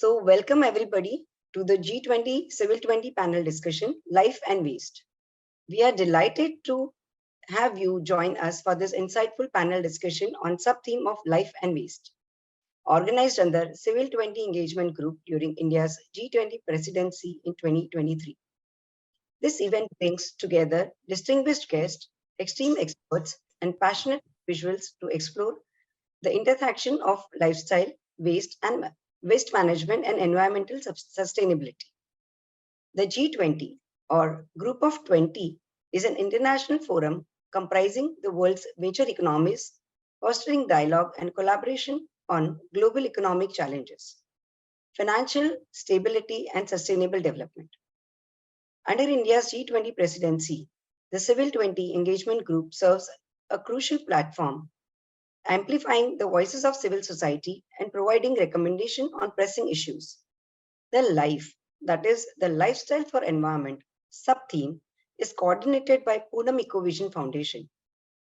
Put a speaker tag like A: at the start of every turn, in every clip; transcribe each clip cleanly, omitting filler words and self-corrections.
A: Welcome everybody to the G20 Civil 20 panel discussion, Life and Waste. We are delighted to have you join us for this insightful panel discussion on sub-theme of life and waste, organized under Civil 20 Engagement Group during India's G20 presidency in 2023. This event brings together distinguished guests, extreme experts, and passionate visuals to explore the intersection of lifestyle, waste, and waste management and environmental sustainability. The G20, or Group of 20, is an international forum comprising the world's major economies, fostering dialogue and collaboration on global economic challenges, financial stability, and sustainable development. Under India's G20 presidency, the Civil 20 Engagement Group serves a crucial platform, amplifying the voices of civil society and providing recommendation on pressing issues. The life, that is the lifestyle for environment sub-theme, is coordinated by Poornam Ecovision Foundation.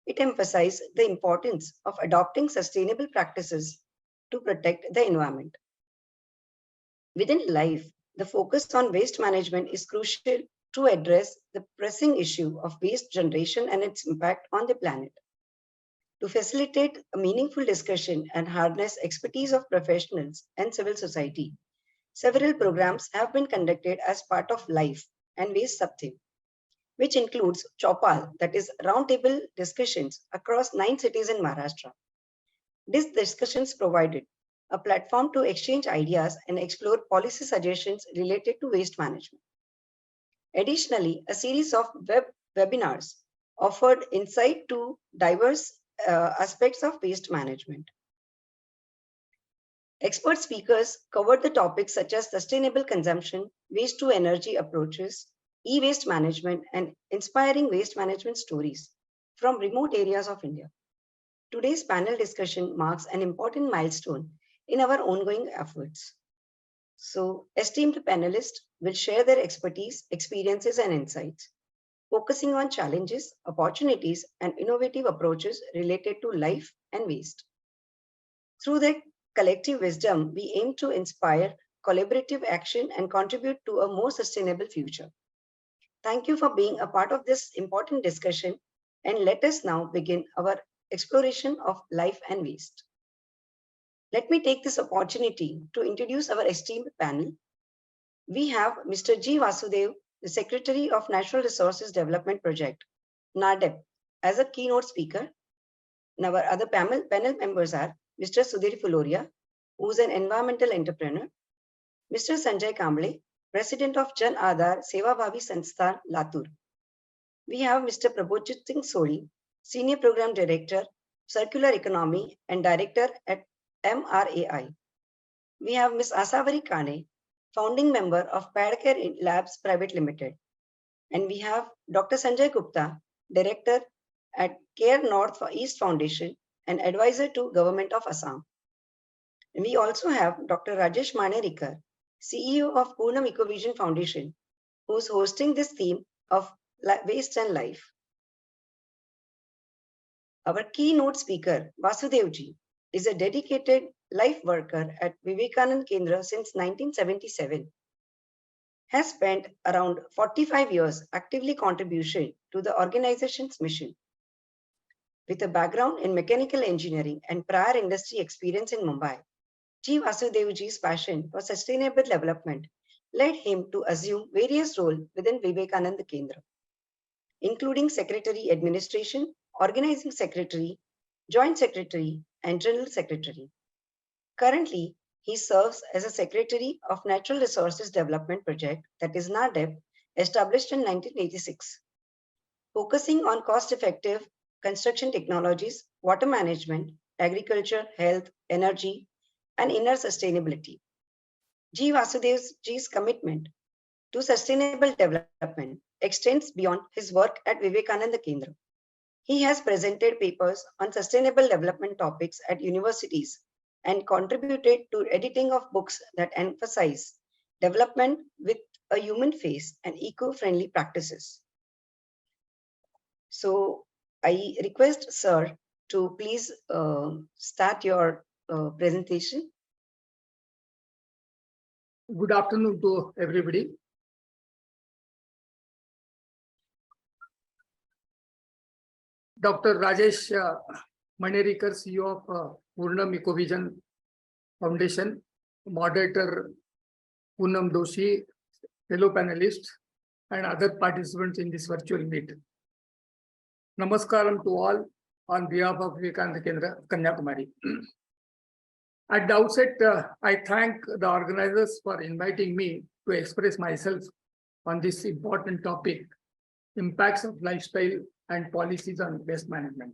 A: It emphasizes the importance of adopting sustainable practices to protect the environment. Within life, the focus on waste management is crucial to address the pressing issue of waste generation and its impact on the planet. To facilitate a meaningful discussion and harness expertise of professionals and civil society, several programs have been conducted as part of Life and Waste Subtheme, which includes Chopal, that is roundtable discussions across 9 cities in Maharashtra. These discussions provided a platform to exchange ideas and explore policy suggestions related to waste management. Additionally, a series of webinars offered insight to diverse aspects of waste management. Expert speakers covered the topics such as sustainable consumption, waste to energy approaches, e-waste management, and inspiring waste management stories from remote areas of India. Today's panel discussion marks an important milestone in our ongoing efforts. So, esteemed panelists will share their expertise, experiences, and insights, focusing on challenges, opportunities, and innovative approaches related to life and waste. Through their collective wisdom, we aim to inspire collaborative action and contribute to a more sustainable future. Thank you for being a part of this important discussion, and let us now begin our exploration of life and waste. Let me take this opportunity to introduce our esteemed panel. We have Mr. G. Vasudev, the Secretary of Natural Resources Development Project, NARDEP, as a keynote speaker. And our other panel members are Mr. Sudhir Fuloria, who is an environmental entrepreneur, Mr. Sanjay Kamble, President of Jan Aadhar Seva Bhavi Sanstha, Latur. We have Mr. Prabhojit Singh Soli, Senior Program Director, Circular Economy and Director at MRAI. We have Ms. Asavari Kane, founding member of Padcare Labs Private Limited. And we have Dr. Sanjay Gupta, Director at Care North East Foundation and advisor to Government of Assam. And we also have Dr. Rajesh Manerikar, CEO of Poornam Ecovision Foundation, who is hosting this theme of waste and life. Our keynote speaker, Vasudevji, is a dedicated life worker at Vivekanand Kendra since 1977, has spent around 45 years actively contribution to the organization's mission. With a background in mechanical engineering and prior industry experience in Mumbai, G. Vasudevji's passion for sustainable development led him to assume various roles within Vivekananda Kendra, including Secretary Administration, Organizing Secretary, Joint Secretary, and General Secretary. Currently, he serves as a Secretary of Natural Resources Development Project, that is NARDEP, established in 1986, focusing on cost-effective construction technologies, water management, agriculture, health, energy, and inner sustainability. G. Vasudevji's commitment to sustainable development extends beyond his work at Vivekananda Kendra. He has presented papers on sustainable development topics at universities and contributed to editing of books that emphasize development with a human face and eco-friendly practices. So I request Sir to please start your presentation.
B: Good afternoon to everybody. Dr. Rajesh Manerikar, CEO of Poornam Ecovision Foundation, moderator Poonam Doshi, fellow panelists, and other participants in this virtual meet. Namaskaram to all on behalf of Vivekananda Kendra, Kanyakumari. At the outset, I thank the organizers for inviting me to express myself on this important topic, impacts of lifestyle and policies on waste management.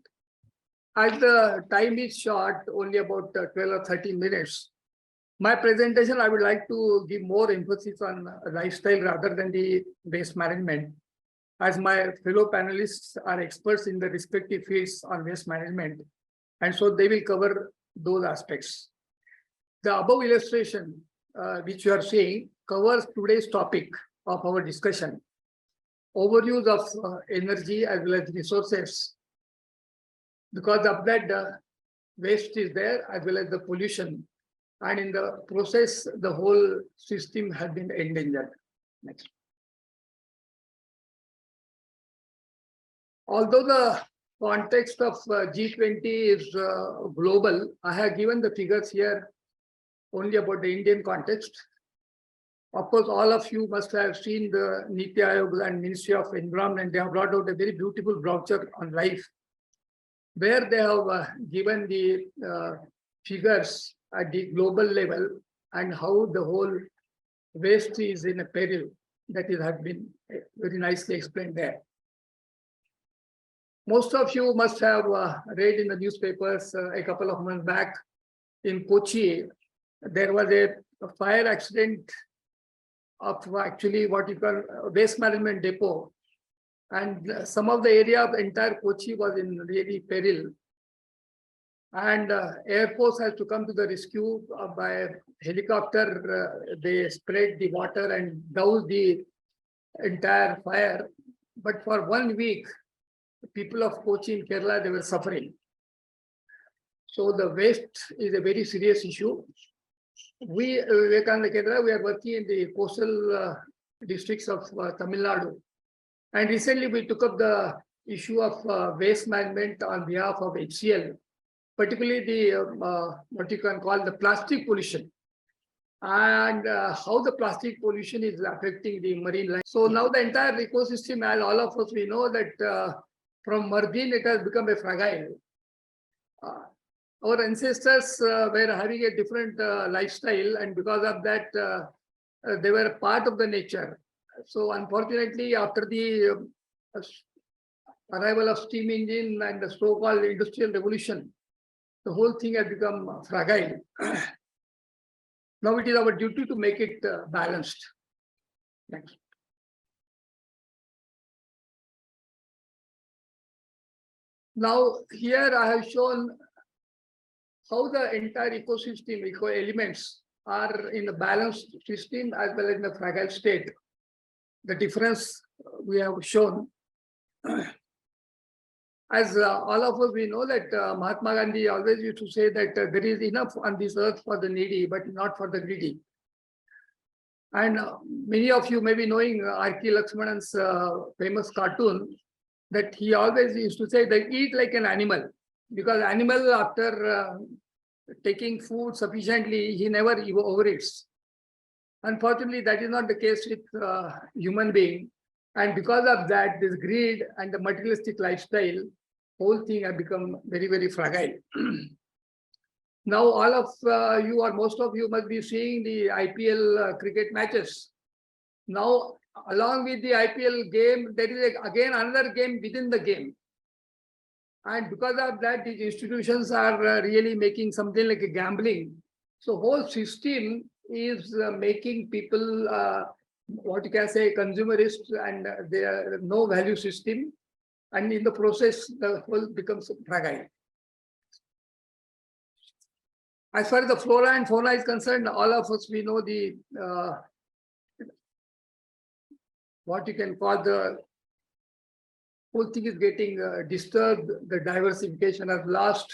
B: As the time is short, only about 12 or 13 minutes, my presentation, I would like to give more emphasis on lifestyle rather than the waste management, as my fellow panelists are experts in the respective fields on waste management, and so they will cover those aspects. The above illustration, which you are seeing, covers today's topic of our discussion, overuse of energy as well as resources. Because of that, waste is there as well as the pollution. And in the process, the whole system has been endangered. Next. Although the context of G20 is global, I have given the figures here only about the Indian context. Of course, all of you must have seen the Niti Aayog and Ministry of Environment. They have brought out a very beautiful brochure on life, where they have given the figures at the global level and how the whole waste is in a peril. That is, has been very nicely explained there. Most of you must have read in the newspapers a couple of months back in Kochi, there was a fire accident of actually what you call waste management depot. And some of the area of entire Kochi was in really peril. And Air Force has to come to the rescue by helicopter. They spread the water and douse the entire fire. But for 1 week, the people of Kochi in Kerala, they were suffering. So the waste is a very serious issue. We, Vivekananda Kendra, we are working in the coastal districts of Tamil Nadu. And recently we took up the issue of waste management on behalf of HCL, particularly the what you can call the plastic pollution, and how the plastic pollution is affecting the marine life. So now the entire ecosystem, as all of us we know that from marine it has become a fragile. Our ancestors were having a different lifestyle, and because of that, they were part of the nature. So unfortunately, after the arrival of steam engine and the so-called industrial revolution, the whole thing has become fragile. Now it is our duty to make it balanced. Next. Now here I have shown how the entire ecosystem, eco elements are in a balanced system as well as in a fragile state. The difference we have shown. As all of us, we know that Mahatma Gandhi always used to say that there is enough on this earth for the needy, but not for the greedy. And many of you may be knowing R.K. Lakshmanan's famous cartoon, that he always used to say that eat like an animal, because animal, after taking food sufficiently, he never overeats. Unfortunately, that is not the case with human being. And because of that, this greed and the materialistic lifestyle, whole thing has become very, very fragile. Now, all of you or most of you must be seeing the IPL cricket matches. Now, along with the IPL game, there is again another game within the game. And because of that, these institutions are really making something like a gambling. So whole system is making people, what you can say, consumerist, and there is no value system. And in the process, the whole becomes fragile. As far as the flora and fauna is concerned, all of us, we know the, what you can call the whole thing is getting disturbed, the diversification has lost,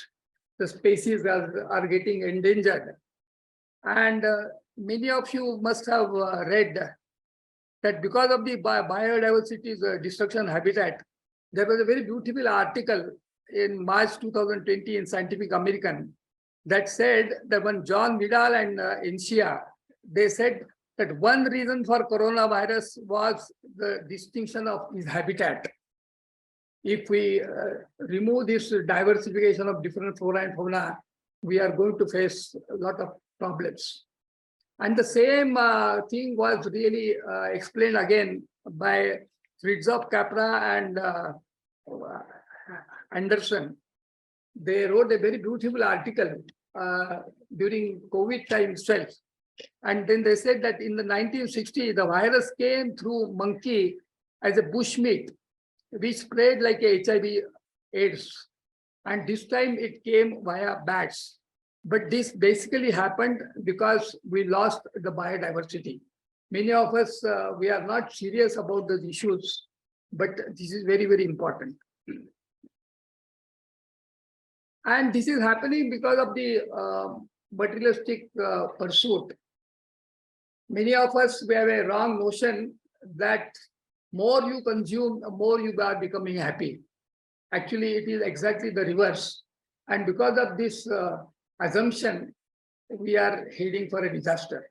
B: the species are getting endangered. And many of you must have read that because of the biodiversity's destruction habitat, there was a very beautiful article in March 2020 in Scientific American that said that when John Vidal and Insia, they said that one reason for coronavirus was the distinction of its habitat. If we remove this diversification of different flora and fauna, we are going to face a lot of problems. And the same thing was really explained again by Fritjof Capra and Anderson. They wrote a very beautiful article during COVID time itself. And then they said that in the 1960s, the virus came through monkey as a bushmeat, which spread like HIV AIDS. And this time it came via bats. But this basically happened because we lost the biodiversity. Many of us, we are not serious about those issues, but this is very, very important. And this is happening because of the materialistic pursuit. Many of us, we have a wrong notion that more you consume, the more you are becoming happy. Actually, it is exactly the reverse. And because of this assumption, we are heading for a disaster.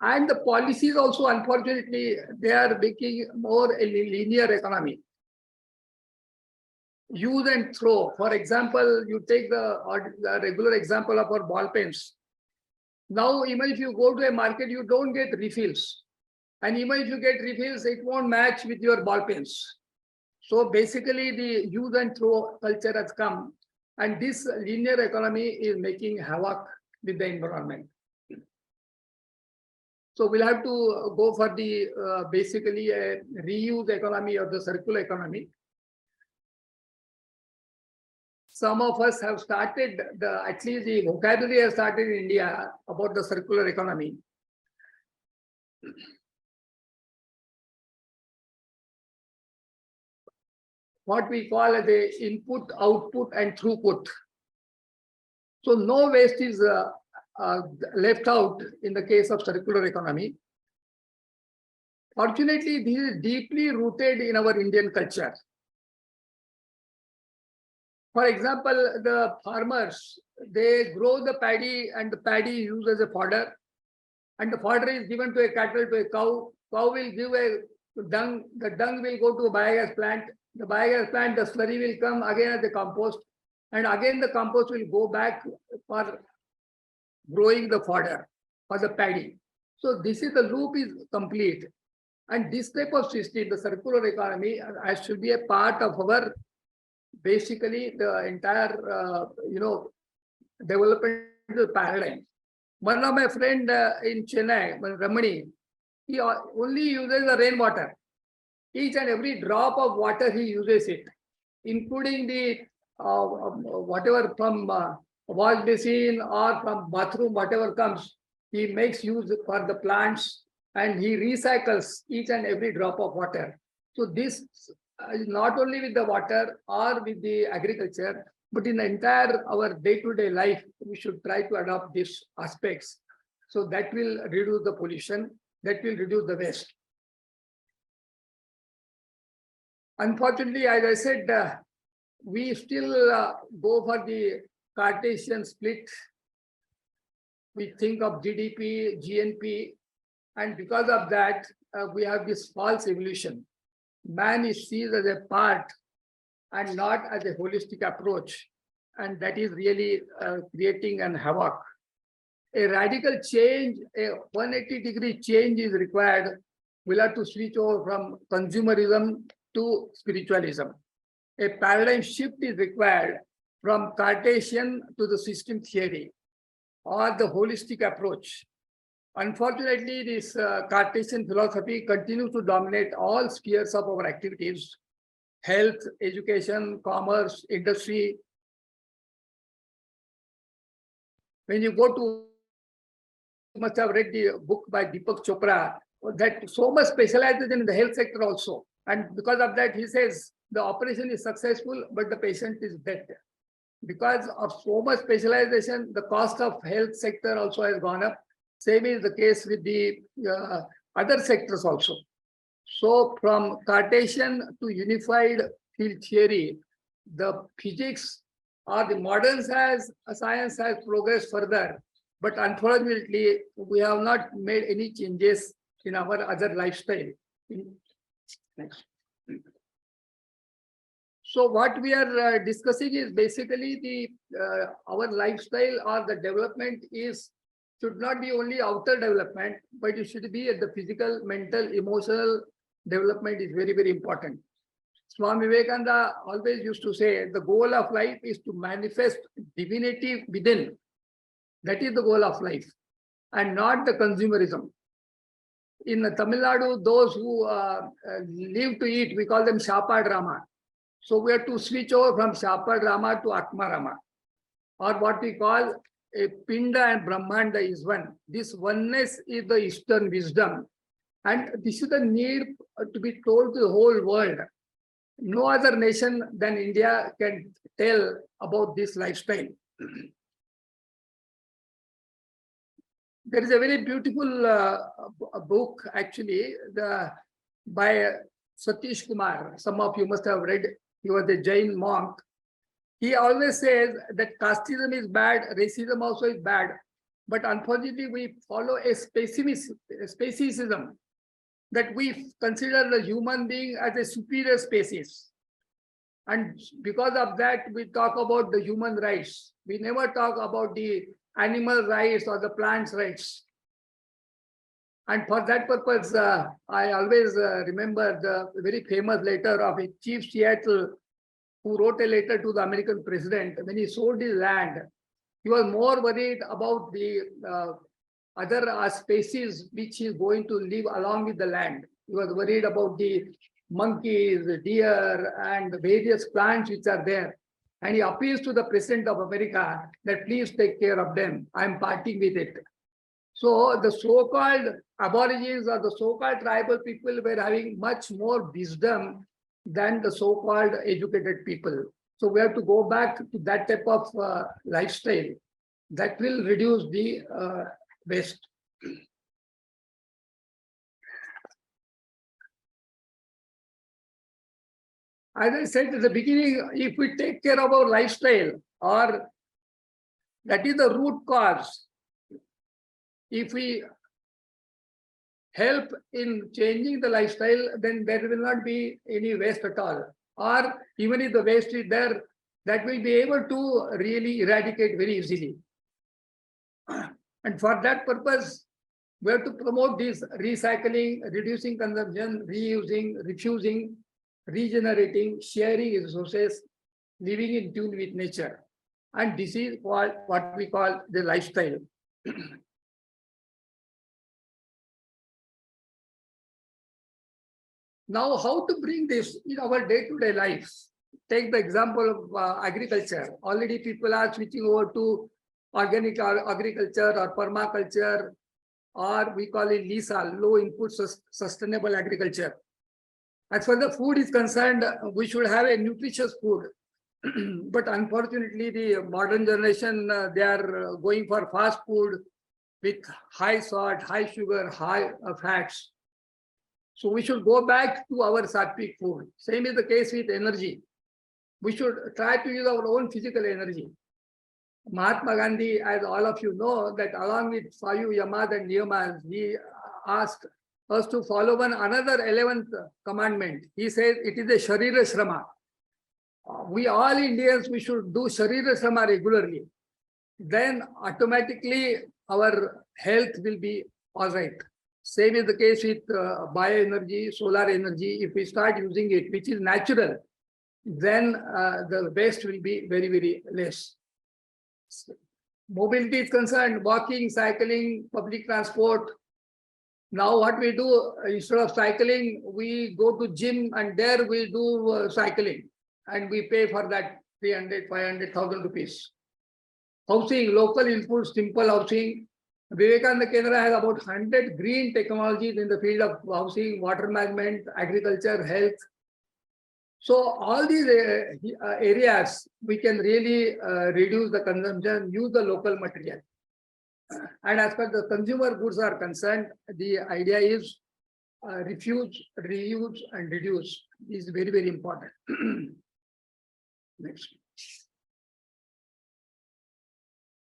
B: And the policies also, unfortunately, they are making more a linear economy. Use and throw. For example, you take the regular example of our ball pens. Now, even if you go to a market, you don't get refills. And even if you get refills, it won't match with your ball pens. So basically, the use and throw culture has come. And this linear economy is making havoc with the environment. So we'll have to go for the basically a reuse economy or the circular economy. Some of us have started, at least the vocabulary has started in India about the circular economy. What we call as a input, output, and throughput. So no waste is left out in the case of circular economy. Fortunately, this is deeply rooted in our Indian culture. For example, the farmers, they grow the paddy and the paddy used as a fodder, and the fodder is given to a cattle, to a cow. Cow will give a dung, the dung will go to a biogas plant. The biogas plant, the slurry will come again as the compost, and again the compost will go back for growing the fodder for the paddy. So this is the loop is complete. And this type of system, the circular economy, should be a part of our basically the entire developmental paradigm. One of my friend in Chennai, Ramani, he only uses the rainwater. Each and every drop of water he uses it, including the whatever from wash basin or from bathroom, whatever comes, he makes use for the plants and he recycles each and every drop of water. So this not only with the water or with the agriculture, but in the entire our day-to-day life, we should try to adopt these aspects. So that will reduce the pollution, that will reduce the waste. Unfortunately, as I said, we still go for the Cartesian split. We think of GDP, GNP, and because of that, we have this false evolution. Man is seen as a part and not as a holistic approach. And that is really creating an havoc. A radical change, a 180-degree change is required. We'll have to switch over from consumerism to spiritualism. A paradigm shift is required from Cartesian to the system theory or the holistic approach. Unfortunately, this Cartesian philosophy continues to dominate all spheres of our activities: health, education, commerce, industry. When you go to, you must have read the book by Deepak Chopra, that so much specializes in the health sector also. And because of that, he says the operation is successful, but the patient is dead. Because of so much specialization, the cost of health sector also has gone up. Same is the case with the other sectors also. So from Cartesian to unified field theory, the physics or the modern science has progressed further. But unfortunately, we have not made any changes in our other lifestyle. Next. So what we are discussing is basically the our lifestyle or the development is should not be only outer development, but it should be at the physical, mental, emotional development is very, very important. Swami Vivekananda always used to say the goal of life is to manifest divinity within. That is the goal of life and not the consumerism. In Tamil Nadu, those who live to eat, we call them Shapa Drama. So we have to switch over from Shapa Rama to Atma Rama, or what we call a Pinda and Brahmanda is one. This oneness is the Eastern wisdom. And this is the need to be told to the whole world. No other nation than India can tell about this lifestyle. There is a very beautiful book, actually, by Satish Kumar. Some of you must have read. He was a Jain monk. He always says that casteism is bad, racism also is bad, but unfortunately we follow a speciesism, that we consider the human being as a superior species. And because of that, we talk about the human rights. We never talk about the animal rights or the plants' rights. And for that purpose, I always remember the very famous letter of a chief Seattle who wrote a letter to the American president. When he sold his land, he was more worried about the other species which is going to live along with the land. He was worried about the monkeys, the deer, and the various plants which are there. And he appeals to the president of America that please take care of them. I'm parting with it. So the so-called aborigines or the so-called tribal people were having much more wisdom than the so-called educated people. So we have to go back to that type of lifestyle that will reduce the waste. As I said at the beginning, if we take care of our lifestyle, or that is the root cause, if we help in changing the lifestyle, then there will not be any waste at all. Or even if the waste is there, that will be able to really eradicate very easily. And for that purpose, we have to promote this recycling, reducing consumption, reusing, refusing, regenerating, sharing resources, living in tune with nature. And this is what we call the lifestyle. Now, how to bring this in our day-to-day lives? Take the example of agriculture. Already people are switching over to organic agriculture or permaculture, or we call it LISA, low input sustainable agriculture. As far as the food is concerned, we should have a nutritious food. But unfortunately, the modern generation, they are going for fast food with high salt, high sugar, high fats. So we should go back to our sattvic food. Same is the case with energy. We should try to use our own physical energy. Mahatma Gandhi, as all of you know, that along with 5 yamas and niyamas, he asked us to follow another 11th commandment. He says it is a Sharira Shrama. We all Indians, we should do Sharira Shrama regularly. Then automatically our health will be all right. Same is the case with bioenergy, solar energy. If we start using it, which is natural, then the waste will be very, very less. Mobility is concerned, walking, cycling, public transport. Now what we do, instead of cycling, we go to gym and there we do cycling. And we pay for that 300, 500,000 rupees. Housing, local inputs, simple housing. Vivekananda Kendra has about 100 green technologies in the field of housing, water management, agriculture, health. So all these areas, we can really reduce the consumption, use the local material. And as far as the consumer goods are concerned, the idea is refuse, reuse, and reduce. This is very, very important. Next.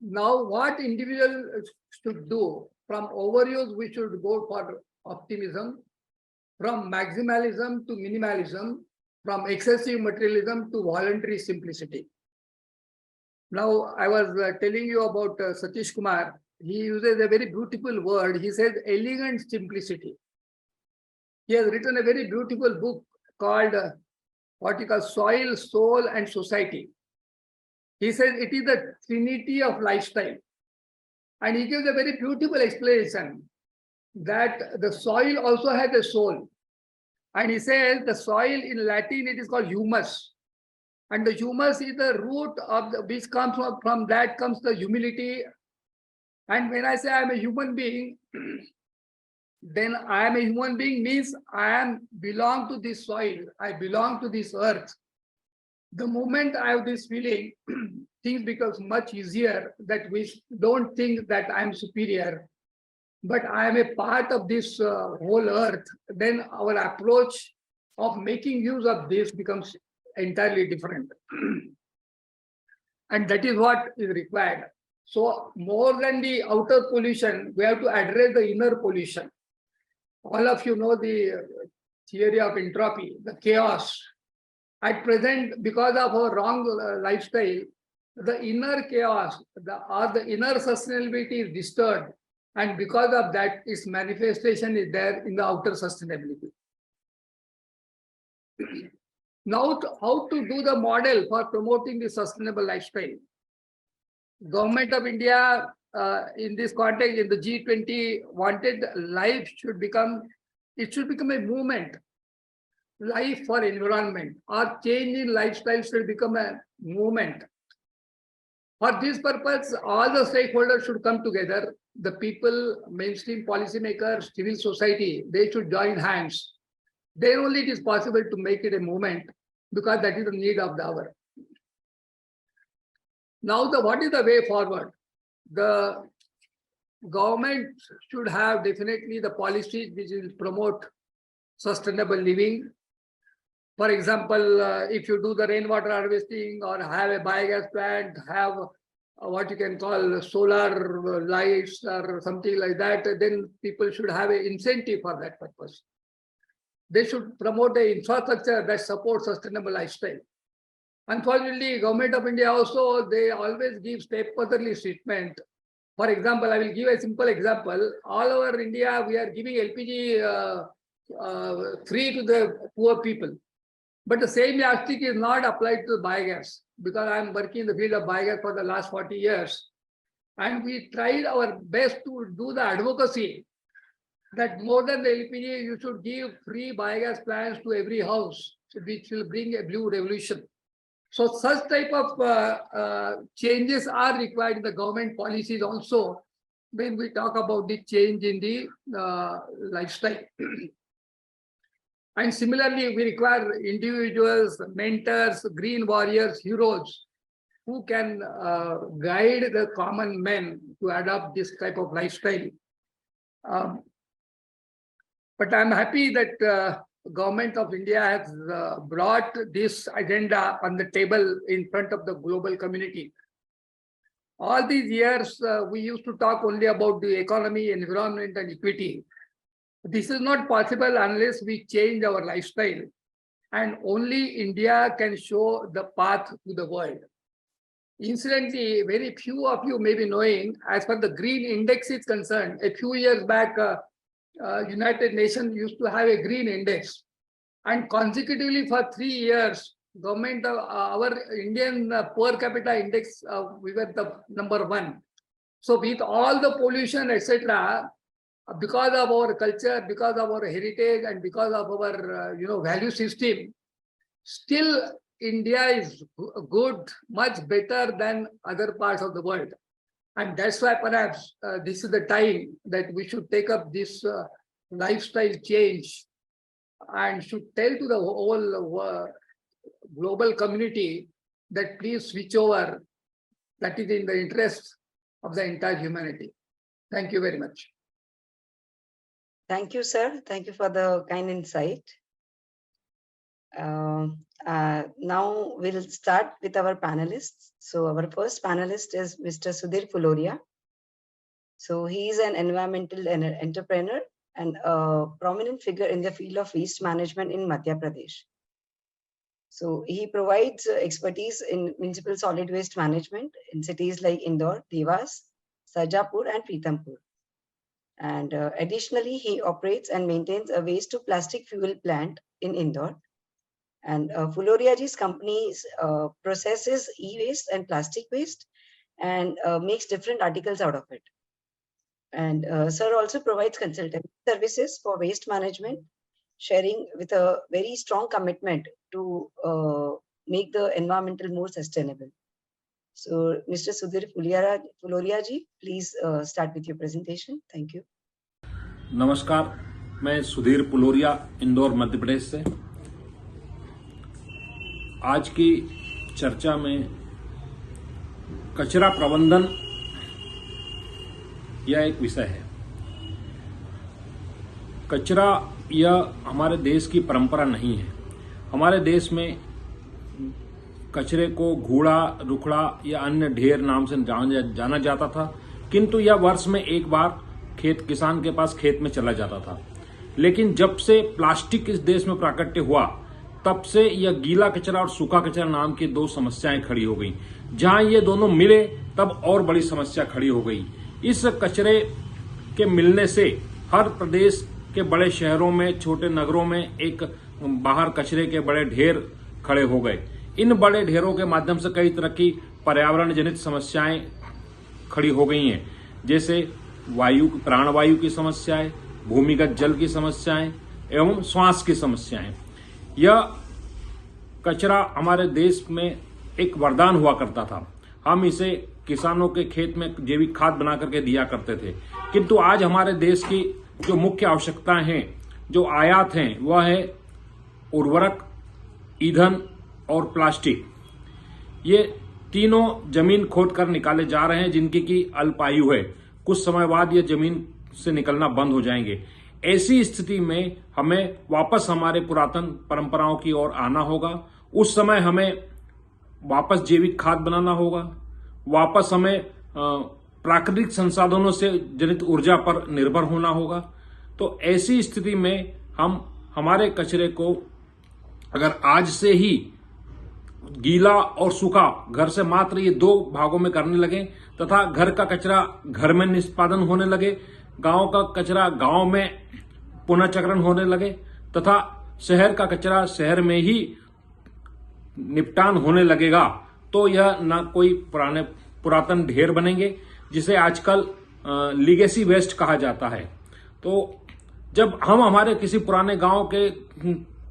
B: Now, what individual should do? From overuse, we should go for optimism. From maximalism to minimalism, from excessive materialism to voluntary simplicity. Now, I was telling you about Satish Kumar. He uses a very beautiful word. He says elegant simplicity. He has written a very beautiful book called what he calls Soil, Soul, and Society. He says it is the trinity of lifestyle. And he gives a very beautiful explanation that the soil also has a soul. And he says the soil in Latin, it is called humus. And the humus is the root of the, which comes from that comes the humility. And when I say I am a human being, then I am a human being means I belong to this soil. I belong to this earth. The moment I have this feeling, things becomes much easier that we don't think that I am superior, but I am a part of this whole earth. Then our approach of making use of this becomes entirely different. And that is what is required. So more than the outer pollution, we have to address the inner pollution. All of you know the theory of entropy, the chaos. At present, because of our wrong lifestyle, the inner chaos, the inner sustainability is disturbed. And because of that, its manifestation is there in the outer sustainability. Now, how to do the model for promoting the sustainable lifestyle? Government of India, in this context, in the G20, wanted life should become, it should become a movement. Life for environment or change in lifestyle should become a movement. For this purpose, all the stakeholders should come together. The people, mainstream policymakers, civil society, they should join hands. Then only it is possible to make it a movement because that is the need of the hour. Now, what is the way forward? The government should have definitely the policies which will promote sustainable living. For example, if you do the rainwater harvesting or have a biogas plant, have what you can call solar lights or something like that, then people should have an incentive for that purpose. They should promote the infrastructure that supports sustainable lifestyle. Unfortunately, Government of India also, they always give step-motherly treatment. For example, I will give a simple example. All over India, we are giving LPG free to the poor people. But the same yardstick is not applied to biogas because I am working in the field of biogas for the last 40 years. And we tried our best to do the advocacy that more than the LPG, you should give free biogas plants to every house, which will bring a blue revolution. So such type of changes are required in the government policies also when we talk about the change in the lifestyle. And similarly, we require individuals, mentors, green warriors, heroes, who can guide the common men to adopt this type of lifestyle. But I'm happy that Government of India has brought this agenda on the table in front of the global community. All these years, we used to talk only about the economy, environment, and equity. This is not possible unless we change our lifestyle. And only India can show the path to the world. Incidentally, very few of you may be knowing, as far as the green index is concerned, a few years back, United Nations used to have a green index. And consecutively for 3 years, government of our Indian per capita index, we were the #1. So with all the pollution, etc., because of our culture, because of our heritage, and because of our value system, still India is good, much better than other parts of the world. And that's why perhaps this is the time that we should take up this lifestyle change and should tell to the whole global community that please switch over. That is in the interest of the entire humanity. Thank you very much.
A: Thank you, sir. Thank you for the kind insight. Now we'll start with our panelists. So our first panelist is Mr. Sudhir Fuloria. So he is an environmental entrepreneur and a prominent figure in the field of waste management in Madhya Pradesh. So he provides expertise in municipal solid waste management in cities like Indore, Devas, Sarjapur and Pitampur. And additionally, he operates and maintains a waste to plastic fuel plant in Indore. And Fuloriaji's company processes e-waste and plastic waste and makes different articles out of it. And sir also provides consultancy services for waste management, sharing with a very strong commitment to make the environmental more sustainable. So Mr. Sudhir Fuloria-ji, please start with your presentation. Thank you.
C: नमस्कार, मैं सुधीर पुलोरिया इंदौर मध्य प्रदेश से। आज की चर्चा में कचरा प्रबंधन यह एक विषय है। कचरा यह हमारे देश की परंपरा नहीं है। हमारे देश में कचरे को कूड़ा, रुखड़ा या अन्य ढेर नाम से जाना जाता था, किंतु यह वर्ष में एक बार किसान के पास खेत में चला जाता था। लेकिन जब से प्लास्टिक इस देश में प्राकट्य हुआ, तब से यह गीला कचरा और सूखा कचरा नाम की दो समस्याएं खड़ी हो गई। जहां ये दोनों मिले, तब और बड़ी समस्या खड़ी हो गई। इस कचरे के मिलने से हर प्रदेश के बड़े शहरों में, छोटे नगरों में एक बाहर कचरे के बड़े ढेर खड़े हो गए। इन बड़े ढेरों के माध्यम से कई तरह की पर्यावरण जनित समस्याएं खड़ी हो गई हैं, जैसे प्राणवायु की समस्याएं, भूमिगत जल की समस्याएं एवं श्वास की समस्याएं। यह कचरा हमारे देश में एक वरदान हुआ करता था। हम इसे किसानों के खेत में जैविक खाद बना करके दिया करते थे, किंतु आज हमारे देश की जो मुख्य आवश्यकताएं हैं, जो आयात हैं, वह है उर्वरक, ईंधन और प्लास्टिक। ये तीनों जमीन खोद कर निकाले जा रहे हैं, जिनकी की अल्पायु है। कुछ समय बाद ये जमीन से निकलना बंद हो जाएंगे। ऐसी स्थिति में हमें वापस हमारे पुरातन परंपराओं की ओर आना होगा। उस समय हमें वापस जैविक खाद बनाना होगा, वापस हमें प्राकृतिक संसाधनों से जनित ऊर्जा पर निर्भर होना होगा। तो ऐसी स्थिति में हम हमारे कचरे को अगर आज से ही गीला और सूखा घर से मात्र ये दो भागों में करने लगे, तथा घर का कचरा घर में निष्पादन होने लगे, गांव का कचरा गांव में पुनर्चक्रण होने लगे, तथा शहर का कचरा शहर में ही निपटान होने लगेगा, तो यह न कोई पुरातन ढेर बनेंगे, जिसे आजकल लीगेसी वेस्ट कहा जाता है। तो जब हम हमारे किसी पुराने गांव के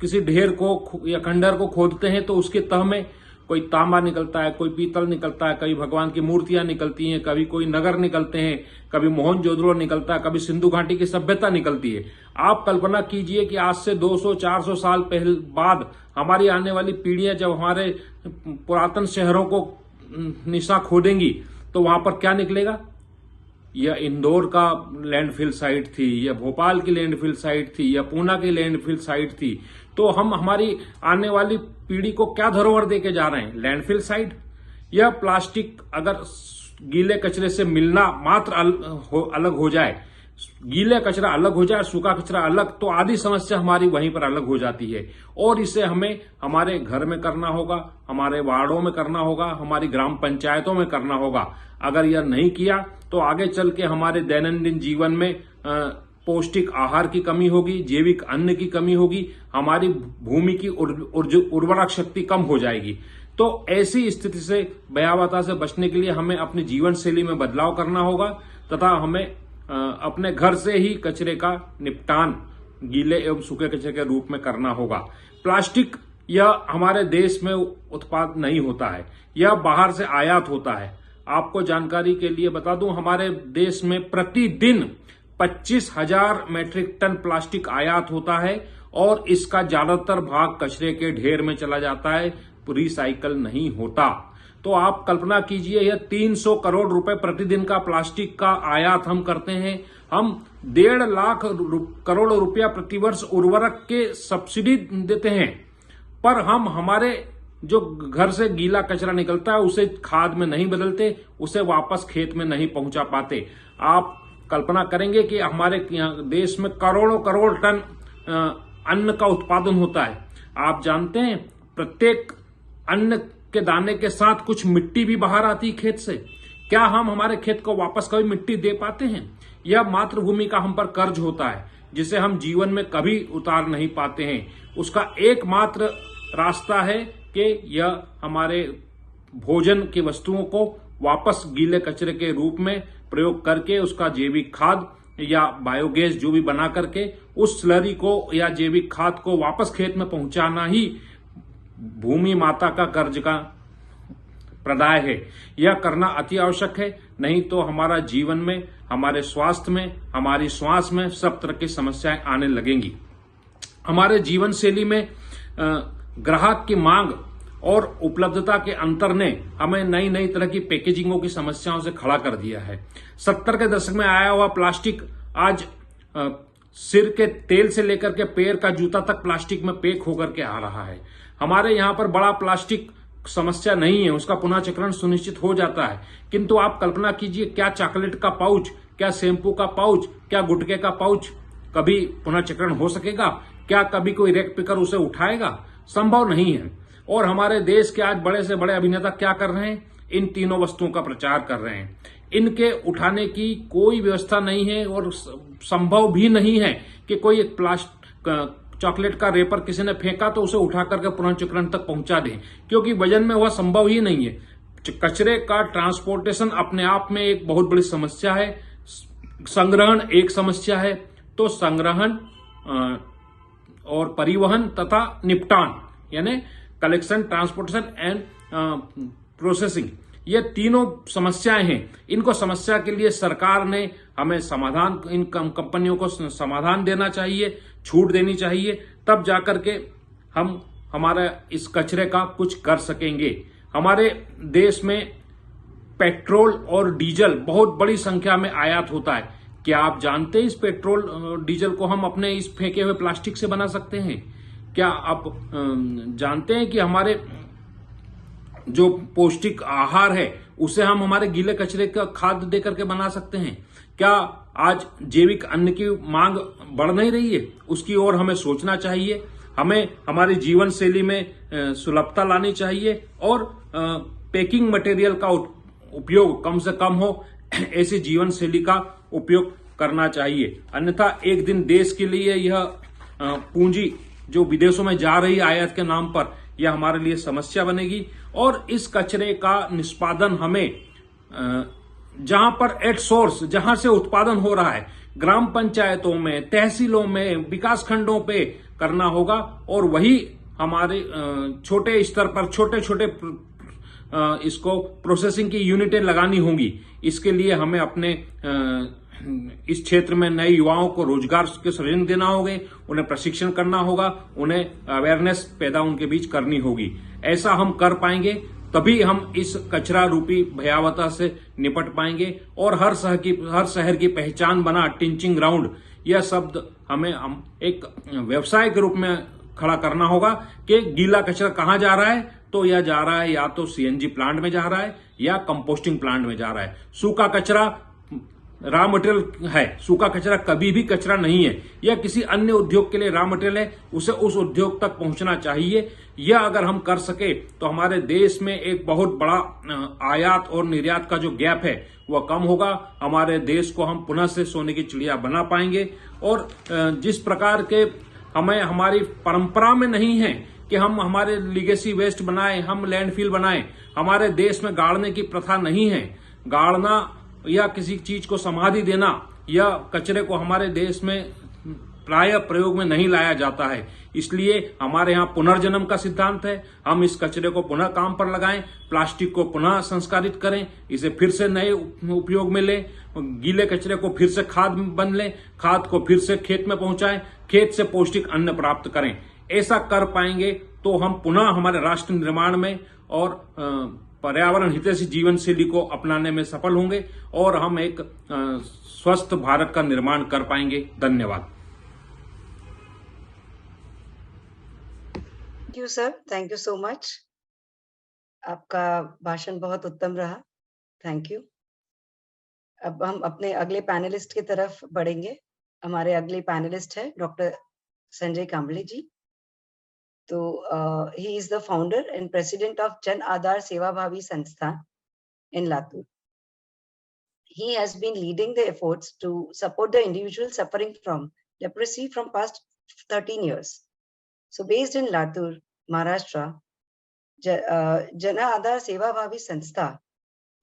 C: किसी ढेर को या खंडहर को खोदते हैं, तो उसके तह में कोई तांबा निकलता है, कोई पीतल निकलता है, कभी भगवान की मूर्तियां निकलती हैं, कभी कोई नगर निकलते हैं, कभी मोहनजोदड़ो निकलता है, कभी सिंधु घाटी की सभ्यता निकलती है। आप कल्पना कीजिए कि आज से 200-400 साल पहले बाद हमारी आने वाली पीढ़ियां जब हमारे पुरातन शहरों को निशा खोदेंगी, तो वहां पर क्या निकलेगा? यह इंदौर का लैंडफिल साइट थी, यह भोपाल की लैंडफिल साइट थी, यह पूना की लैंडफिल साइट थी। तो हम हमारी आने वाली पीढ़ी को क्या धरोहर देके जा रहे हैं? Landfill site. यह प्लास्टिक अगर गीले कचरे से मिलना मात्र अलग हो जाए, गीले कचरा अलग हो जाए, सूखा कचरा अलग, तो आधी समस्या हमारी वहीं पर अलग हो जाती है। और इसे हमें हमारे घर में करना होगा, हमारे वार्डों में करना होगा, हमारी ग्राम पंचायतों में करना होगा। अगर यह नहीं किया तो आगे चल के हमारे दैनंदिन जीवन में पौष्टिक आहार की कमी होगी, जैविक अन्न की कमी होगी, हमारी भूमि की उर्वरक शक्ति कम हो जाएगी। तो ऐसी स्थिति से भयावहता से बचने के लिए हमें अपनी जीवन शैली में बदलाव करना होगा, तथा हमें अपने घर से ही कचरे का निपटान गीले एवं सूखे कचरे के रूप में करना होगा। प्लास्टिक यह हमारे देश में उत्पाद नहीं होता है, यह बाहर से आयात होता है। आपको जानकारी के लिए बता दूं, हमारे देश में प्रतिदिन 25,000 मैट्रिक टन प्लास्टिक आयात होता है और इसका ज्यादातर भाग कचरे के ढेर में चला जाता है, रिसाइकल नहीं होता। तो आप कल्पना कीजिए, यह 300 करोड़ रुपए प्रतिदिन का प्लास्टिक का आयात हम करते हैं। हम 1.5 लाख करोड़ रुपया प्रतिवर्ष उर्वरक के सब्सिडी देते हैं, पर हम हमारे जो घर से गीला कचरा निकलता है उसे खाद में नहीं बदलते, उसे वापस खेत में नहीं पहुंचा पाते। आप कल्पना करेंगे कि हमारे देश में करोड़ों करोड़ टन अन्न का उत्पादन होता है। आप जानते हैं प्रत्येक अन्न के दाने के साथ कुछ मिट्टी भी बाहर आती है खेत से। क्या हम हमारे खेत को वापस कभी मिट्टी दे पाते हैं? यह मातृभूमि का हम पर कर्ज होता है जिसे हम जीवन में कभी उतार नहीं पाते हैं। उसका एकमात्र रास्ता है कि यह हमारे भोजन की वस्तुओं को वापस गीले कचरे के रूप में प्रयोग करके उसका जैविक खाद या बायोगैस जो भी बना करके उस स्लरी को या जैविक खाद को वापस खेत में पहुंचाना ही भूमि माता का कर्ज का प्रदाय है। यह करना अति आवश्यक है, नहीं तो हमारा जीवन में, हमारे स्वास्थ्य में, हमारी श्वास में सब तरह की समस्याएं आने लगेंगी। हमारे जीवन शैली में ग्राहक की मांग और उपलब्धता के अंतर ने हमें नई नई तरह की पैकेजिंगों की समस्याओं से खड़ा कर दिया है। 70 के दशक में आया हुआ प्लास्टिक आज सिर के तेल से लेकर के पैर का जूता तक प्लास्टिक में पैक होकर के आ रहा है। हमारे यहाँ पर बड़ा प्लास्टिक समस्या नहीं है, उसका पुनः चक्रण सुनिश्चित हो जाता है। किंतु आप कल्पना कीजिए, क्या चॉकलेट का पाउच, क्या शैम्पू का पाउच, क्या गुटखे का पाउच कभी पुनः चक्रण हो सकेगा? क्या कभी कोई रैक पिकर उसे उठाएगा? संभव नहीं है। और हमारे देश के आज बड़े से बड़े अभिनेता क्या कर रहे हैं? इन तीनों वस्तुओं का प्रचार कर रहे हैं। इनके उठाने की कोई व्यवस्था नहीं है और संभव भी नहीं है कि कोई एक चॉकलेट का रेपर किसी ने फेंका तो उसे उठा करके पुनर्चक्रण तक पहुंचा दें, क्योंकि वजन में वह संभव ही नहीं है। कचरे का ट्रांसपोर्टेशन अपने आप में एक बहुत बड़ी समस्या है, संग्रहण एक समस्या है। तो संग्रहण और परिवहन तथा निपटान यानी कलेक्शन, ट्रांसपोर्टेशन एंड प्रोसेसिंग, ये तीनों समस्याएं हैं। इनको समस्या के लिए सरकार ने हमें समाधान, इन कंपनियों को समाधान देना चाहिए, छूट देनी चाहिए, तब जाकर के हम हमारा इस कचरे का कुछ कर सकेंगे। हमारे देश में पेट्रोल और डीजल बहुत बड़ी संख्या में आयात होता है। क्या आप जानते हैं इस पेट्रोल डीजल को हम अपने इस फेंके हुए प्लास्टिक से बना सकते हैं? क्या आप जानते हैं कि हमारे जो पौष्टिक आहार है उसे हम हमारे गीले कचरे का खाद दे करके बना सकते हैं? क्या आज जैविक अन्न की मांग बढ़ नहीं रही है? उसकी ओर हमें सोचना चाहिए। हमें हमारी जीवन शैली में सुलभता लानी चाहिए और पैकिंग मटेरियल का उपयोग कम से कम हो, ऐसी जीवन शैली का उपयोग करना चाहिए। अन्यथा एक दिन देश के लिए यह पूंजी जो विदेशों में जा रही आयात के नाम पर, यह हमारे लिए समस्या बनेगी। और इस कचरे का निष्पादन हमें जहां पर एट सोर्स, जहां से उत्पादन हो रहा है, ग्राम पंचायतों में, तहसीलों में, विकास खंडों पे करना होगा। और वही हमारे छोटे स्तर पर छोटे छोटे इसको प्रोसेसिंग की यूनिटें लगानी होंगी। इसके लिए हमें अपने इस क्षेत्र में नए युवाओं को रोजगार के सृजन देना होगा, उन्हें प्रशिक्षण करना होगा, उन्हें अवेयरनेस पैदा उनके बीच करनी होगी। ऐसा हम कर पाएंगे तभी हम इस कचरा रूपी भयावता से निपट पाएंगे। और हर शहर की पहचान बना टिंचिंग ग्राउंड, यह शब्द हमें एक व्यवसाय के रूप में खड़ा करना होगा कि गीला कचरा कहां जा रहा है, तो यह जा रहा है या तो सीएनजी प्लांट में जा रहा है या कंपोस्टिंग प्लांट में जा रहा है। सूखा कचरा रॉ मटेरियल है, सूखा कचरा कभी भी कचरा नहीं है। यह किसी अन्य उद्योग के लिए रॉ मटेरियल है, उसे उस उद्योग तक पहुंचना चाहिए। यह अगर हम कर सके तो हमारे देश में एक बहुत बड़ा आयात और निर्यात का जो गैप है वह कम होगा। हमारे देश को हम पुनः से सोने की चिड़िया बना पाएंगे। और जिस प्रकार के हमें हमारी परंपरा में नहीं है कि हम हमारे लीगेसी वेस्ट बनाएं, हम लैंडफिल बनाएं। हमारे देश में गाड़ने की प्रथा नहीं है। गाड़ना या किसी चीज को समाधि देना या कचरे को हमारे देश में प्राय प्रयोग में नहीं लाया जाता है। इसलिए हमारे यहाँ पुनर्जन्म का सिद्धांत है। हम इस कचरे को पुनः काम पर लगाएं, प्लास्टिक को पुनः संस्कारित करें, इसे फिर से नए उपयोग में लें, गीले कचरे को फिर से खाद बन लें, खाद को फिर से खेत में पहुंचाएं, खेत से पौष्टिक अन्न प्राप्त करें। ऐसा कर पाएंगे तो हम पुनः हमारे राष्ट्र निर्माण में और पर्यावरण हितैषी जीवन शैली को अपनाने में सफल होंगे और हम एक स्वस्थ भारत का निर्माण कर पाएंगे। धन्यवाद।
A: Thank you sir, thank you so much. आपका भाषण बहुत उत्तम रहा, थैंक यू। अब हम अपने अगले पैनलिस्ट की तरफ बढ़ेंगे। हमारे अगले पैनलिस्ट है डॉक्टर संजय कांबले जी। तो he is the founder and president of Jan Aadhar Seva Bhavi Sanstha in Latur. He has been leading the efforts to support the individuals suffering from leprosy from past 13 years. So based in Latur, Maharashtra, Jana Aadhar Seva Bhavi Sanstha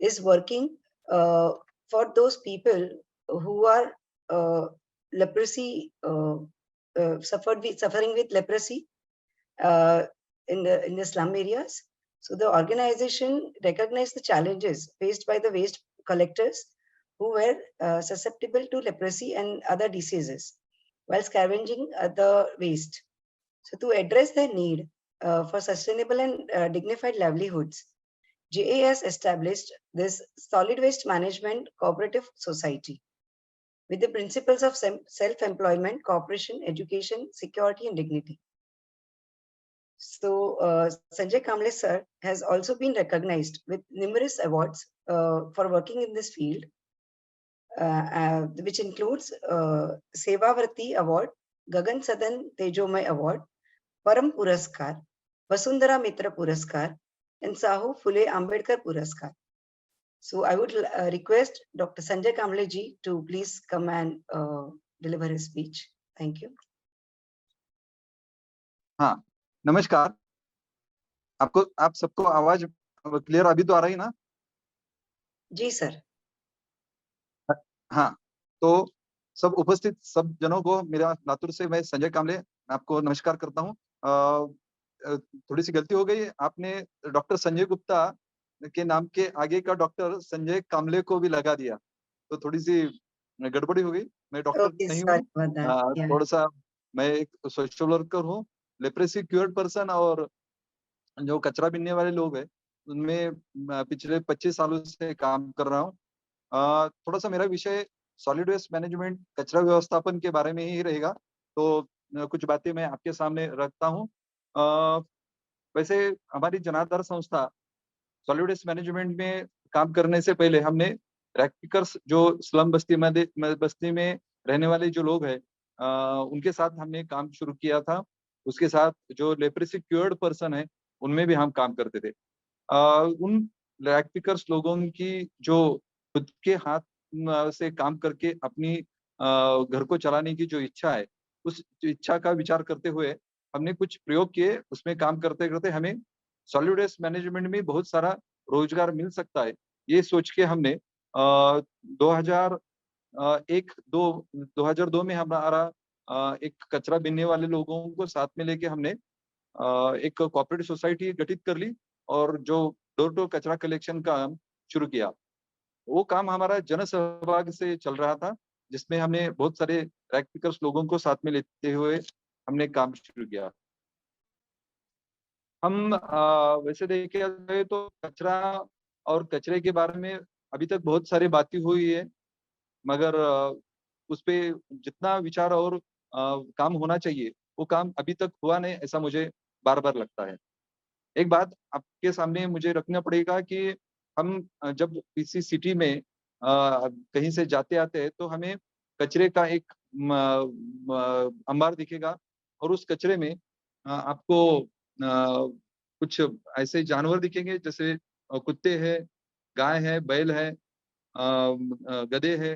A: is working for those people who are leprosy, suffering with leprosy in the slum areas. So the organization recognized the challenges faced by the waste collectors who were susceptible to leprosy and other diseases while scavenging the waste. So to address their need for sustainable and dignified livelihoods, JAS established this solid waste management cooperative society with the principles of self-employment, cooperation, education, security, and dignity. So Sanjay Kamble sir has also been recognized with numerous awards for working in this field, which includes Sevavrati Award, Gagan Sadan Tejomay Award, Param Puraskar, Vasundhara Mitra Puraskar, and Sahu Phule Ambedkar Puraskar. So I would request Dr. Sanjay Kamble ji to please come and deliver his speech. Thank you.
D: हाँ, नमस्कार। आप सबको आवाज clear अभी तो आ रही ना?
A: जी sir.
D: हाँ, तो सब उपस्थित सब जनों को मेरा लातूर से मैं संजय कामले आपको नमस्कार करता हूँ। थोड़ी सी गलती हो गई, आपने डॉक्टर संजय गुप्ता के नाम के आगे का डॉक्टर संजय कामले को भी लगा दिया, तो थोड़ी सी गड़बड़ी हो गई। मैं डॉक्टर नहीं हूँ, थोड़ा सा मैं एक सोशल वर्कर हूँ, लेप्रेसी क्योर्ड पर्सन, और जो कचरा बीनने वाले लोग हैं उनमें पिछले 25 सालों से काम कर रहा हूँ। थोड़ा सा मेरा विषय सॉलिड वेस्ट मैनेजमेंट, कचरा व्यवस्थापन के बारे में ही रहेगा, तो कुछ बातें मैं आपके सामने रखता हूँ। वैसे हमारी जन आधार संस्था सॉलिड वेस्ट मैनेजमेंट में काम करने से पहले हमने रैक पिकर्स, जो स्लम बस्ती में रहने वाले जो लोग हैं उनके साथ हमने काम शुरू किया था। उसके साथ जो लेप्रेसी क्योर्ड पर्सन है उनमें भी हम काम करते थे। उन रैक पिकर्स लोगों की जो खुद के हाथ से काम करके अपनी घर को चलाने की जो इच्छा है, उस इच्छा का विचार करते हुए हमने कुछ प्रयोग किए। उसमें काम करते करते हमें सॉलिड वेस्ट मैनेजमेंट में बहुत सारा रोजगार मिल सकता है, ये सोच के हमने 2002 में हमारा एक कचरा बीनने वाले लोगों को साथ में लेके हमने एक कोऑपरेटिव सोसाइटी गठित कर ली और जो डोर टू कचरा कलेक्शन का काम शुरू किया। वो काम हमारा जन सहभाग से चल रहा था, जिसमें हमने बहुत सारे रैक पिकर्स लोगों को साथ में लेते हुए हमने काम शुरू किया। हम वैसे देखे जाए तो कचरा और कचरे के बारे में अभी तक बहुत सारी बातें हुई है, मगर उस पे जितना विचार और काम होना चाहिए वो काम अभी तक हुआ नहीं, ऐसा मुझे बार बार लगता है। एक बात आपके सामने मुझे रखना पड़ेगा कि हम जब किसी सिटी में कहीं से जाते आते हैं तो हमें कचरे का एक अंबार दिखेगा, और उस कचरे में आपको कुछ ऐसे जानवर दिखेंगे जैसे कुत्ते हैं, गाय है, बैल है, गधे है,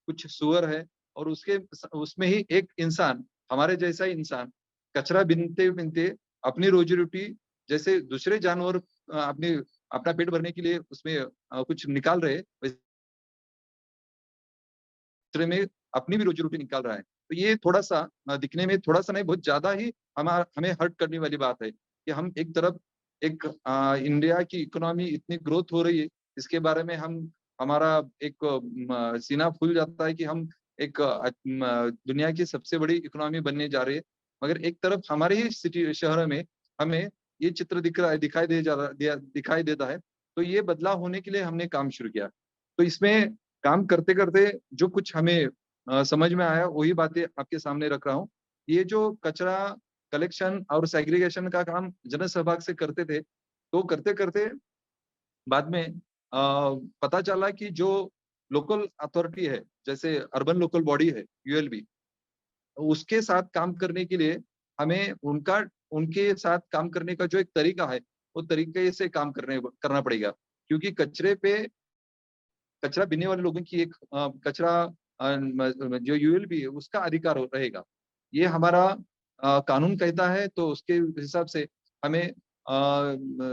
D: कुछ सुअर है, और उसमें ही एक इंसान, हमारे जैसा ही इंसान कचरा बीनते बीनते अपनी रोजी रोटी, जैसे दूसरे जानवर अपना पेट भरने के लिए उसमें कुछ निकाल रहे, कचरे में अपनी भी रोजी रोटी निकाल रहा है। तो ये थोड़ा सा दिखने में थोड़ा सा नहीं, बहुत ज्यादा ही हमें हर्ट करने वाली बात है कि हम एक तरफ एक इंडिया की इकोनॉमी इतनी ग्रोथ हो रही है, इसके बारे में हमारा एक सीना फूल जाता है कि हम एक दुनिया की सबसे बड़ी इकोनॉमी बनने जा रही है, मगर एक तरफ हमारे ही सिटी शहर में हमें ये चित्र दिखाई देता है। तो ये बदलाव होने के लिए हमने काम शुरू किया। तो इसमें काम करते करते जो कुछ हमें समझ में आया वही बातें आपके सामने रख रहा हूँ। ये जो कचरा कलेक्शन और सेग्रीगेशन का काम जन सहभाग से करते थे, तो करते करते बाद में पता चला कि जो लोकल अथॉरिटी है, जैसे अर्बन लोकल बॉडी है यूएलबी, उसके साथ काम करने के लिए हमें उनके साथ काम करने का जो एक तरीका है, वो तरीके से काम करना पड़ेगा। क्योंकि कचरा बीनने वाले लोगों की एक कचरा जो यूएलबी है उसका अधिकार रहेगा। ये हमारा कानून कहता है, तो उसके हिसाब से हमें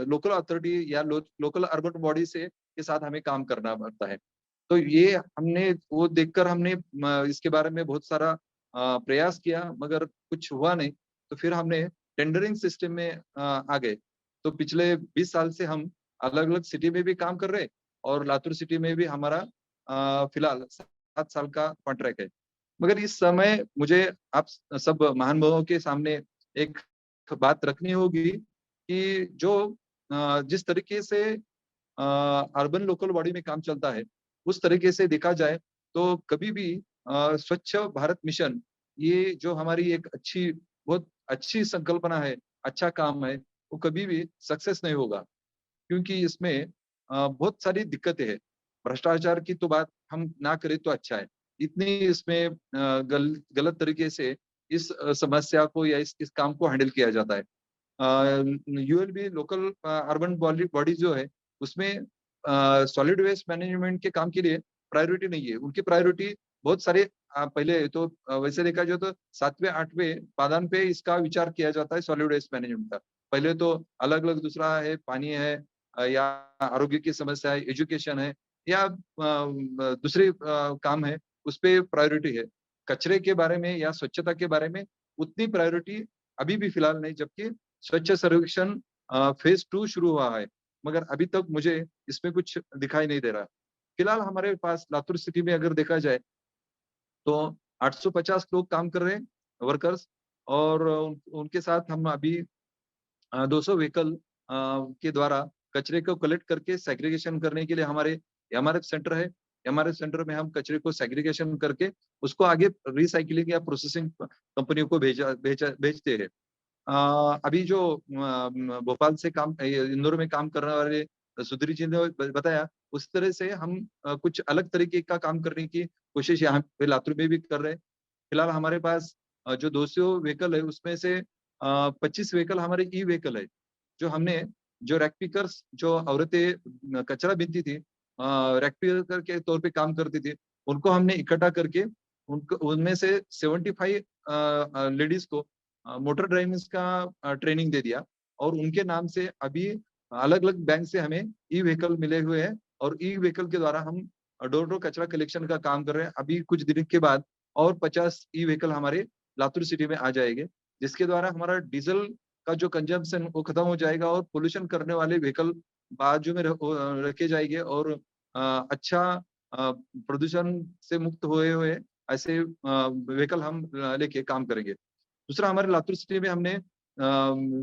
D: लोकल अथॉरिटी या लोकल अर्बन बॉडी से के साथ हमें काम करना पड़ता है। तो ये हमने वो देखकर हमने इसके बारे में बहुत सारा प्रयास किया, मगर कुछ हुआ नहीं। तो फिर हमने टेंडरिंग सिस्टम में आ गए। तो पिछले 20 साल से हम अलग अलग सिटी में भी काम कर रहे हैं, और लातूर सिटी में भी हमारा फिलहाल 7 साल का कॉन्ट्रैक्ट है। मगर इस समय मुझे आप सब महानुभावों के सामने एक बात रखनी होगी कि जो जिस तरीके से अर्बन लोकल बॉडी में काम चलता है, उस तरीके से देखा जाए तो कभी भी स्वच्छ भारत मिशन, ये जो हमारी एक बहुत अच्छी संकल्पना है, अच्छा काम है, वो कभी भी सक्सेस नहीं होगा। क्योंकि इसमें बहुत सारी दिक्कतें हैं। भ्रष्टाचार की तो बात हम ना करें तो अच्छा है। इतनी इसमें गलत तरीके से इस समस्या को या इस काम को हैंडल किया जाता है। यूएलबी लोकल अर्बन बॉडी जो है, उसमें सॉलिड वेस्ट मैनेजमेंट के काम के लिए प्रायोरिटी नहीं है। उनकी प्रायोरिटी बहुत सारे पहले तो वैसे देखा जाए तो 7वें 8वें पादान पे इसका विचार किया जाता है सॉलिड वेस्ट मैनेजमेंट का। पहले तो अलग अलग दूसरा है, पानी है, या आरोग्य की समस्या है, एजुकेशन है, या दूसरे काम है, उस पे प्रायोरिटी है। कचरे के बारे में या स्वच्छता के बारे में उतनी प्रायोरिटी अभी भी फिलहाल नहीं, जबकि स्वच्छ सर्वेक्षण फेज 2 शुरू हुआ है, मगर अभी तक मुझे इसमें कुछ दिखाई नहीं दे रहा। फिलहाल हमारे पास लातूर सिटी में अगर देखा जाए तो 850 लोग काम कर रहे हैं, वर्कर्स, और उनके साथ हम अभी 200 व्हीकल के द्वारा कचरे को कलेक्ट करके सेग्रीगेशन करने के लिए हमारे एमआरएफ सेंटर है। एमआरएफ सेंटर में हम कचरे को सेग्रीगेशन करके उसको आगे रिसाइकलिंग या प्रोसेसिंग कंपनियों को भेजते हैं। अभी जो भोपाल से इंदौर में काम करने वाले सुधीर जी ने बताया, उस तरह से हम कुछ अलग तरीके का काम करने की कोशिश यहाँ पे लातूर में भी कर रहे हैं। फिलहाल हमारे पास जो 200 व्हीकल है, उसमें से 25 व्हीकल हमारे ई व्हीकल है, जो हमने जो रैक पिकर्स, जो औरतें कचरा बीनती थी, रैक पिकर के तौर पे काम करती थी, उनको हमने इकट्ठा करके उनको उनमें से 75 लेडीज को मोटर ड्राइविंग का ट्रेनिंग दे दिया, और उनके नाम से अभी अलग अलग बैंक से हमें ई व्हीकल मिले हुए हैं, और ई व्हीकल के द्वारा हम डोर डोर कचरा कलेक्शन का काम कर रहे हैं। अभी कुछ दिन के बाद और 50 ई व्हीकल हमारे लातूर सिटी में आ जाएंगे, जिसके द्वारा हमारा डीजल का जो कंजम्पशन वो खत्म हो जाएगा, और पोल्यूशन करने वाले व्हीकल बाजू में रखे जाएंगे, और अच्छा प्रदूषण से मुक्त हुए ऐसे व्हीकल हम लेके काम करेंगे। दूसरा, हमारे लातूर सिटी में हमने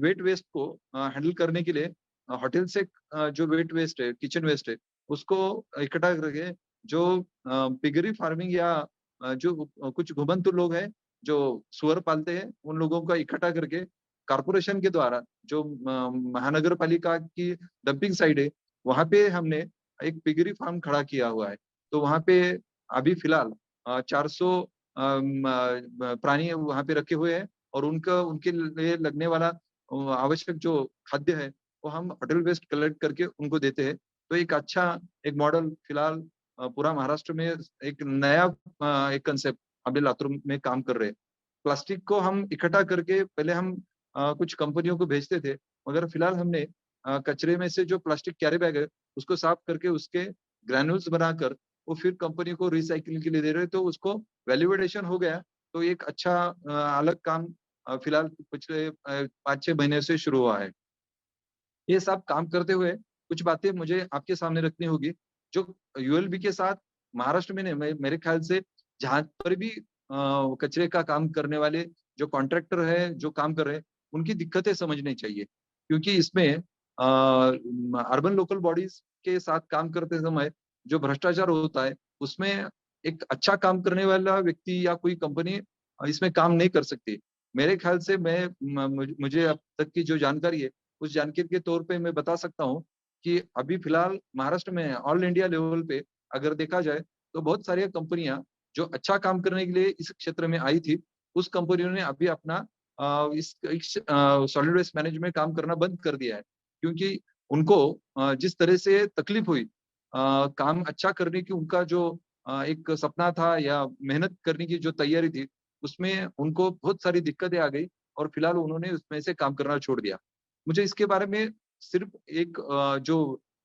D: वेट वेस्ट को हैंडल करने के लिए होटल से जो वेट वेस्ट है, किचन वेस्ट है, उसको इकट्ठा करके जो पिगरी फार्मिंग या जो कुछ घुमंतु लोग हैं जो सुअर पालते हैं, उन लोगों का इकट्ठा करके कारपोरेशन के द्वारा जो महानगर पालिका की डंपिंग साइड है, वहां पे हमने एक पिगरी फार्म खड़ा किया हुआ है। तो वहां पे अभी फिलहाल 400 प्राणी वहां पे रखे हुए हैं, और उनके लिए लगने वाला आवश्यक जो खाद्य है, वो हम होटल वेस्ट कलेक्ट करके उनको देते हैं। तो एक अच्छा एक मॉडल फिलहाल पूरा महाराष्ट्र में एक नया एक कंसेप्ट अभी लातूर में काम कर रहे हैं। प्लास्टिक को हम इकट्ठा करके पहले हम कुछ कंपनियों को भेजते थे, मगर फिलहाल हमने कचरे में से जो प्लास्टिक कैरी बैग है, उसको साफ करके उसके ग्रैन्यूल्स बनाकर वो फिर कंपनी को रिसाइकलिंग के लिए दे रहे हैं, तो उसको वैल्यूएडेशन हो गया। तो एक अच्छा अलग काम फिलहाल पिछले 5-6 महीने से शुरू हुआ है। ये सब काम करते हुए कुछ बातें मुझे आपके सामने रखनी होगी, जो यूएलबी के साथ महाराष्ट्र में नहीं, मेरे ख्याल से जहां पर भी कचरे का काम करने वाले जो कॉन्ट्रैक्टर है, जो काम कर रहे हैं, उनकी दिक्कतें समझनी चाहिए, क्योंकि इसमें अर्बन लोकल बॉडीज के साथ काम करते समय जो भ्रष्टाचार होता है, उसमें एक अच्छा काम करने वाला व्यक्ति या कोई कंपनी इसमें काम नहीं कर सकती। मेरे ख्याल से मुझे अब तक की जो जानकारी है, उस जानकारी के तौर पे मैं बता सकता हूँ कि अभी फिलहाल महाराष्ट्र में ऑल इंडिया लेवल पे अगर देखा जाए तो बहुत सारी कंपनियां जो अच्छा काम करने के लिए इस क्षेत्र में आई थी, उस कंपनियों ने अभी अपना इस सॉलिड वेस्ट मैनेजमेंट में काम करना बंद कर दिया है, क्योंकि उनको जिस तरह से तकलीफ हुई काम अच्छा करने की, उनका जो एक सपना था या मेहनत करने की जो तैयारी थी, उसमें उनको बहुत सारी दिक्कतें आ गई और फिलहाल उन्होंने उसमें से काम करना छोड़ दिया। मुझे इसके बारे में सिर्फ एक जो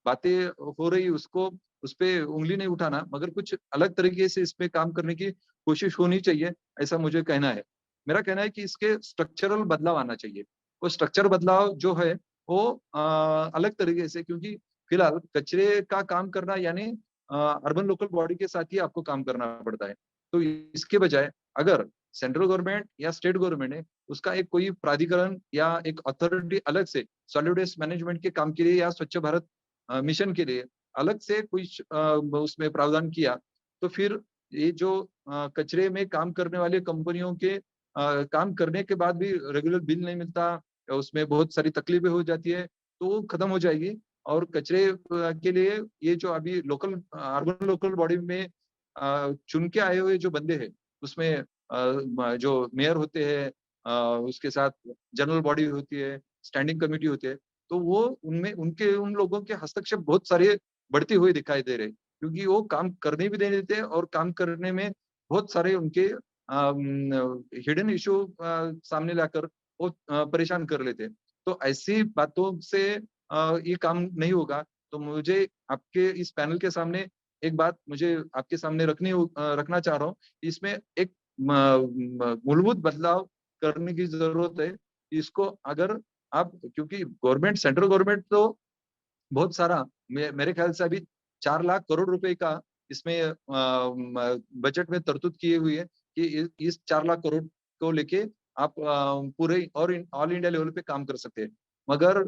D: बातें हो रही उसको उस पे उंगली नहीं उठाना, मगर कुछ अलग तरीके से इसमें काम करने की कोशिश होनी चाहिए, ऐसा मुझे कहना है। मेरा कहना है कि इसके स्ट्रक्चरल बदलाव आना चाहिए। वो स्ट्रक्चर बदलाव जो है वो अलग तरीके से, क्योंकि फिलहाल कचरे का काम करना यानी अर्बन लोकल बॉडी के साथ ही आपको काम करना पड़ता है। तो इसके बजाय अगर सेंट्रल गवर्नमेंट या स्टेट गवर्नमेंट ने उसका एक कोई प्राधिकरण या एक अथॉरिटी अलग से सॉलिड वेस्ट मैनेजमेंट के काम के लिए या स्वच्छ भारत मिशन के लिए अलग से कुछ उसमें प्रावधान किया, तो फिर ये जो कचरे में काम करने वाली कंपनियों के काम करने के बाद भी रेगुलर बिल नहीं मिलता, उसमें बहुत सारी तकलीफें हो जाती है, तो वो खत्म हो जाएगी। और कचरे के लिए ये जो अभी लोकल अर्बन लोकल बॉडी में चुन के आए हुए जो बंदे हैं, उसमें जो मेयर होते हैं, उसके साथ जनरल बॉडी होती है, स्टैंडिंग कमेटी होती है, तो वो उनमें उनके उन लोगों के हस्तक्षेप बहुत सारे बढ़ते हुए दिखाई दे रहे हैं, क्योंकि वो काम करने भी नहीं देते और काम करने में बहुत सारे उनके हिडन इशू सामने लाकर वो परेशान कर लेते हैं। तो ऐसी बातों से ये काम नहीं होगा। तो मुझे आपके इस पैनल के सामने एक बात मुझे आपके सामने रखना चाह रहा हूँ। इसमें एक मूलभूत बदलाव करने की जरूरत है। इसको अगर आप, क्योंकि गवर्नमेंट, सेंट्रल गवर्नमेंट तो बहुत सारा मेरे ख्याल से अभी 4 लाख करोड़ रुपए का इसमें बजट में तरतूद किए हुई है कि इस 4 लाख करोड़ को लेके आप पूरे और ऑल इंडिया लेवल पे काम कर सकते हैं। मगर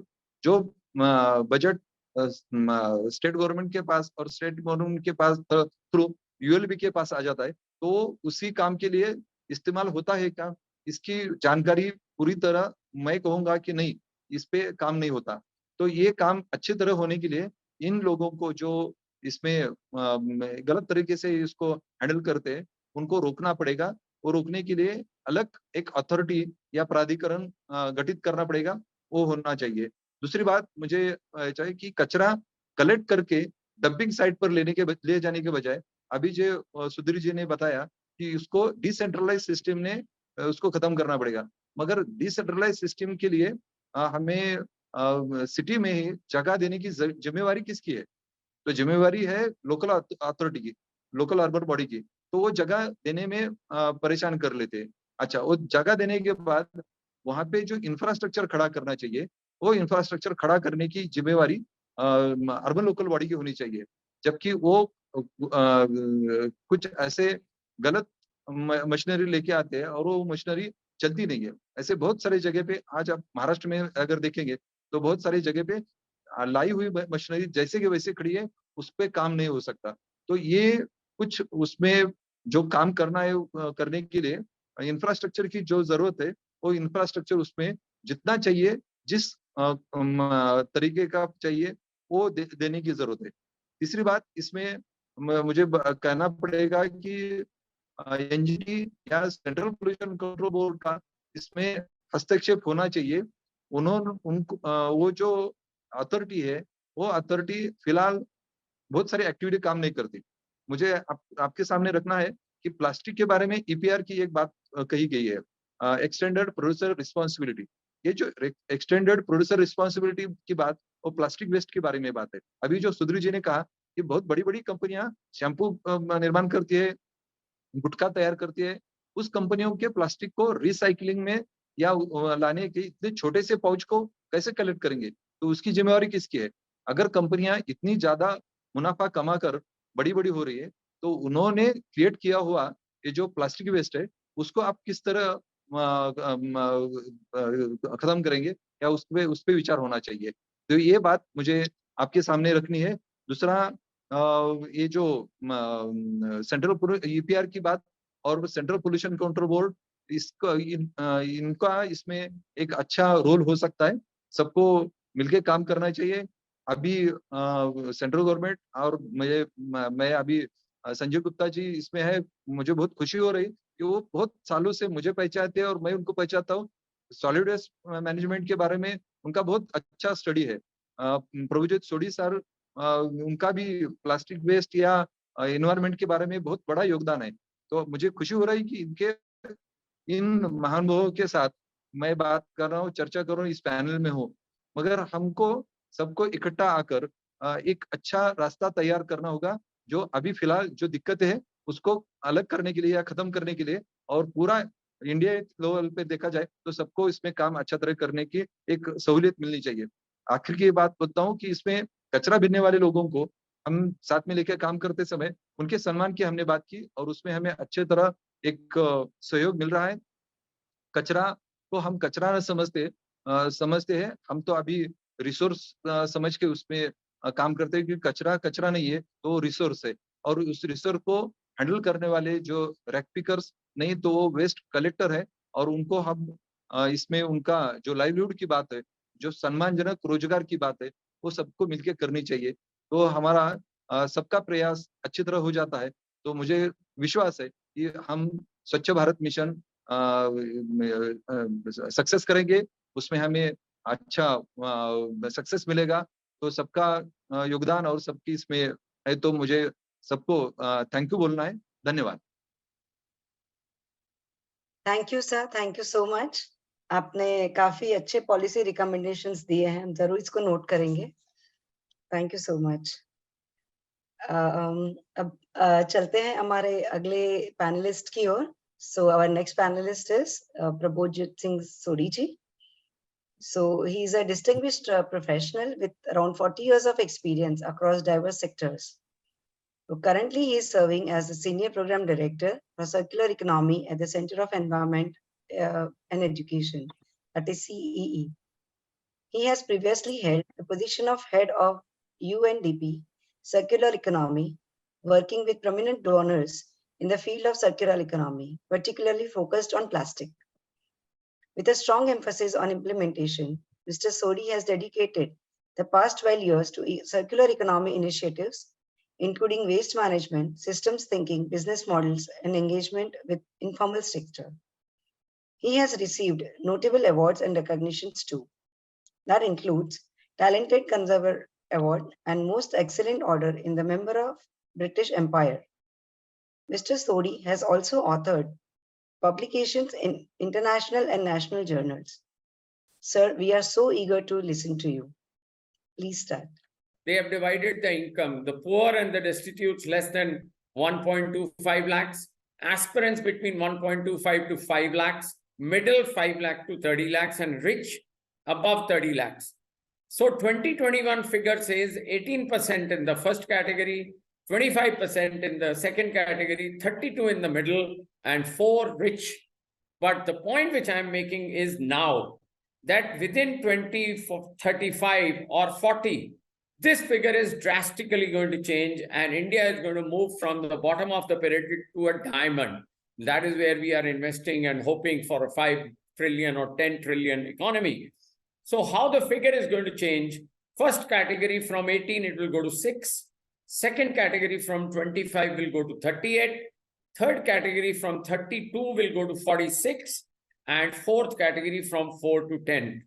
D: जो बजट स्टेट गवर्नमेंट के पास और स्टेट गवर्नमेंट के पास थ्रू यूएलबी के पास आ जाता है, तो उसी काम के लिए इस्तेमाल होता है क्या, इसकी जानकारी पूरी तरह मैं कहूंगा कि नहीं, इस पे काम नहीं होता। तो ये काम अच्छी तरह होने के लिए इन लोगों को जो इसमें गलत तरीके से इसको हैंडल करते हैं, उनको रोकना पड़ेगा। और रोकने के लिए अलग एक अथॉरिटी या प्राधिकरण गठित करना पड़ेगा, वो होना चाहिए। दूसरी बात मुझे चाहिए कि कचरा कलेक्ट करके डंपिंग साइट पर ले जाने के बजाय, अभी जो सुधीर जी ने बताया कि उसको डिसेंट्रलाइज सिस्टम ने उसको खत्म करना पड़ेगा। मगर डिसेंट्रलाइज सिस्टम के लिए हमें सिटी में ही जगह देने की जिम्मेवारी किसकी है? तो जिम्मेवारी है लोकल अथॉरिटी की, लोकल अर्बन बॉडी की। तो वो जगह देने में परेशान कर लेते हैं। अच्छा, वो जगह देने के बाद वहां पे जो इंफ्रास्ट्रक्चर खड़ा करना चाहिए, वो इंफ्रास्ट्रक्चर खड़ा करने की जिम्मेवारी अर्बन लोकल बॉडी की होनी चाहिए। जबकि वो कुछ ऐसे गलत मशीनरी लेके आते हैं और वो मशीनरी चलती नहीं है। ऐसे बहुत सारी जगह पे आज आप महाराष्ट्र में अगर देखेंगे तो बहुत सारी जगह पे लाई हुई मशीनरी जैसे कि वैसे खड़ी है, उस पे काम नहीं हो सकता। तो ये कुछ उसमें जो काम करना है करने के लिए इंफ्रास्ट्रक्चर की जो जरूरत है, वो इंफ्रास्ट्रक्चर उसमें जितना चाहिए, जिस तरीके का चाहिए, वो देने की जरूरत है। तीसरी बात इसमें मुझे कहना पड़ेगा कि एनजीटी या सेंट्रल पोल्यूशन कंट्रोल बोर्ड का इसमें हस्तक्षेप होना चाहिए। उन्होंने उनको वो जो अथॉरिटी है, वो अथॉरिटी फिलहाल बहुत सारी एक्टिविटी काम नहीं करती। मुझे आपके सामने रखना है कि प्लास्टिक के बारे में ईपीआर की एक बात कही गई है, एक्सटेंडेड प्रोड्यूसर रिस्पॉन्सिबिलिटी। ये जो एक्सटेंडेड प्रोड्यूसर रिस्पॉन्सिबिलिटी की बात, वो प्लास्टिक वेस्ट के बारे में बात है। अभी जो सुधीर जी ने कहा कि बहुत बड़ी बड़ी कंपनियां शैम्पू निर्माण करती है, गुटखा तैयार करती है, उस कंपनियों के प्लास्टिक को रिसाइकलिंग में या लाने के इतने छोटे से पाउच को कैसे कलेक्ट करेंगे? तो उसकी जिम्मेवारी किसकी है? अगर कंपनियां इतनी ज्यादा मुनाफा कमाकर बड़ी बड़ी हो रही है, तो उन्होंने क्रिएट किया हुआ ये जो प्लास्टिक वेस्ट है, उसको आप किस तरह खत्म करेंगे या उस पे विचार होना चाहिए। तो ये बात मुझे आपके सामने रखनी है। दूसरा, ये जो सेंट्रल ईपीआर की बात और सेंट्रल पोल्यूशन कंट्रोल बोर्ड, इनका इसमें एक अच्छा रोल हो सकता है। सबको मिलके काम करना चाहिए। अभी सेंट्रल गवर्नमेंट और मैं अभी संजय गुप्ता जी इसमें है, मुझे बहुत खुशी हो रही कि वो बहुत सालों से मुझे पहचानते हैं और मैं उनको पहचानता हूँ। सॉलिड वेस्ट मैनेजमेंट के बारे में उनका बहुत अच्छा स्टडी है। प्रभुजीत सोडी सर, उनका भी प्लास्टिक वेस्ट या एनवायरमेंट के बारे में बहुत बड़ा योगदान है। तो मुझे खुशी हो रही कि इनके इन महानुभावों के साथ मैं बात कर रहा हूँ, चर्चा कर रहा हूँ, इस पैनल में हूँ। मगर हमको सबको इकट्ठा आकर एक अच्छा रास्ता तैयार करना होगा। जो अभी फिलहाल जो दिक्कतें हैं उसको अलग करने के लिए या खत्म करने के लिए, और पूरा इंडिया लेवल पे देखा जाए तो सबको इसमें काम अच्छा तरह करने की एक सहूलियत मिलनी चाहिए। आखिर की ये बात बोलता हूँ कि इसमें कचरा बिनने वाले लोगों को हम साथ में लेकर काम करते समय उनके सम्मान की हमने बात की और उसमें हमें अच्छे तरह एक सहयोग मिल रहा है। कचरा को हम कचरा न समझते हैं, हम तो अभी रिसोर्स समझ के उसमें काम करते हैं, क्योंकि कचरा कचरा नहीं है तो रिसोर्स है। और उस रिसोर्स को हैंडल करने वाले जो रैक पिकर्स नहीं तो वो वेस्ट कलेक्टर है, और उनको हम इसमें उनका जो लाइवलीहुड की बात है, जो सम्मानजनक रोजगार की बात है, वो सबको मिलकर करनी चाहिए। तो हमारा सबका प्रयास अच्छी तरह हो जाता है। तो मुझे विश्वास है कि हम स्वच्छ भारत मिशन सक्सेस करेंगे, उसमें हमें अच्छा सक्सेस मिलेगा। तो सबका योगदान और सबकी इसमें है, तो मुझे सबको थैंक यू बोलना है। धन्यवाद।
A: Thank you sir, thank you so much. आपने काफी अच्छे पॉलिसी रिकमेंडेशंस दिए हैं, हम जरूर इसको नोट करेंगे। Thank you so much. अब चलते हैं हमारे अगले पैनलिस्ट की ओर। So our next panelist is Prabhojit Singh Sodi ji. So he is a distinguished professional with around 40 years of experience across diverse sectors. So currently he is serving as the Senior Program Director for Circular Economy at the Center of Environment and Education, that is CEE. He has previously held the position of Head of UNDP Circular Economy, working with prominent donors in the field of circular economy, particularly focused on plastic. With a strong emphasis on implementation, Mr. Sodi has dedicated the past 12 years to circular economy initiatives, including waste management, systems thinking, business models, and engagement with informal sector. He has received notable awards and recognitions too. That includes Talented Conserver Award and Most Excellent Order in the Member of British Empire. Mr. Sodi has also authored publications in international and national journals. Sir, we are so eager to listen to you. Please start.
E: They have divided the income, the poor and the destitutes less than 1.25 lakhs, aspirants between 1.25 to 5 lakhs, middle 5 lakh to 30 lakhs, and rich above 30 lakhs. So 2021 figure says 18% in the first category, 25% in the second category, 32 in the middle, and 4 rich. But the point which I'm making is now that within 2035 or 40, this figure is drastically going to change, and India is going to move from the bottom of the pyramid to a diamond. That is where we are investing and hoping for a 5 trillion or 10 trillion economy. So how the figure is going to change? First category from 18, it will go to 6. Second category from 25 will go to 38. Third category from 32 will go to 46. And fourth category from 4 to 10.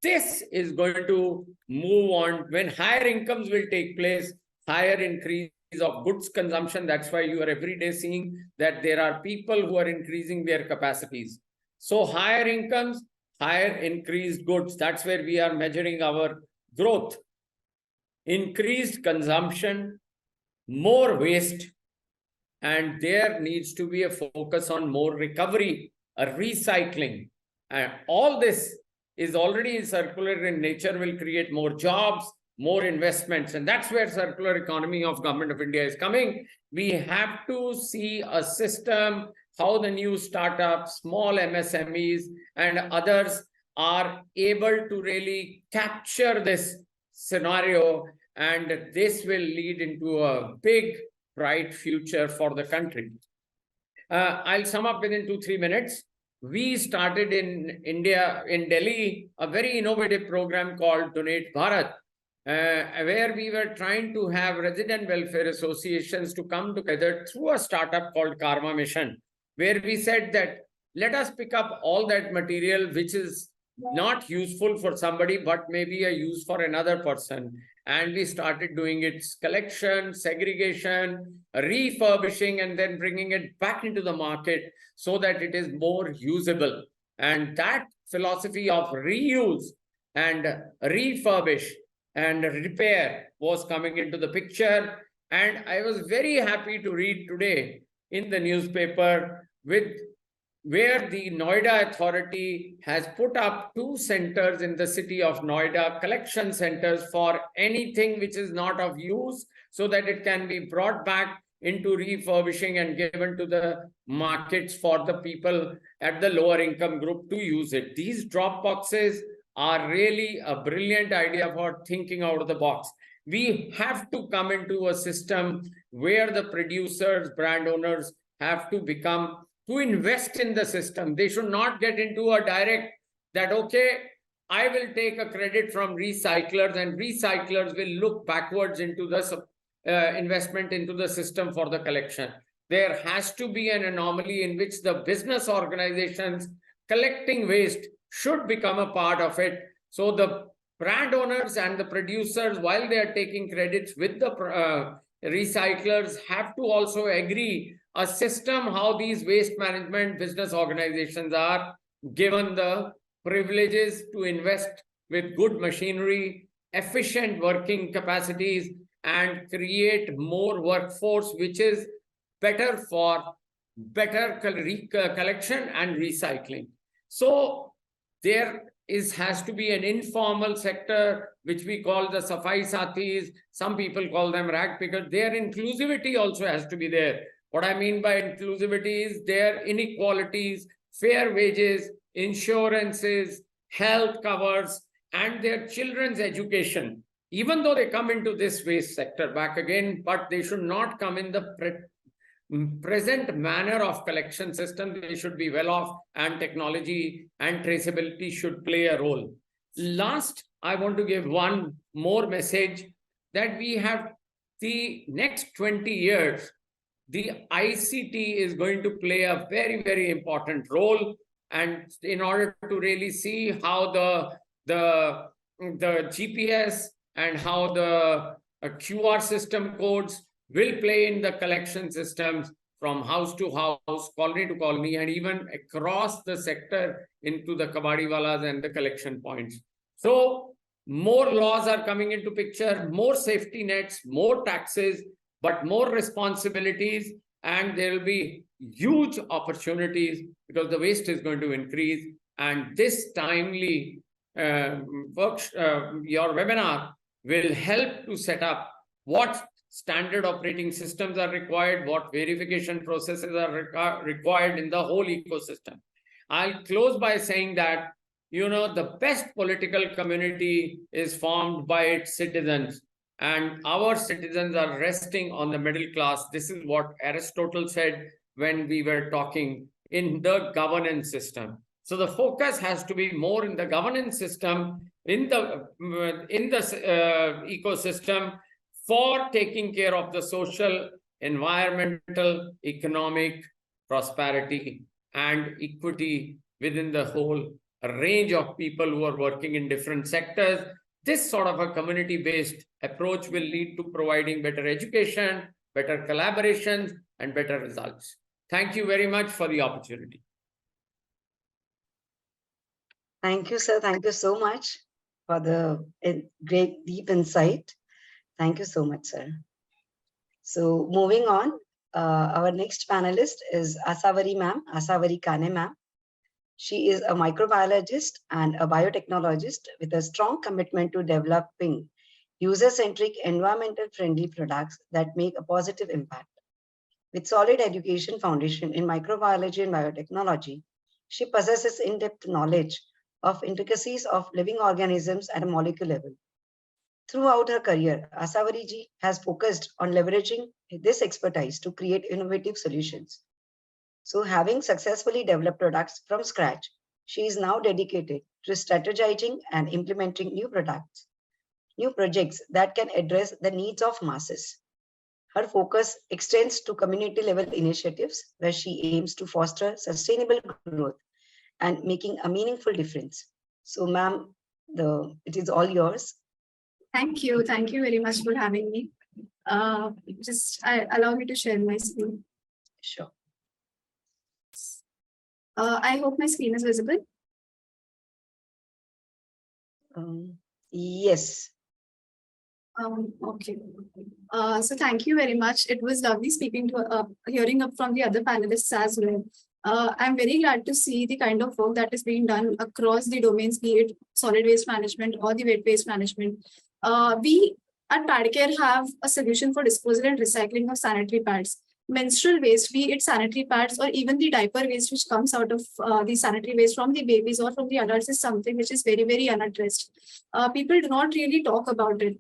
E: This is going to move on when higher incomes will take place, higher increase of goods consumption. That's why you are every day seeing that there are people who are increasing their capacities. So higher incomes, higher increased goods. That's where we are measuring our growth. Increased consumption, more waste, and there needs to be a focus on more recovery, a recycling. And all this is already circular in nature, will create more jobs, more investments. And that's where circular economy of Government of India is coming. We have to see a system how the new startups, small MSMEs, and others are able to really capture this scenario, and this will lead into a big, bright future for the country. I'll sum up within 2-3 minutes. We started in India, in Delhi, a very innovative program called Donate Bharat, where we were trying to have resident welfare associations to come together through a startup called Karma Mission, where we said that let us pick up all that material which is not useful for somebody, but maybe a use for another person. And we started doing its collection, segregation, refurbishing, and then bringing it back into the market so that it is more usable. And that philosophy of reuse and refurbish and repair was coming into the picture. And I was very happy to read today in the newspaper where the Noida Authority has put up 2 centers in the city of Noida, collection centers for anything which is not of use, so that it can be brought back into refurbishing and given to the markets for the people at the lower income group to use it. These drop boxes are really a brilliant idea for thinking out of the box. We have to come into a system where the producers, brand owners have to invest in the system. They should not get into a direct that, okay, I will take a credit from recyclers and recyclers will look backwards into the investment into the system for the collection. There has to be an anomaly in which the business organizations collecting waste should become a part of it. So the brand owners and the producers, while they are taking credits with the recyclers, have to also agree a system how these waste management business organizations are given the privileges to invest with good machinery, efficient working capacities, and create more workforce, which is better for better collection and recycling. So there has to be an informal sector, which we call the Safai Sathis. Some people call them rag pickers. Their inclusivity also has to be there. What I mean by inclusivity is their inequalities, fair wages, insurances, health covers, and their children's education. Even though they come into this waste sector back again, but they should not come in the present manner of collection system. They should be well off, and technology and traceability should play a role. Last, I want to give one more message that we have the next 20 years, the ICT is going to play a very, very important role. And in order to really see how the GPS and how the QR system codes will play in the collection systems from house to house, colony to colony, and even across the sector into the kabadiwalas and the collection points. So more laws are coming into picture, more safety nets, more taxes, but more responsibilities, and there will be huge opportunities because the waste is going to increase. And this timely your webinar will help to set up what standard operating systems are required, what verification processes are required in the whole ecosystem. I'll close by saying that, you know, the best political community is formed by its citizens, and our citizens are resting on the middle class. This is what Aristotle said when we were talking in the governance system. So the focus has to be more in the governance system, in the ecosystem, for taking care of the social, environmental, economic prosperity and equity within the whole range of people who are working in different sectors. This sort of a community-based approach will lead to providing better education, better collaborations, and better results. Thank you very much for the opportunity.
A: Thank you, sir. Thank you so much for the great deep insight. Thank you so much, sir. So moving on, our next panelist is Asavari ma'am, Asavari Kane ma'am. She is a microbiologist and a biotechnologist with a strong commitment to developing user-centric, environmental-friendly products that make a positive impact. With solid education foundation in microbiology and biotechnology, she possesses in-depth knowledge of intricacies of living organisms at a molecular level. Throughout her career, Asawari ji has focused on leveraging this expertise to create innovative solutions. So, having successfully developed products from scratch, she is now dedicated to strategizing and implementing new projects that can address the needs of masses. Her focus extends to community level initiatives where she aims to foster sustainable growth and making a meaningful difference. So, ma'am, it is all yours.
F: Thank you. Thank you very much for having me. Allow me to share my screen.
A: Sure.
F: I hope my screen is visible.
A: Yes.
F: Okay. So thank you very much. It was lovely speaking to, hearing up from the other panelists as well. I'm very glad to see the kind of work that is being done across the domains, be it solid waste management or the wet waste management. We at Padcare have a solution for disposal and recycling of sanitary pads. Menstrual waste, be it sanitary pads or even the diaper waste which comes out of the sanitary waste from the babies or from the adults, is something which is very, very unaddressed. People do not really talk about it.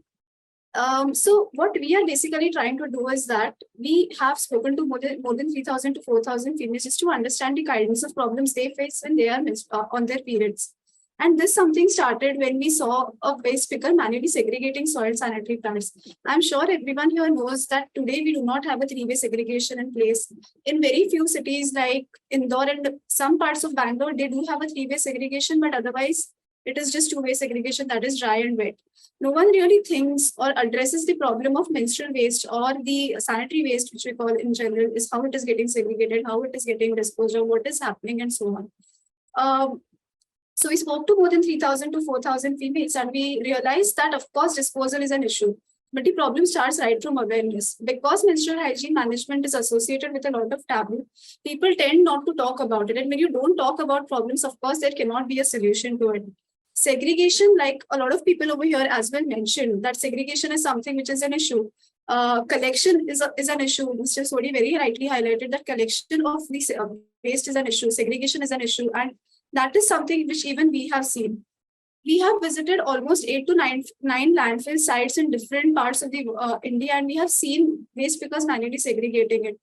F: So what we are basically trying to do is that we have spoken to more than 3,000 to 4,000 females just to understand the kinds of problems they face when they are on their periods. And this something started when we saw a waste picker manually segregating soil sanitary pads. I'm sure everyone here knows that today we do not have a three-way segregation in place. In very few cities like Indore and some parts of Bangalore, they do have a three-way segregation, but otherwise it is just two-way segregation, that is dry and wet. No one really thinks or addresses the problem of menstrual waste or the sanitary waste, which we call in general, is how it is getting segregated, how it is getting disposed of, what is happening, and so on. So we spoke to more than 3,000 to 4,000 females, and we realized that, of course, disposal is an issue. But the problem starts right from awareness. Because menstrual hygiene management is associated with a lot of taboo, people tend not to talk about it. And when you don't talk about problems, of course, there cannot be a solution to it. Segregation, like a lot of people over here as well mentioned, that segregation is something which is an issue. Collection is an issue. Mr. Sodi very rightly highlighted that collection of the waste is an issue, segregation is an issue, and that is something which even we have seen. We have visited almost 8 to 9 landfill sites in different parts of the India, and we have seen waste pickers manually segregating it.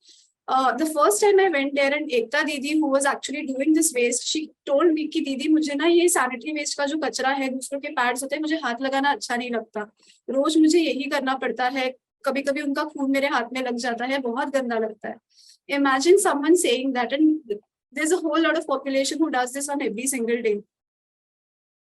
F: The first time I went there, and Ekta Didi, who was actually doing this waste, she told me कि दीदी मुझे ना ये sanitary waste का जो कचरा है, दूसरों के pads होते हैं, मुझे हाथ लगाना अच्छा नहीं लगता. रोज मुझे यही करना पड़ता है. कभी-कभी उनका खून मेरे हाथ में लग जाता है, बहुत गंदा लगता है. Imagine someone saying that, and there's a whole lot of population who does this on every single day.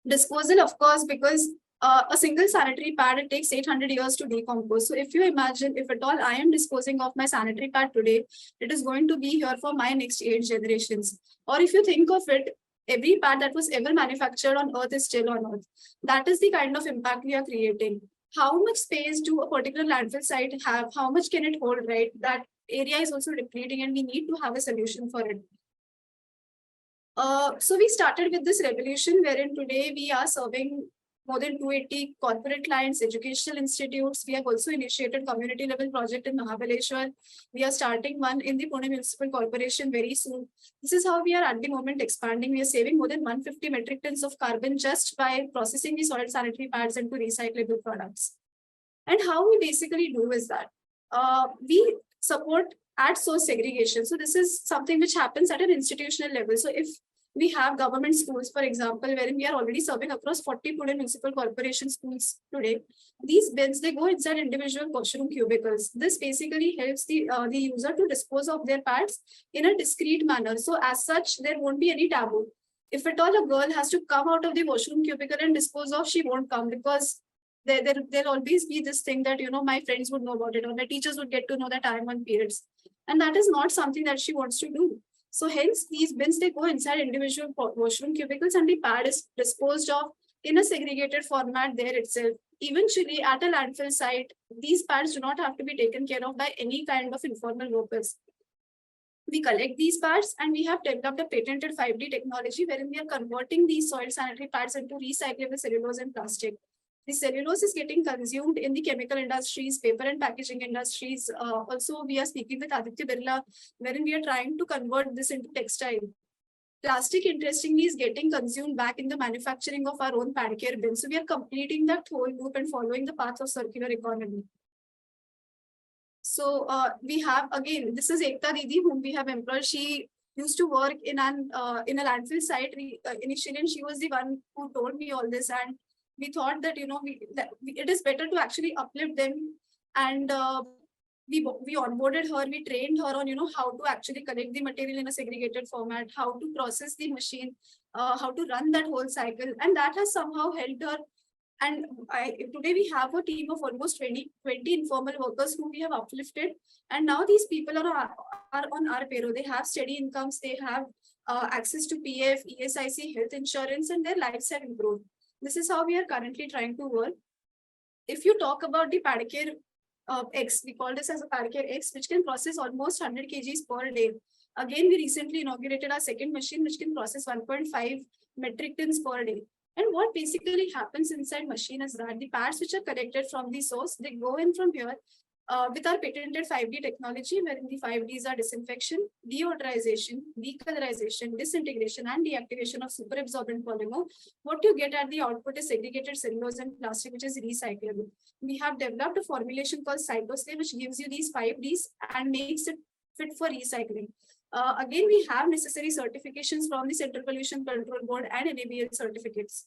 F: Disposal, of course, because a single sanitary pad, it takes 800 years to decompose. So if you imagine, if at all I am disposing of my sanitary pad today, it is going to be here for my next 8 generations. Or if you think of it, every pad that was ever manufactured on earth is still on earth. That is the kind of impact we are creating. How much space do a particular landfill site have? How much can it hold, right? That area is also depleting, and we need to have a solution for it. So we started with this revolution wherein today we are serving more than 280 corporate clients, educational institutes. We have also initiated community level project in Mahabaleshwar. We are starting one in the Pune Municipal Corporation very soon. This is how we are at the moment expanding. We are saving more than 150 metric tons of carbon just by processing the solid sanitary pads into recyclable products. And how we basically do is that we support at source segregation. So this is something which happens at an institutional level. So if we have government schools, for example, wherein we are already serving across 40 Pune Municipal Corporation schools today, these bins, they go inside individual washroom cubicles. This basically helps the user to dispose of their pads in a discreet manner. So as such, there won't be any taboo. If at all a girl has to come out of the washroom cubicle and dispose of, she won't come, because there'll always be this thing that, you know, my friends would know about it, or my teachers would get to know that I am on periods. And that is not something that she wants to do. So hence these bins, they go inside individual washroom cubicles, and the pad is disposed of in a segregated format there itself. Eventually at a landfill site, these pads do not have to be taken care of by any kind of informal workers. We collect these pads, and we have developed a patented 5D technology wherein we are converting these soil sanitary pads into recyclable cellulose and plastic. The cellulose is getting consumed in the chemical industries, paper and packaging industries. Also, we are speaking with Aditya Birla, wherein we are trying to convert this into textile. Plastic, interestingly, is getting consumed back in the manufacturing of our own pad care bins. So we are completing that whole loop and following the path of circular economy. So we have, again, this is Ekta Didi, whom we have employed. She used to work in a landfill site initially, and she was the one who told me all this. And we thought that, you know, it is better to actually uplift them. And we onboarded her, we trained her on, you know, how to actually collect the material in a segregated format, how to process the machine, how to run that whole cycle. And that has somehow helped her. And today we have a team of almost 20 informal workers whom we have uplifted. And now these people are on our payroll. They have steady incomes, they have access to PF, ESIC, health insurance, and their lives have improved. This is how we are currently trying to work. If you talk about the Padcare X, we call this as a Padcare X, which can process almost 100 kgs per day. Again, we recently inaugurated our second machine, which can process 1.5 metric tons per day. And what basically happens inside machine is that the pads which are collected from the source, they go in from here with our patented 5D technology, wherein the 5Ds are disinfection, deodorization, decolorization, disintegration, and deactivation of superabsorbent polymer. What you get at the output is segregated cellulose and plastic, which is recyclable. We have developed a formulation called Cytosay, which gives you these 5Ds and makes it fit for recycling. Again, we have necessary certifications from the Central Pollution Control Board and NABL certificates.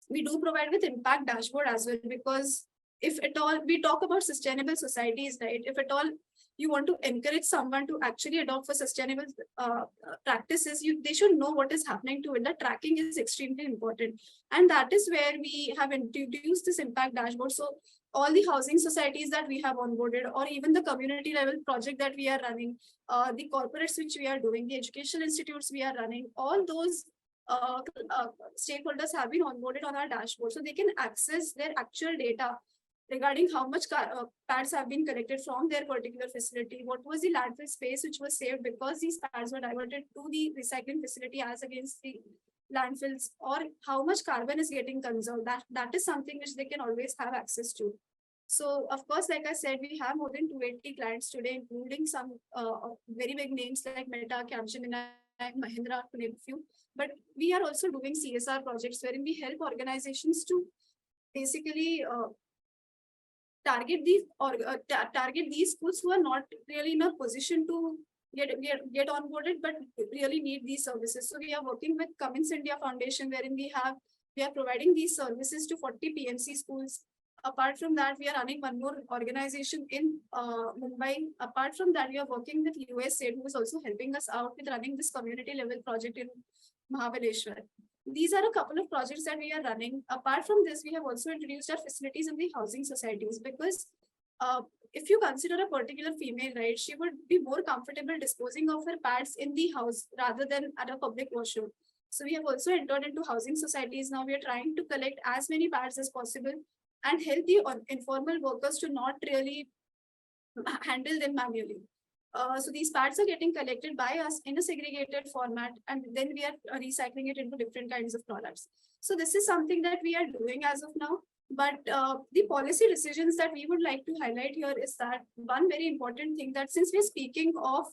F: We do provide with impact dashboard as well, because if at all we talk about sustainable societies, right? If at all you want to encourage someone to actually adopt for sustainable practices, they should know what is happening to it. The tracking is extremely important. And that is where we have introduced this impact dashboard. So all the housing societies that we have onboarded, or even the community level project that we are running, the corporates which we are doing, the educational institutes we are running, all those stakeholders have been onboarded on our dashboard. So they can access their actual data regarding how much pads have been collected from their particular facility, what was the landfill space which was saved because these pads were diverted to the recycling facility as against the landfills, or how much carbon is getting conserved. That is something which they can always have access to. So, of course, like I said, we have more than 280 clients today, including some very big names like Meta, Capgemini, Mahindra, to name a few. But we are also doing CSR projects wherein we help organizations to basically target these schools who are not really in a position to get onboarded, but really need these services. So we are working with Cummins India Foundation, wherein we are providing these services to 40 PMC schools. Apart from that, we are running one more organization in Mumbai. Apart from that, we are working with USAID, who is also helping us out with running this community level project in Mahabaleshwar. These are a couple of projects that we are running. Apart from this, we have also introduced our facilities in the housing societies, because if you consider a particular female, right, she would be more comfortable disposing of her pads in the house rather than at a public washroom. So we have also entered into housing societies. Now we are trying to collect as many pads as possible and help the informal workers to not really handle them manually. So these pads are getting collected by us in a segregated format, and then we are recycling it into different kinds of products. So this is something that we are doing as of now. But the policy decisions that we would like to highlight here is that one very important thing, that since we're speaking of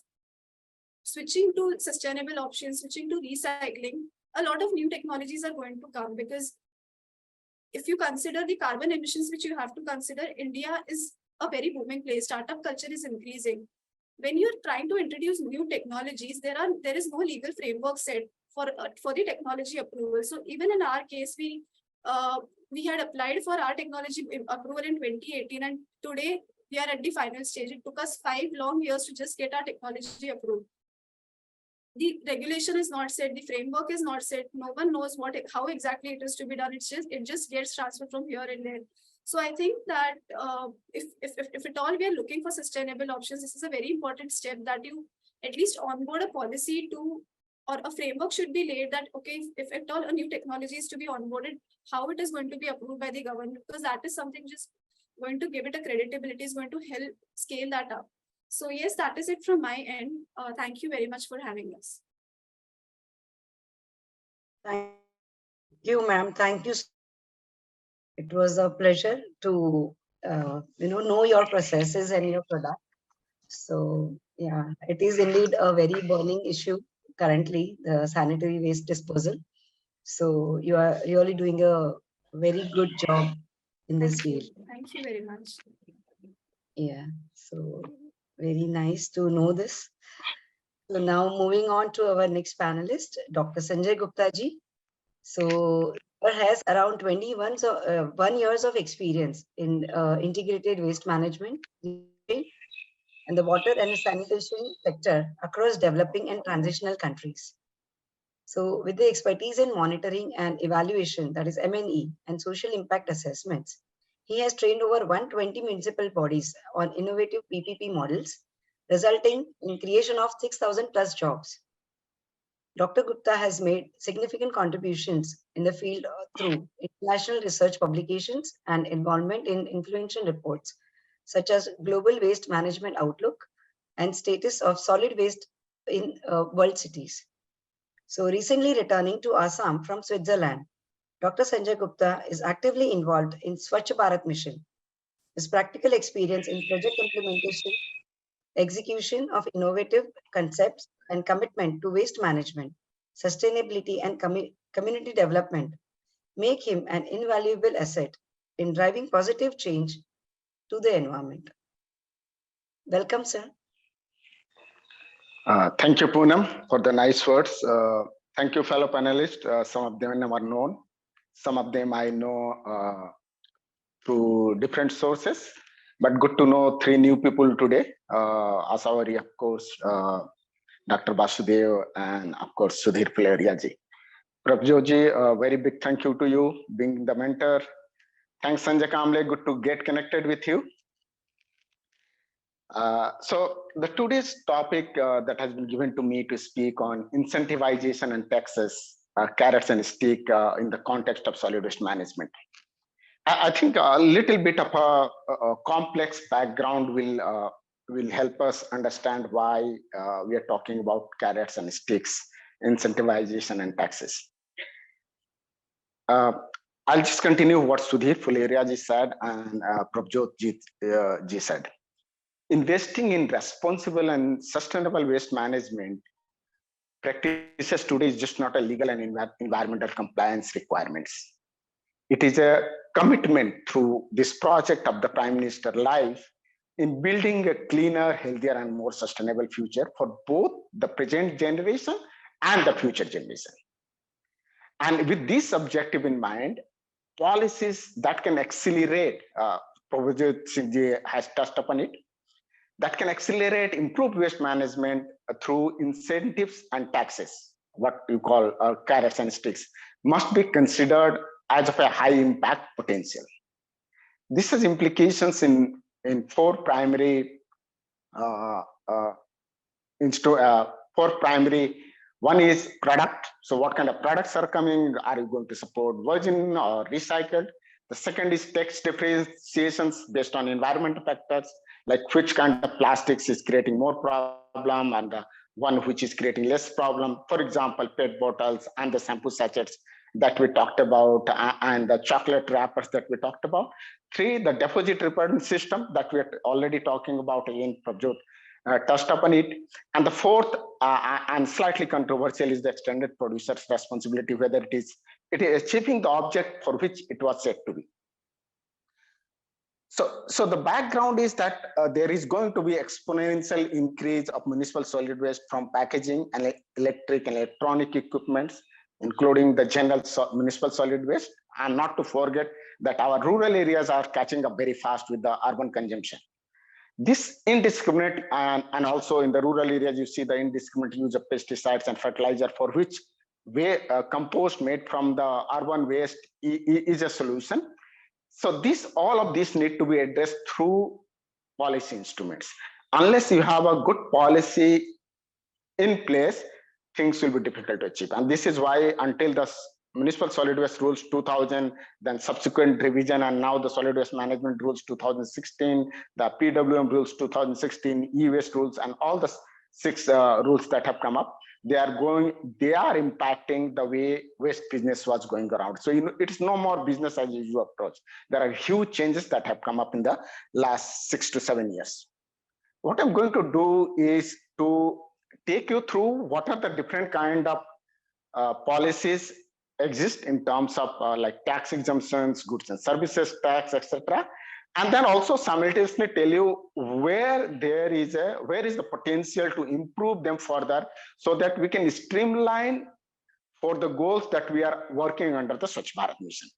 F: switching to sustainable options, switching to recycling, a lot of new technologies are going to come, because if you consider the carbon emissions which you have to consider, India is a very booming place. Startup culture is increasing. When you're trying to introduce new technologies, there is no legal framework set for the technology approval. So even in our case, we had applied for our technology approval in 2018, and today we are at the final stage. It took us 5 long years to just get our technology approved. The regulation is not set, the framework is not set. No one knows how exactly it is to be done. It just gets transferred from here and there. So I think that if at all we are looking for sustainable options, this is a very important step, that you at least onboard a policy to, or a framework should be laid, that okay, if at all a new technology is to be onboarded, how it is going to be approved by the government, because that is something just going to give it a credibility, is going to help scale that up. So yes, that is it from my end. Thank you very much for having us.
A: Thank you, ma'am. Thank you It was a pleasure to know your processes and your product. So yeah, it is indeed a very burning issue currently, the sanitary waste disposal. So you are really doing a very good job in this field.
F: Thank you very much.
A: Yeah, so very nice to know this. So now moving on to our next panelist, Dr. Sanjay Gupta ji. So he has around 1 years of experience in integrated waste management and the water and sanitation sector across developing and transitional countries. So with the expertise in monitoring and evaluation, that is M&E, and social impact assessments, he has trained over 120 municipal bodies on innovative PPP models, resulting in creation of 6,000 plus jobs. Dr. Gupta has made significant contributions in the field through international research publications and involvement in influential reports, such as Global Waste Management Outlook and Status of Solid Waste in World Cities. So recently returning to Assam from Switzerland, Dr. Sanjay Gupta is actively involved in Swachh Bharat mission. His practical experience in project implementation, execution of innovative concepts, and commitment to waste management, sustainability, and community development make him an invaluable asset in driving positive change to the environment. Welcome, sir.
G: Thank you, Poonam, for the nice words. Thank you, fellow panelists. Some of them are known. Some of them I know through different sources, but good to know 3 new people today. Asavari, of course, Dr. Basudev, and of course, Sudhir Puleriaji. Prabhjotji, very big thank you to you, being the mentor. Thanks, Sanjay Kamble. Good to get connected with you. So the today's topic that has been given to me to speak on incentivization and taxes, carrots and stick in the context of solid waste management. I think a little bit of a complex background will help us understand why we are talking about carrots and sticks, incentivization and taxes. I'll just continue what Sudhir Puleriaji said and Prabhjot ji said. Investing in responsible and sustainable waste management practices today is just not a legal and environmental compliance requirements. It is a commitment through this project of the Prime Minister Life in building a cleaner, healthier, and more sustainable future for both the present generation and the future generation. And with this objective in mind, policies that can accelerate, Prabhjot Singh has touched upon it, that can accelerate improved waste management through incentives and taxes, what you call carrots and sticks, must be considered as of a high impact potential. This has implications in 4 primary, 4 primary. One is product. So what kind of products are coming? Are you going to support virgin or recycled? The second is tax differentiations based on environmental factors, like which kind of plastics is creating more problem and the one which is creating less problem. For example, PET bottles and the shampoo sachets that we talked about and the chocolate wrappers that we talked about. 3, the deposit return system that we are already talking about, again, Prabhjot touched upon it. And the 4th and slightly controversial is the extended producer's responsibility, whether it is achieving the object for which it was set to be. So the background is that there is going to be exponential increase of municipal solid waste from packaging and electric and electronic equipments, including the general municipal solid waste, and not to forget that our rural areas are catching up very fast with the urban consumption. This indiscriminate and also in the rural areas, you see the indiscriminate use of pesticides and fertilizer, for which compost made from the urban waste is a solution. So all of this need to be addressed through policy instruments. Unless you have a good policy in place, things will be difficult to achieve. And this is why until the Municipal Solid Waste Rules 2000, then subsequent revision, and now the Solid Waste Management Rules 2016, the PWM Rules 2016, E-Waste Rules, and all the 6 rules that have come up, they are impacting the way waste business was going around. So it is no more business as usual approach. There are huge changes that have come up in the last 6 to 7 years. What I'm going to do is to take you through what are the different kind of policies exist in terms of like tax exemptions, goods and services tax, etc. And then also simultaneously tell you where is the potential to improve them further so that we can streamline for the goals that we are working under the Swachh Bharat mission.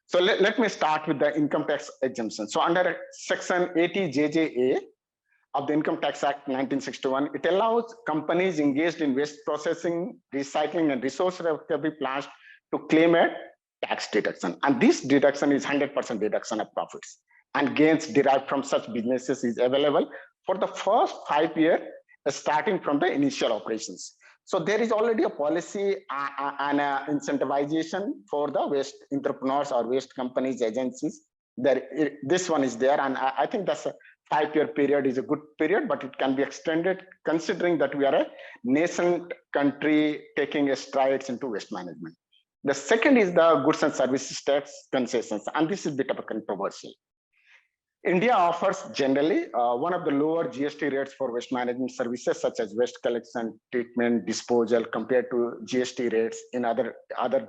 G: So let me start with the income tax exemption. So under section 80 JJA of the Income Tax Act 1961, it allows companies engaged in waste processing, recycling and resource recovery plants to claim a tax deduction. And this deduction is 100% deduction of profits, and gains derived from such businesses is available for the first 5 years, starting from the initial operations. So there is already a policy and incentivization for the waste entrepreneurs or waste companies, agencies. This one is there, and I think that's a 5-year period is a good period, but it can be extended considering that we are a nascent country taking strides into waste management. The second is the goods and services tax concessions, and this is a bit of a controversial. India offers generally one of the lower GST rates for waste management services such as waste collection, treatment, disposal compared to GST rates in other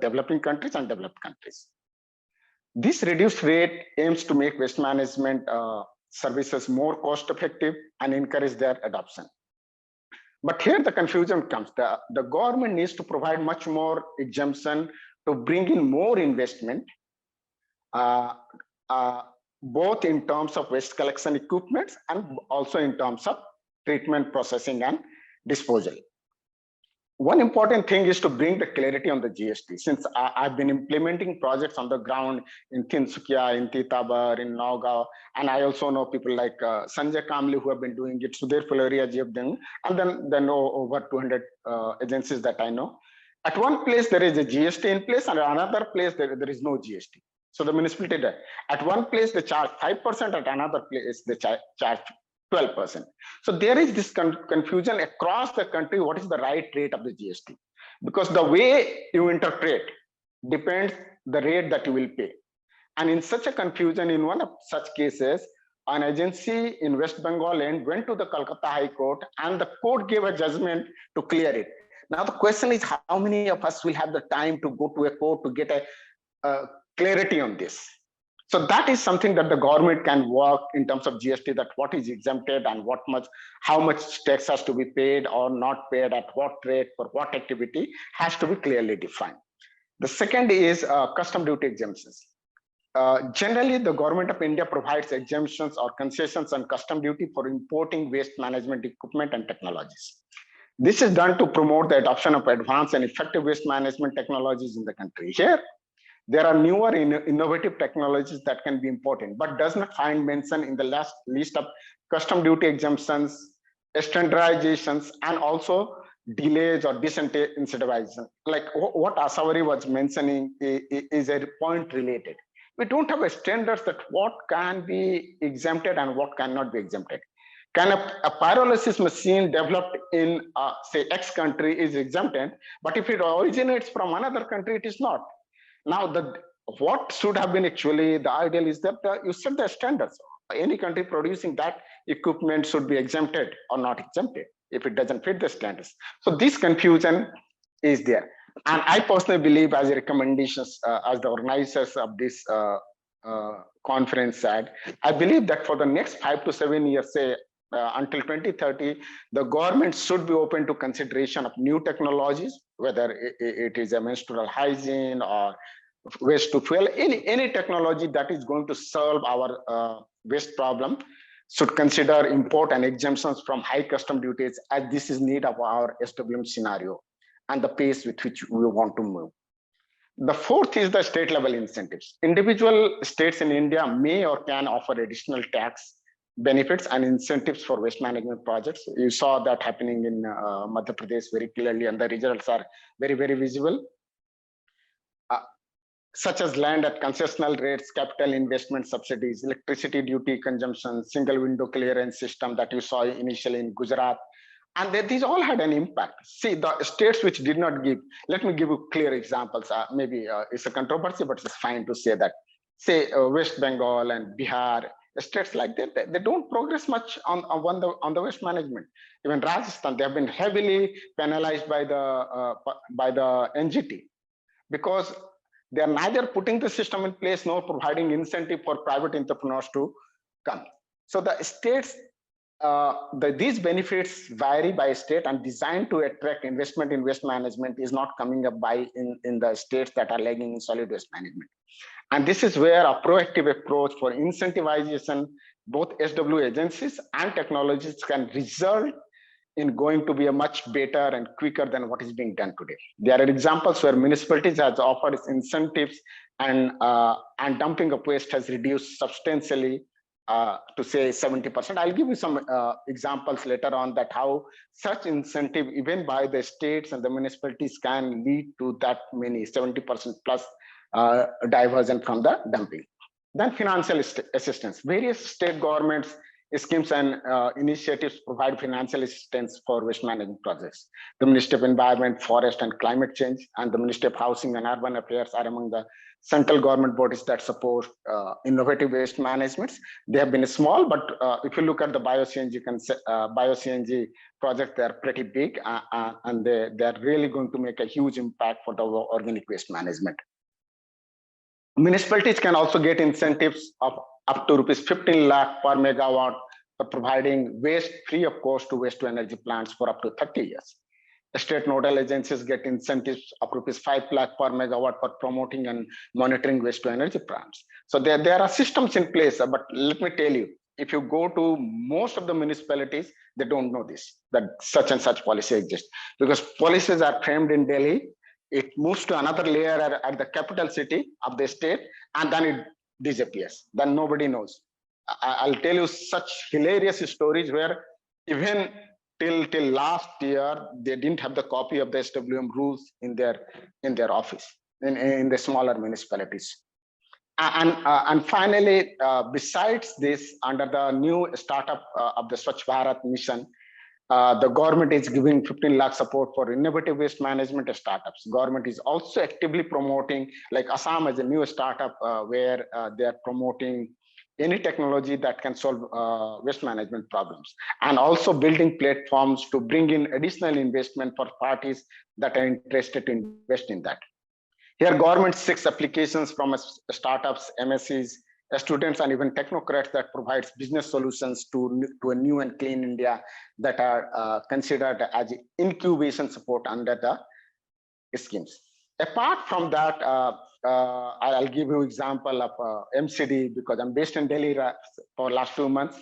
G: developing countries and developed countries. This reduced rate aims to make waste management services more cost effective and encourage their adoption. But here the confusion comes. The government needs to provide much more exemption to bring in more investment, both in terms of waste collection equipment and also in terms of treatment, processing and disposal. One important thing is to bring the clarity on the GST. Since I've been implementing projects on the ground in Tinsukia, in Titabar, in Nagaon, and I also know people like Sanjay Kamli who have been doing it, Sudhir Fuleria ji have done, and then over 200 agencies that I know. At one place there is a GST in place, and another place there is no GST. So the municipality, at one place they charge 5%, at another place they charge 12%. So there is this confusion across the country. What is the right rate of the GST? Because the way you interpret depends the rate that you will pay. And in such a confusion, in one of such cases, an agency in West Bengal and went to the Calcutta High Court, and the court gave a judgment to clear it. Now the question is, how many of us will have the time to go to a court to get a clarity on this? So that is something that the government can work in terms of GST, that what is exempted and how much tax has to be paid or not paid, at what rate for what activity has to be clearly defined. The second is custom duty exemptions. Generally, the government of India provides exemptions or concessions on custom duty for importing waste management equipment and technologies. This is done to promote the adoption of advanced and effective waste management technologies in the country. Here, there are newer innovative technologies that can be imported, but does not find mention in the list of custom duty exemptions, standardizations, and also delays or disincentivization. Like what Asawari was mentioning is a point related. We don't have a standards that what can be exempted and what cannot be exempted. Can a pyrolysis machine developed in say X country is exempted, but if it originates from another country, it is not. Now, what should have been actually the ideal is that you set the standards. Any country producing that equipment should be exempted or not exempted if it doesn't fit the standards. So this confusion is there. And I personally believe, as a recommendations, as the organizers of this conference said, I believe that for the next 5 to 7 years, say until 2030, the government should be open to consideration of new technologies, whether it is a menstrual hygiene or waste to fuel, any technology that is going to solve our waste problem should consider import and exemptions from high custom duties, as this is need of our SWM scenario and the pace with which we want to move. The fourth is the state level incentives. Individual states in India may or can offer additional tax benefits and incentives for waste management projects. You saw that happening in Madhya Pradesh very clearly, and the results are very, very visible. Such as land at concessional rates, capital investment subsidies, electricity duty consumption, single window clearance system that you saw initially in Gujarat, And these all had an impact. See, the states which did not give, let me give you clear examples. Maybe it's a controversy, but it's fine to say that. Say West Bengal and Bihar, states like that, they don't progress much on the waste management. Even Rajasthan, they have been heavily penalized by the NGT because they are neither putting the system in place nor providing incentive for private entrepreneurs to come. So the states, these benefits vary by state and designed to attract investment in waste management is not coming up in the states that are lagging in solid waste management. And this is where a proactive approach for incentivization, both SW agencies and technologies can result in going to be a much better and quicker than what is being done today. There are examples where municipalities has offered incentives and dumping of waste has reduced substantially to say 70%. I'll give you some examples later on that how such incentive even by the states and the municipalities can lead to that many 70% plus diversion from the dumping. Then financial assistance. Various state governments schemes and initiatives provide financial assistance for waste management projects. The Ministry of Environment, Forest and Climate Change and the Ministry of Housing and Urban Affairs are among the central government bodies that support innovative waste management. They have been small, but if you look at the bio-CNG project, they are pretty big and they are really going to make a huge impact for the organic waste management. Municipalities can also get incentives of up to rupees 15 lakh per megawatt for providing waste free of cost to waste to energy plants for up to 30 years. The state nodal agencies get incentives of rupees 5 lakh per megawatt for promoting and monitoring waste to energy plants. So there are systems in place, but let me tell you, if you go to most of the municipalities, they don't know this, that such and such policy exists because policies are framed in Delhi. It moves to another layer at the capital city of the state, and then it disappears. Then nobody knows. I'll tell you such hilarious stories where even till last year, they didn't have the copy of the SWM rules in their office, in the smaller municipalities. And finally, besides this, under the new startup of the Swachh Bharat mission, the government is giving 15 lakh support for innovative waste management startups. Government is also actively promoting, like Assam is a new startup where they are promoting any technology that can solve waste management problems, and also building platforms to bring in additional investment for parties that are interested to invest in that. Here, government seeks applications from startups, MSCs, students, and even technocrats that provides business solutions to a new and clean India that are considered as incubation support under the schemes. Apart from that, I'll give you example of MCD because I'm based in Delhi for last 2 months.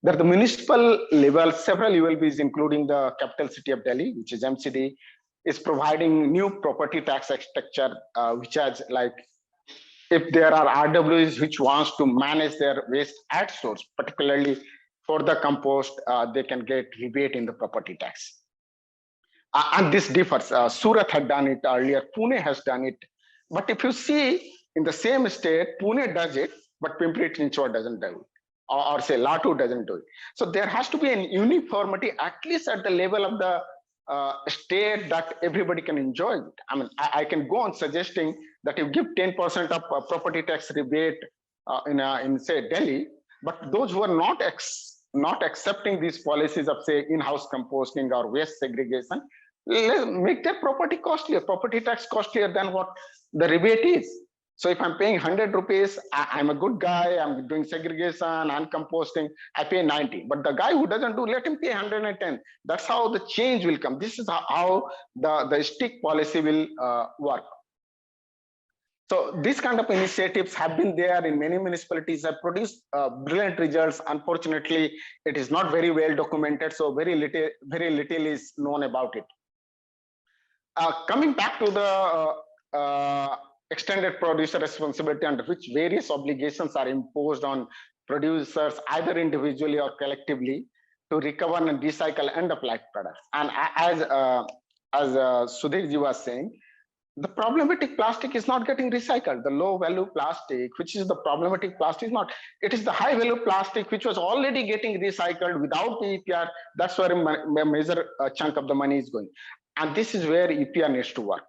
G: That the municipal level, several ULBs, including the capital city of Delhi, which is MCD, is providing new property tax structure, which has like, if there are RWs which wants to manage their waste at source, particularly for the compost, they can get rebate in the property tax. And this differs. Surat had done it earlier, Pune has done it. But if you see in the same state, Pune does it, but Pimpri-Chinchwad doesn't do it. Or say Latu doesn't do it. So there has to be an uniformity, at least at the level of the state, that everybody can enjoy it. I mean, I can go on suggesting that you give 10% of property tax rebate in say Delhi, but those who are not accepting these policies of say in-house composting or waste segregation, make their property tax costlier than what the rebate is. So if I'm paying 100 rupees, I'm a good guy, I'm doing segregation and composting, I pay 90. But the guy who doesn't do, let him pay 110. That's how the change will come. This is how the stick policy will work. So these kind of initiatives have been there in many municipalities, have produced brilliant results. Unfortunately, it is not very well documented, so very little is known about it. Coming back to the extended producer responsibility, under which various obligations are imposed on producers, either individually or collectively, to recover and recycle end-of-life products. And as Sudhir ji was saying, the problematic plastic is not getting recycled. The low value plastic, which is the problematic plastic, is not. It is the high value plastic, which was already getting recycled without the EPR. That's where a major chunk of the money is going. And this is where EPR needs to work.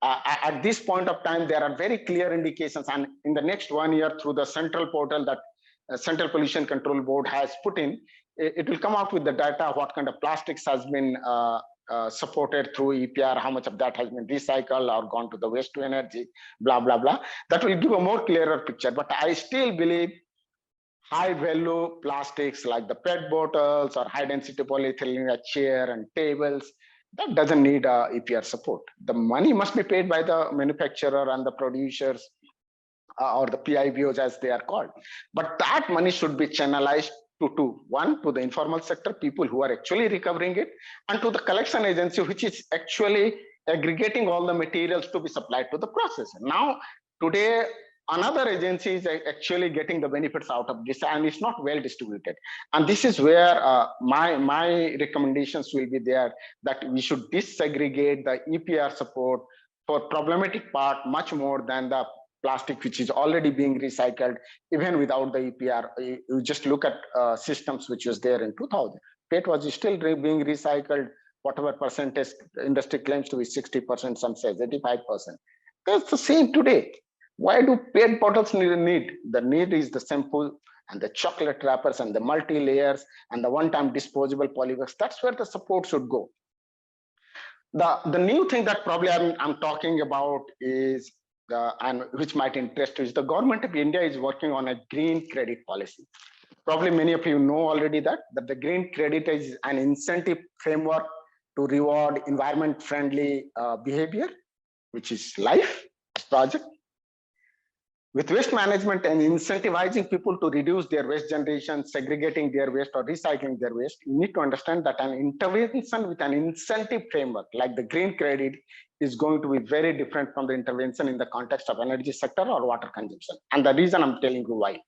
G: At this point of time, there are very clear indications. And in the next 1 year, through the central portal that Central Pollution Control Board has put in, it will come out with the data, what kind of plastics has been supported through EPR, how much of that has been recycled or gone to the waste to energy, blah, blah, blah. That will give a more clearer picture. But I still believe high value plastics like the PET bottles or high density polyethylene chair and tables, that doesn't need EPR support. The money must be paid by the manufacturer and the producers or the PIBOs as they are called. But that money should be channelized to one, to the informal sector, people who are actually recovering it, and to the collection agency, which is actually aggregating all the materials to be supplied to the processor. Now, today, another agency is actually getting the benefits out of this, and it's not well distributed. And this is where my recommendations will be there, that we should disaggregate the EPR support for problematic part much more than the plastic which is already being recycled, even without the EPR. You just look at systems which was there in 2000. PET was still being recycled, whatever percentage the industry claims to be 60%, some says 85%. That's the same today. Why do PET bottles need? The need is the simple and the chocolate wrappers and the multi-layers and the one-time disposable polybags. That's where the support should go. The new thing that probably I'm talking about is, and which might interest you, is the government of India is working on a green credit policy. Probably many of you know already that the green credit is an incentive framework to reward environment-friendly behavior, which is life project. With waste management and incentivizing people to reduce their waste generation, segregating their waste or recycling their waste, you need to understand that an intervention with an incentive framework like the green credit is going to be very different from the intervention in the context of energy sector or water consumption. And the reason I'm telling you why.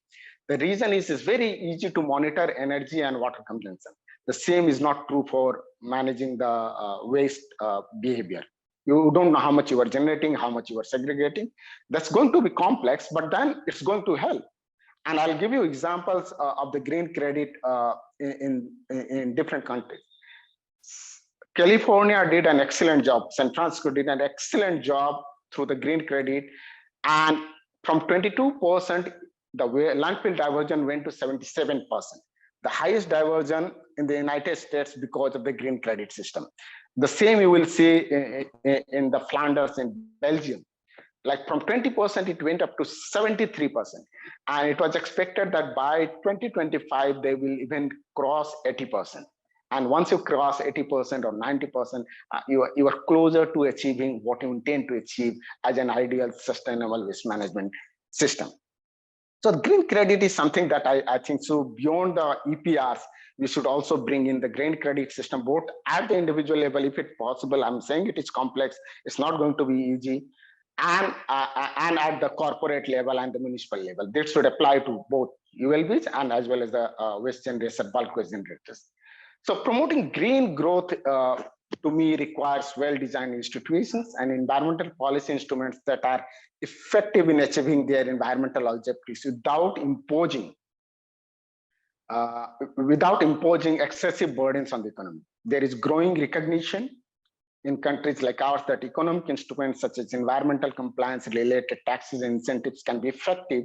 G: The reason is it's very easy to monitor energy and water consumption. The same is not true for managing the waste behavior. You don't know how much you are generating, how much you are segregating. That's going to be complex, but then it's going to help. And I'll give you examples of the green credit in different countries. California did an excellent job. San Francisco did an excellent job through the green credit. And from 22%, the landfill diversion went to 77%. The highest diversion in the United States because of the green credit system. The same you will see in the Flanders in Belgium. Like from 20%, it went up to 73%. And it was expected that by 2025, they will even cross 80%. And once you cross 80% or 90%, you are closer to achieving what you intend to achieve as an ideal sustainable waste management system. So the green credit is something that I think so beyond the EPRs, we should also bring in the green credit system, both at the individual level, if it's possible. I'm saying it is complex. It's not going to be easy. And at the corporate level and the municipal level. This should apply to both ULBs and as well as the waste generators, bulk waste generators. So promoting green growth to me requires well-designed institutions and environmental policy instruments that are effective in achieving their environmental objectives without imposing excessive burdens on the economy. There is growing recognition in countries like ours that economic instruments such as environmental compliance related taxes and incentives can be effective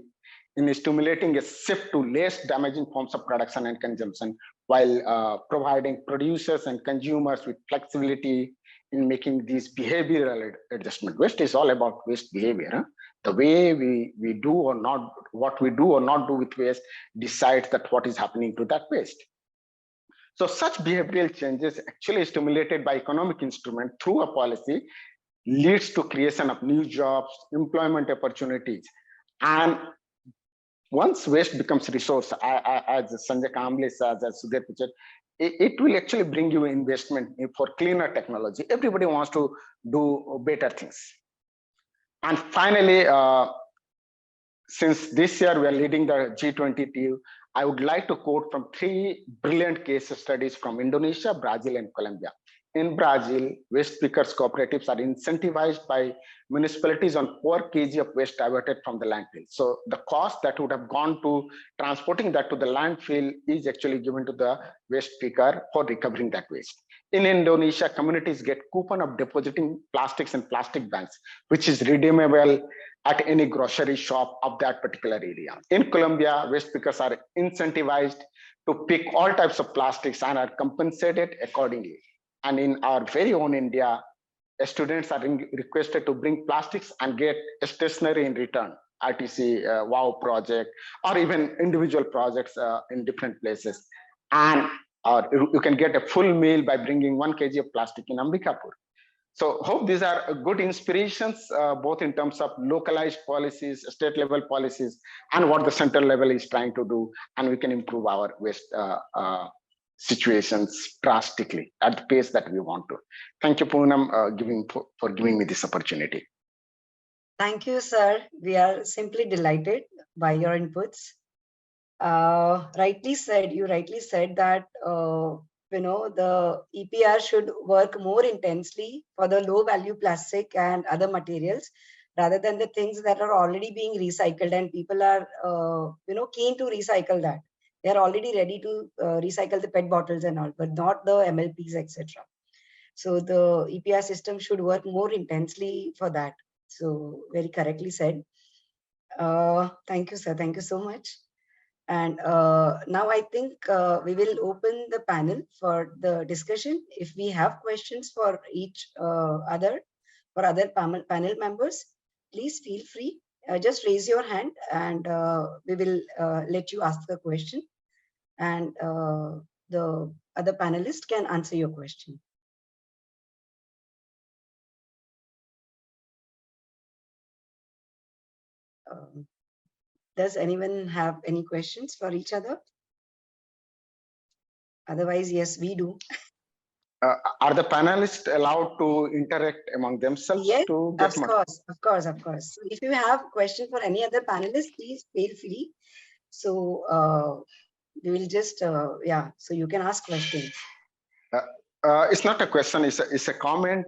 G: in stimulating a shift to less damaging forms of production and consumption, while providing producers and consumers with flexibility in making these behavioral adjustments. Waste is all about waste behavior. Huh? The way we do or not, what we do or not do with waste decides that what is happening to that waste. So such behavioral changes actually stimulated by economic instrument through a policy leads to creation of new jobs, employment opportunities. And once waste becomes resource, as Sanjay Kamble says, as Sudhir pictured, it will actually bring you investment for cleaner technology. Everybody wants to do better things. And finally, since this year we are leading the G20 team, I would like to quote from 3 brilliant case studies from Indonesia, Brazil, and Colombia. in Brazil, waste pickers cooperatives are incentivized by municipalities on per kg of waste diverted from the landfill. So the cost that would have gone to transporting that to the landfill is actually given to the waste picker for recovering that waste. In Indonesia, communities get coupon of depositing plastics in plastic bags, which is redeemable at any grocery shop of that particular area. In Colombia, waste pickers are incentivized to pick all types of plastics and are compensated accordingly. And in our very own India, students are requested to bring plastics and get stationery in return. RTC WOW project, or even individual projects in different places. And you can get a full meal by bringing 1 kg of plastic in Ambikapur. So hope these are good inspirations, both in terms of localized policies, state level policies, and what the central level is trying to do. And we can improve our waste situations drastically at the pace that we want to. Thank you, Poornam, for giving me this opportunity.
A: Thank you, sir. We are simply delighted by your inputs. You rightly said that the EPR should work more intensely for the low value plastic and other materials rather than the things that are already being recycled, and people are keen to recycle that. They are already ready to recycle the PET bottles and all, but not the MLPs, etc. So the EPR system should work more intensely for that. So very correctly said. Thank you, sir. Thank you so much. And now I think we will open the panel for the discussion. If we have questions for each other panel members, please feel free. Just raise your hand and we will let you ask the question. And the other panelist can answer your question. Does anyone have any questions for each other? Otherwise, yes, we do.
G: Are the panelists allowed to interact among themselves?
A: Yes,
G: to get
A: of course. So if you have a question for any other panelists, please feel free. So we will just, so you can ask questions.
G: It's not a question, it's a comment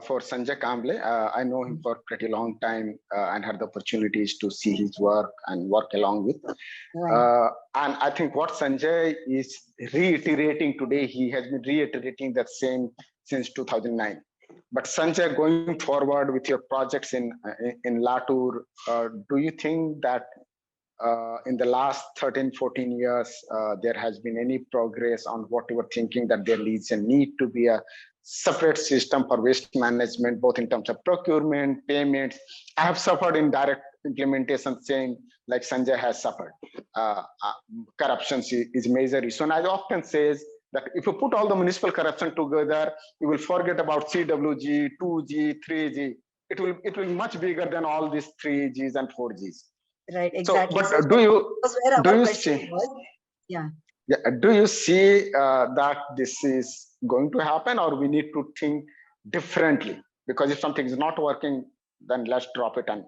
G: for Sanjay Kamble. I know him for a pretty long time and had the opportunities to see his work and work along with. Right. And I think what Sanjay is reiterating today, he has been reiterating that same since 2009. But Sanjay, going forward with your projects in Latur, do you think that in the last 13, 14 years, there has been any progress on what you were thinking that there needs a need to be a separate system for waste management, both in terms of procurement, payments? I have suffered in direct implementation, same like Sanjay has suffered. Corruption is a major issue. And I often says that if you put all the municipal corruption together, you will forget about CWG, 2G, 3G. It will be much bigger than all these 3Gs and 4Gs.
A: Right, exactly.
G: So, but do you see?
A: Yeah.
G: Do you see that this is going to happen, or we need to think differently? Because if something is not working, then let's drop it and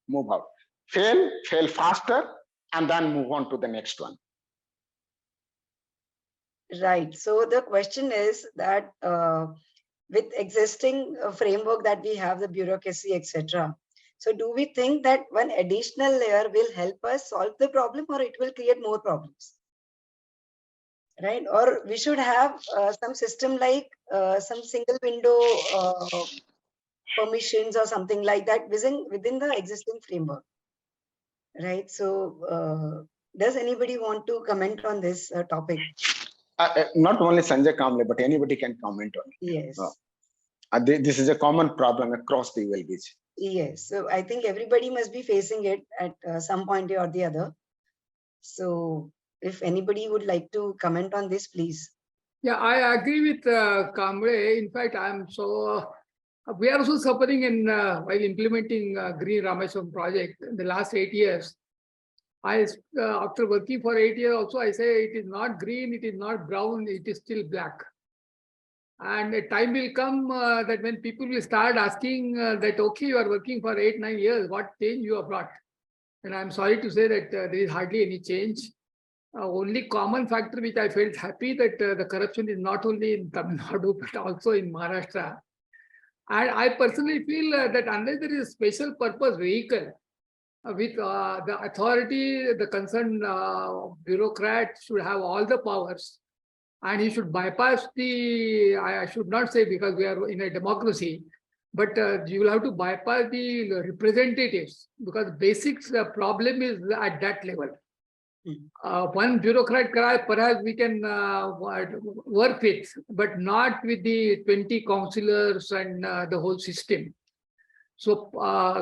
G: move out. Fail faster, and then move on to the next one.
A: Right. So the question is that with existing framework that we have, the bureaucracy, etc. So do we think that one additional layer will help us solve the problem, or it will create more problems? Right? Or we should have some system like some single window permissions or something like that within the existing framework. Right? So does anybody want to comment on this topic?
G: Not only Sanjay Kamble, but anybody can comment on it.
A: Yes.
G: This is a common problem across the ULBs.
A: Yes, so I think everybody must be facing it at some point or the other. So if anybody would like to comment on this, please.
B: Yeah, I agree with Kamble. In fact, we are also suffering in while implementing Green Rameswaram project in the last 8 years. After working for 8 years also, I say it is not green, it is not brown, it is still black. And a time will come that when people will start asking that, okay, you are working for 8, 9 years, what change you have brought? And I'm sorry to say that there is hardly any change. Only common factor which I felt happy that the corruption is not only in Tamil Nadu but also in Maharashtra. And I personally feel that unless there is a special purpose vehicle with the authority, the concerned bureaucrat should have all the powers, and he should bypass the, I should not say because we are in a democracy, but you will have to bypass the representatives, because basics, the problem is at that level. One bureaucrat perhaps we can work with, but not with the 20 councillors and the whole system. So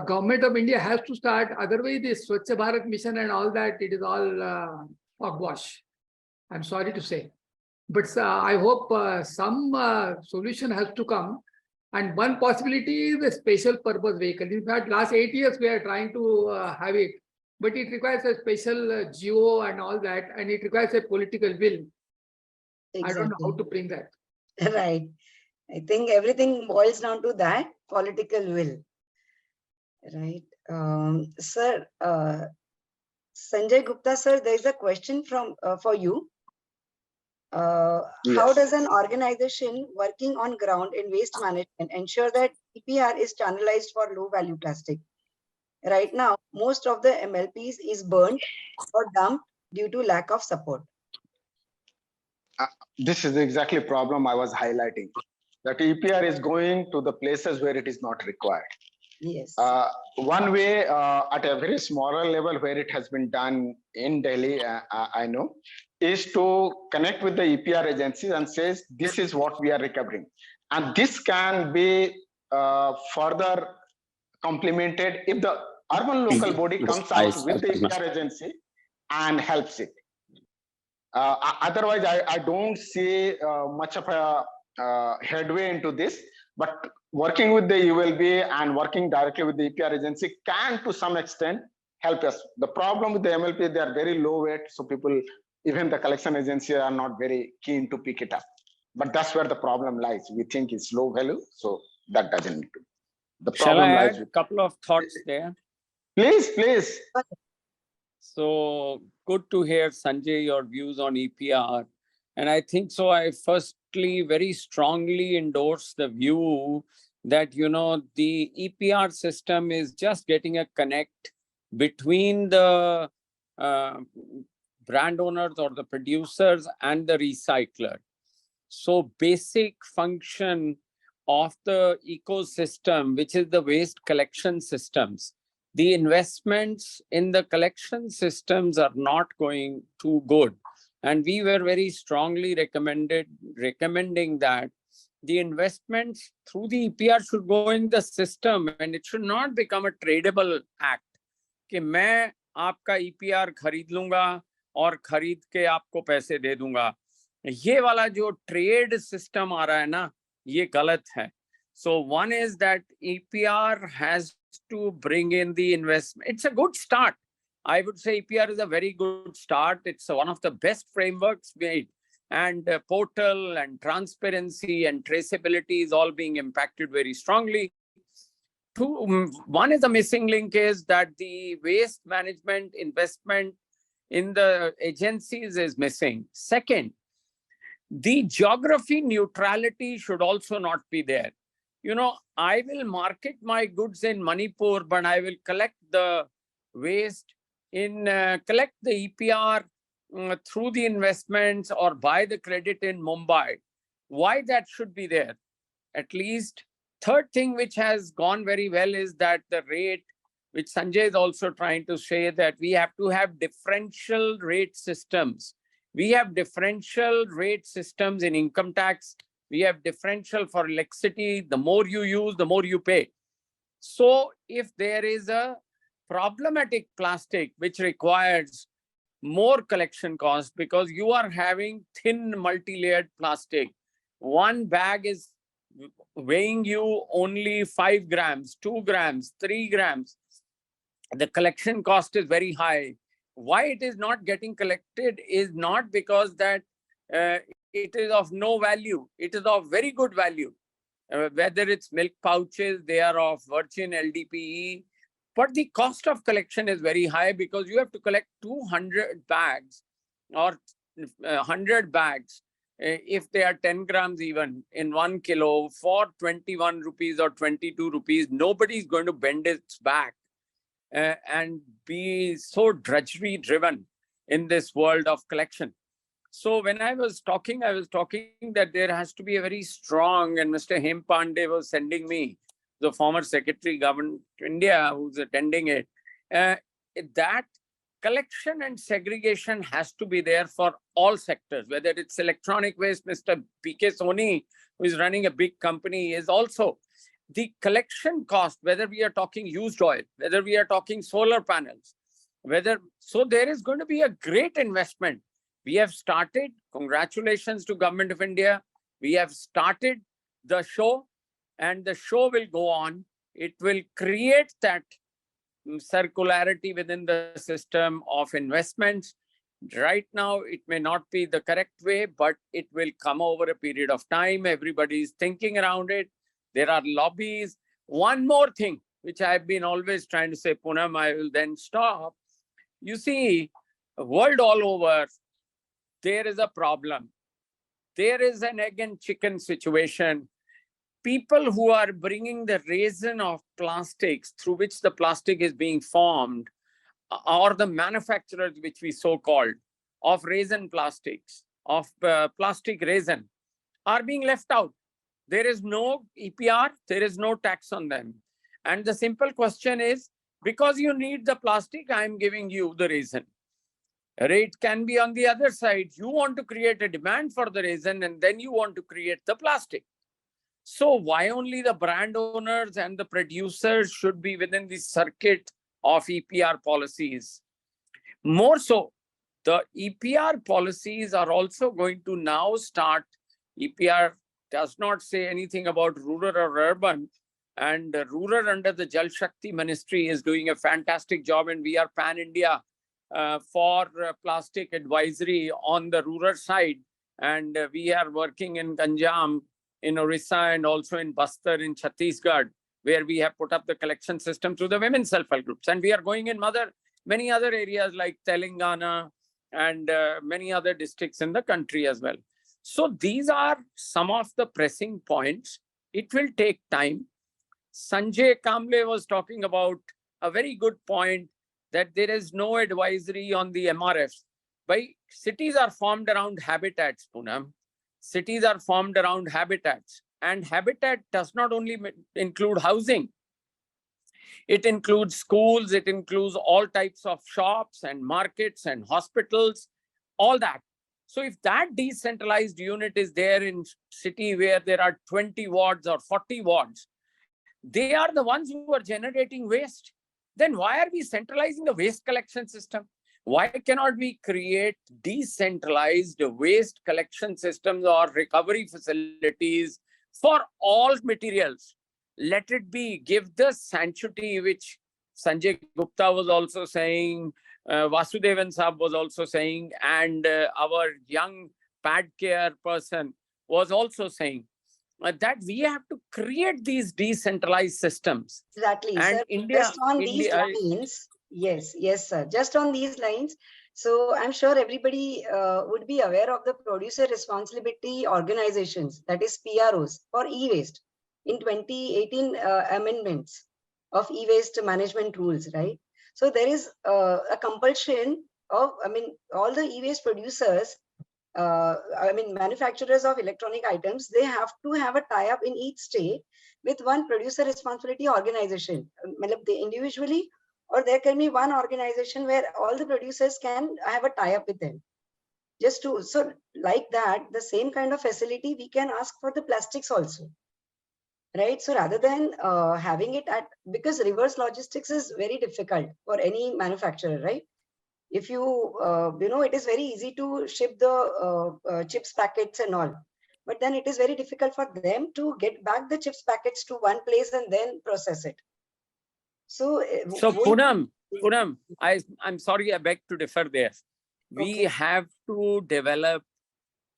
B: government of India has to start, otherwise the Swachh Bharat mission and all that, it is all hogwash. I'm sorry to say. But I hope some solution has to come. And one possibility is a special purpose vehicle. In fact, last 8 years we are trying to have it. But it requires a special GO and all that, and it requires a political will.
A: Exactly.
B: I don't know how to bring that.
A: Right. I think everything boils down to that political will. Right. Sir, Sanjay Gupta, sir, there is a question from for you. How
G: Yes.
A: does an organization working on ground in waste management ensure that EPR is channelized for low value plastic? Right now, most of the MLPs is burnt or dumped due to lack of support.
G: This is exactly a problem I was highlighting, that EPR is going to the places where it is not required.
A: Yes.
G: One way at a very smaller level where it has been done in Delhi, I know, is to connect with the EPR agencies and says, this is what we are recovering. And this can be further complemented if the urban local body comes out with the EPR agency and helps it. Otherwise, I don't see much of a headway into this, but working with the ULB and working directly with the EPR agency can to some extent help us. The problem with the MLP, they are very low weight, so people, even the collection agency, are not very keen to pick it up. But that's where the problem lies. We think it's low value, so that doesn't need to. The
H: Shall
G: problem
H: I
G: lies
H: add
G: with.
H: a couple of thoughts there?
G: Please, please.
H: So good to hear, Sanjay, your views on EPR. And I think so. I firstly very strongly endorse the view that, you know, the EPR system is just getting a connect between the brand owners or the producers and the recycler. So basic function of the ecosystem, which is the waste collection systems, the investments in the collection systems are not going too good. And we were very strongly recommending that the investments through the EPR should go in the system, and it should not become a tradable act. कि मैं आपका EPR खरीद लूंगा और खरीद के आपको पैसे दे दूंगा. ये वाला जो trade system आ रहा है ना, ये गलत है. So one is that EPR has to bring in the investment. It's a good start. I would say EPR is a very good start. It's one of the best frameworks made, and portal and transparency and traceability is all being impacted very strongly. One is the missing link is that the waste management investment in the agencies is missing. Second, the geography neutrality should also not be there. You know, I will market my goods in Manipur, but I will collect the waste in, collect the EPR through the investments or buy the credit in Mumbai. Why that should be there? At least. Third thing which has gone very well is that the rate, which Sanjay is also trying to say, that we have to have differential rate systems. We have differential rate systems in income tax. We have differential for electricity. The more you use, the more you pay. So if there is a problematic plastic which requires more collection cost because you are having thin multi-layered plastic, one bag is weighing you only 5 grams, 2 grams, 3 grams. The collection cost is very high. Why it is not getting collected is not because that it is of no value. It is of very good value. Whether it's milk pouches, they are of virgin LDPE. But the cost of collection is very high because you have to collect 200 bags or 100 bags, if they are 10 grams even in 1 kilo for 21 rupees or 22 rupees, nobody is going to bend its back and be so drudgery driven in this world of collection. So when I was talking that there has to be a very strong, and Mr. Hem Pandey was sending me, the former Secretary Government of India who's attending it, that collection and segregation has to be there for all sectors, whether it's electronic waste. Mr. P.K. Soni, who is running a big company, is also the collection cost, whether we are talking used oil, whether we are talking solar panels, so there is going to be a great investment. We have started, congratulations to Government of India. We have started the show, and the show will go on. It will create that circularity within the system of investments. Right now, it may not be the correct way, but it will come over a period of time. Everybody is thinking around it. There are lobbies. One more thing, which I've been always trying to say, Poonam, I will then stop. You see, world all over, there is a problem. There is an egg and chicken situation. People who are bringing the resin of plastics through which the plastic is being formed, or the manufacturers, which we so-called, of resin plastics, of plastic resin, are being left out. There is no EPR, there is no tax on them. And the simple question is, because you need the plastic, I'm giving you the resin. It can be on the other side. You want to create a demand for the resin, and then you want to create the plastic. So why only the brand owners and the producers should be within the circuit of EPR policies? More so, the EPR policies are also going to now start. EPR does not say anything about rural or urban, and rural under the Jal Shakti Ministry is doing a fantastic job, and we are pan-India for plastic advisory on the rural side. And we are working in Ganjam, in Orissa, and also in Bastar, in Chhattisgarh, where we have put up the collection system through the women's self-help groups. And we are going in many other areas like Telangana and many other districts in the country as well. So these are some of the pressing points. It will take time. Sanjay Kamble was talking about a very good point, that there is no advisory on the MRFs. But cities are formed around habitats, Poonam. Cities are formed around habitats. And habitat does not only include housing. It includes schools, it includes all types of shops and markets and hospitals, all that. So if that decentralized unit is there in city where there are 20 wards or 40 wards, they are the ones who are generating waste. Then why are we centralizing the waste collection system? Why cannot we create decentralized waste collection systems or recovery facilities for all materials? Let it be, give the sanctity, which Sanjay Gupta was also saying, Vasudevan Saab was also saying, and our young pad care person was also saying, that we have to create these decentralized systems.
A: Exactly,
H: and
A: sir.
H: India,
A: Just on these lines, yes, sir. Just on these lines. So I'm sure everybody would be aware of the producer responsibility organizations, that is PROs, for e-waste in 2018 amendments of e-waste management rules, right? So there is a compulsion of, all the e-waste producers, manufacturers of electronic items, they have to have a tie-up in each state with one producer responsibility organization. They individually, or there can be one organization where all the producers can have a tie-up with them. So like that, the same kind of facility we can ask for the plastics also. Right. So rather than having it because reverse logistics is very difficult for any manufacturer, right? If you, it is very easy to ship the chips packets and all, but then it is very difficult for them to get back the chips packets to one place and then process it. So
H: Poonam, I'm sorry, I beg to differ there. We have to develop,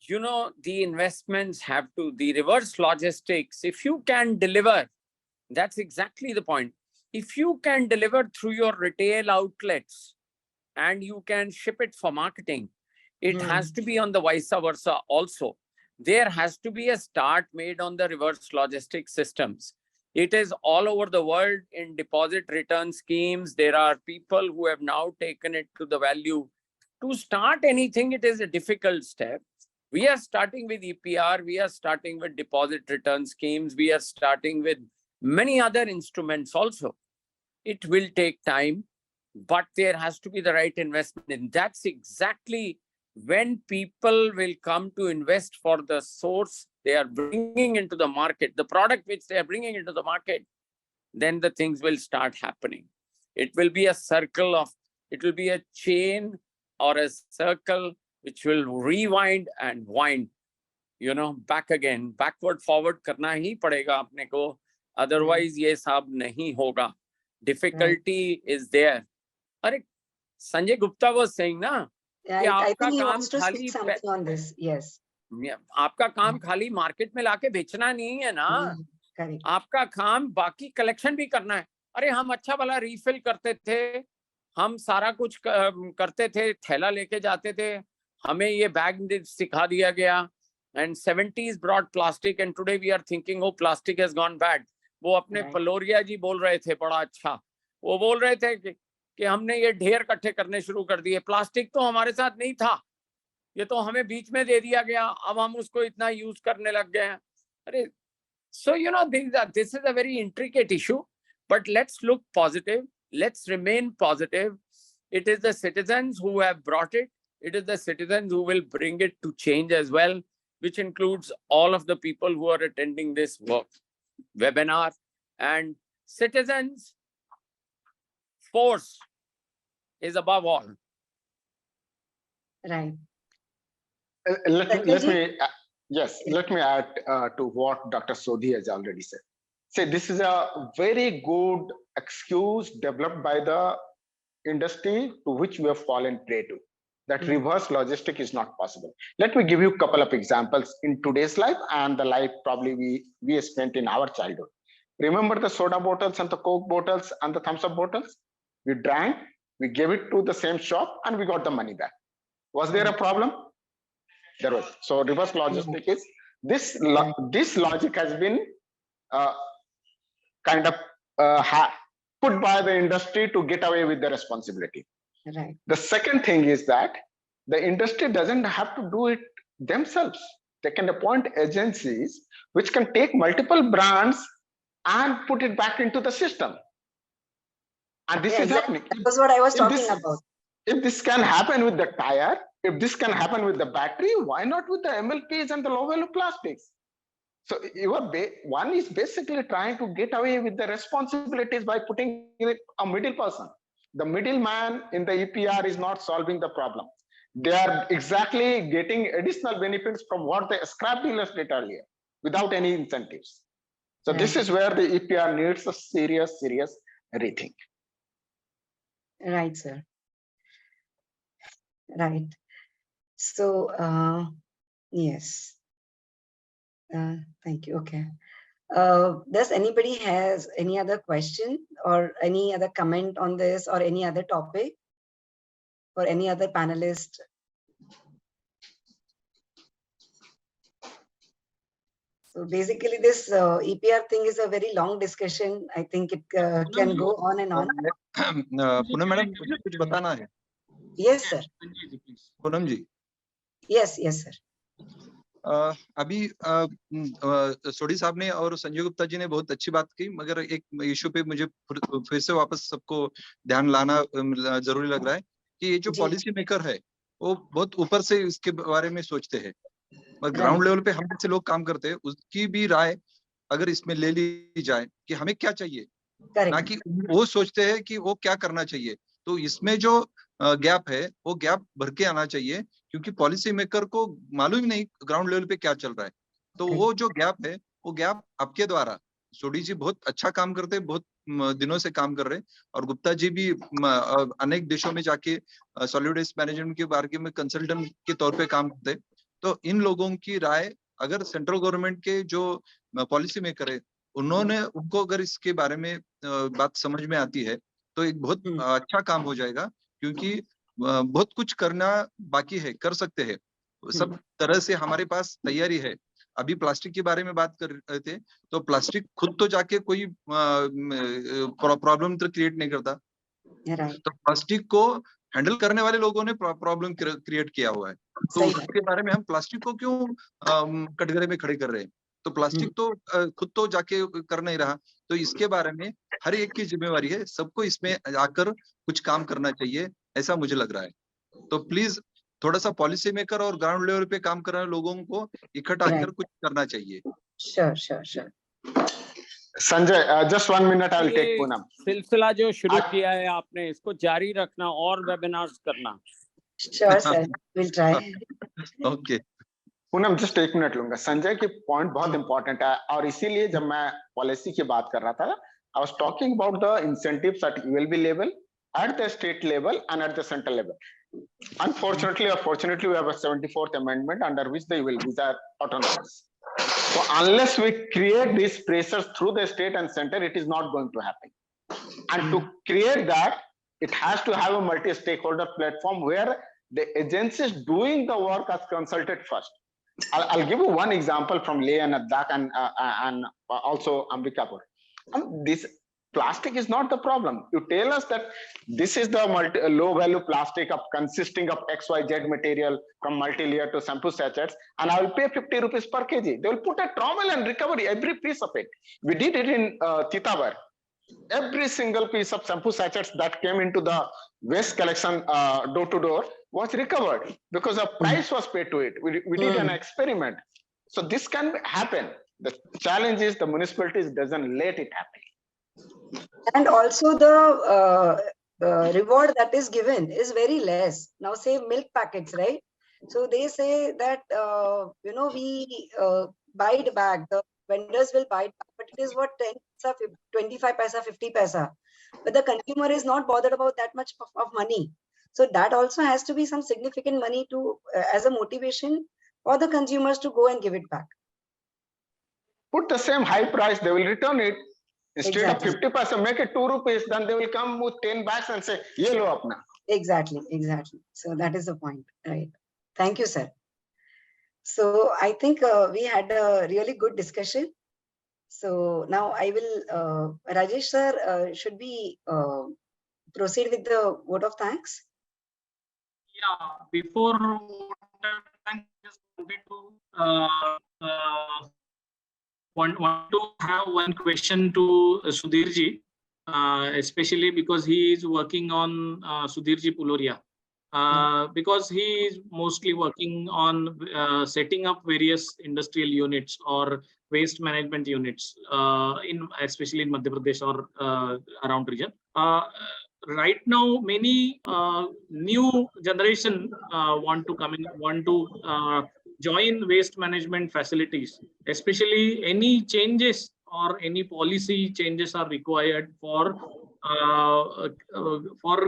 H: the investments have to, the reverse logistics, if you can deliver, that's exactly the point. If you can deliver through your retail outlets and you can ship it for marketing, It has to be on the vice versa also. There has to be a start made on the reverse logistic systems. It is all over the world in deposit return schemes. There are people who have now taken it to the value. To start anything, it is a difficult step. We are starting with EPR. We are starting with deposit return schemes. We are starting with many other instruments also. It will take time, but there has to be the right investment. And that's exactly when people will come to invest for the source they are bringing into the market, the product which they are bringing into the market, then the things will start happening. It will be a circle of, it will be a chain or a circle which will rewind and wind, you know, back again. Backward, forward karna hi padega apne ko. Otherwise, ye sab nahi hoga. Difficulty is there. Arey, Sanjay Gupta was saying na,
A: Yeah, I think he wants to speak something on this. Yes.
H: आपका काम खाली market में लाके बेचना नहीं है ना, आपका काम बाकी कलेक्शन भी करना है. अरे हम अच्छा वाला रीफिल करते थे, हम सारा कुछ करते थे, थैला लेके जाते थे, हमें ये बैग सिखा दिया गया. And 70s brought plastic and today we are thinking, oh, plastic has gone bad. वो अपने पलोरिया जी बोल रहे थे बड़ा अच्छा, वो बोल रहे थे कि हमने ये ढेर इकट्ठे करने शुरू कर दिए. प्लास्टिक तो हमारे साथ नहीं था, ये तो हमें बीच में दे दिया गया, अब हम उसको इतना यूज करने लग गए हैं. अरे, so you know, this is a very intricate issue, but let's look positive, let's remain positive. It is the citizens who have brought it, it is the citizens who will bring it to change as well, which includes all of the people who are attending this webinar. And citizens force is above all.
A: Right.
G: Let me add to what Dr. Sodhi has already said. See, this is a very good excuse developed by the industry to which we have fallen prey to, that reverse logistic is not possible. Let me give you a couple of examples in today's life and the life probably we spent in our childhood. Remember the soda bottles and the Coke bottles and the thumbs up bottles? We drank, we gave it to the same shop and we got the money back. Was there a problem? There was. So reverse logistic is this logic has been kind of put by the industry to get away with the responsibility.
A: Right.
G: The second thing is that the industry doesn't have to do it themselves. They can appoint agencies which can take multiple brands and put it back into the system. And this is happening.
A: That was what I was talking about.
G: If this can happen with the tire, if this can happen with the battery, why not with the MLPs and the low value plastics? So one is basically trying to get away with the responsibilities by putting a middle person. The middleman in the EPR is not solving the problem. They are exactly getting additional benefits from what the scrap dealers did earlier without any incentives. So this is where the EPR needs a serious rethink.
A: Right, sir. Right. So, yes. Thank you. Okay. Does anybody has any other question or any other comment on this or any other topic or any other panelist? So basically this EPR thing is a very long discussion. I think it can go on and on.
D: Poonam madam, कुछ बताना है?
A: Yes, sir.
D: Poonam ji.
A: Yes, sir.
D: अभी सोडी साहब ने और संजय गुप्ता जी ने बहुत अच्छी बात की, मगर एक इशू पे मुझे फिर से वापस सबको ध्यान लाना जरूरी लग रहा है कि ये जो पॉलिसी मेकर है वो बहुत ऊपर से इसके बारे में सोचते हैं और ग्राउंड लेवल पे हम जैसे लोग काम करते हैं उसकी भी राय अगर इसमें ले ली जाए कि हमें क्या चाहिए, ना कि वो सोचते हैं कि वो क्या करना चाहिए. तो इसमें जो गैप है वो गैप भर के आना चाहिए, क्योंकि पॉलिसी मेकर को मालूम ही नहीं ग्राउंड लेवल पे क्या चल रहा है. तो वो जो गैप है वो गैप आपके द्वारा, सोडी जी बहुत अच्छा काम करते हैं, बहुत दिनों से काम कर रहे हैं, और गुप्ता जी भी अनेक देशों में जाके सॉलिड वेस्ट मैनेजमेंट के बारे में कंसल्टेंट के तौर पे काम करते हैं. तो इन लोगों की राय अगर सेंट्रल गवर्नमेंट के जो पॉलिसी मेकर है उनको अगर इसके बारे में बात समझ में आती है तो एक बहुत अच्छा काम हो जाएगा, क्योंकि बहुत कुछ करना बाकी है, कर सकते हैं, सब तरह से हमारे पास तैयारी है। अभी प्लास्टिक के बारे में बात कर रहे थे, तो प्लास्टिक खुद तो जाके कोई प्रॉब्लम तो क्रिएट नहीं करता, तो प्लास्टिक को हैंडल करने वाले लोगों ने प्रॉब्लम क्रिएट किया हुआ है। तो उसके बारे में हम प्लास्टिक को क्यों कटघरे में खड़े कर रहे हैं? तो प्लास्टिक तो खुद तो जाके कर नहीं रहा, तो इसके बारे में हर एक की जिम्मेवारी है, सबको इसमें आकर कुछ काम करना चाहिए, ऐसा मुझे लग रहा है। तो प्लीज थोड़ा सा पॉलिसी मेकर और ग्राउंड लेवल पे काम कर रहे लोगों को इकट्ठा कर कुछ करना चाहिए।
A: Sure.
G: Sanjay, just 1 minute, I will take Poonam.
H: सिलसिला जो शुरू किया है आपने, इसको जारी रखना और वेबिनार्स करना।
A: Sure sir, will try.
G: Okay Poonam, just 1 minute लूंगा। संजय की पॉइंट बहुत इंपॉर्टेंट है, और इसीलिए जब मैं पॉलिसी की बात कर रहा था, I was talking about the incentives at ULB level, at the state level and at the central level. Unfortunately or fortunately, we have a 74th amendment under which the ULBs are autonomous. So unless we create these pressures through the state and center, it is not going to happen. And to create that, it has to have a multi-stakeholder platform where the agencies doing the work are consulted first. I'll give you one example from Leh and Ladakh and also Ambikapur. This plastic is not the problem. You tell us that this is the low value plastic consisting of XYZ material from multi-layer to shampoo sachets, and I will pay 50 rupees per kg. They will put a trowel and recover every piece of it. We did it in Titavar. Every single piece of shampoo sachets that came into the waste collection door to door was recovered because a price was paid to it. We did an experiment. So this can happen. The challenge is the municipalities doesn't let it happen.
A: And also the reward that is given is very less. Now say milk packets, right? So they say that, we buy it back, the vendors will buy it back, but it is what, 10 paisa, 25 paisa, 50 paisa. But the consumer is not bothered about that much of money. So that also has to be some significant money to as a motivation for the consumers to go and give it back.
G: Put the same high price, they will return it. Instead of 50 paisa, make it 2 rupees, then they will come with 10 bags and say, ye lo apna.
A: Exactly. So that is the point, right? Thank you, sir. So I think we had a really good discussion. So now I will, Rajesh sir, should we proceed with the vote of thanks?
I: Yeah, before vote of thanks, just wanted to want to have one question to Sudhirji, especially because he is working on Sudhirji Puloria. Because he is mostly working on setting up various industrial units or waste management units, especially in Madhya Pradesh or around region. Right now, many new generation want to come in, want to join waste management facilities. Especially any changes or any policy changes are required for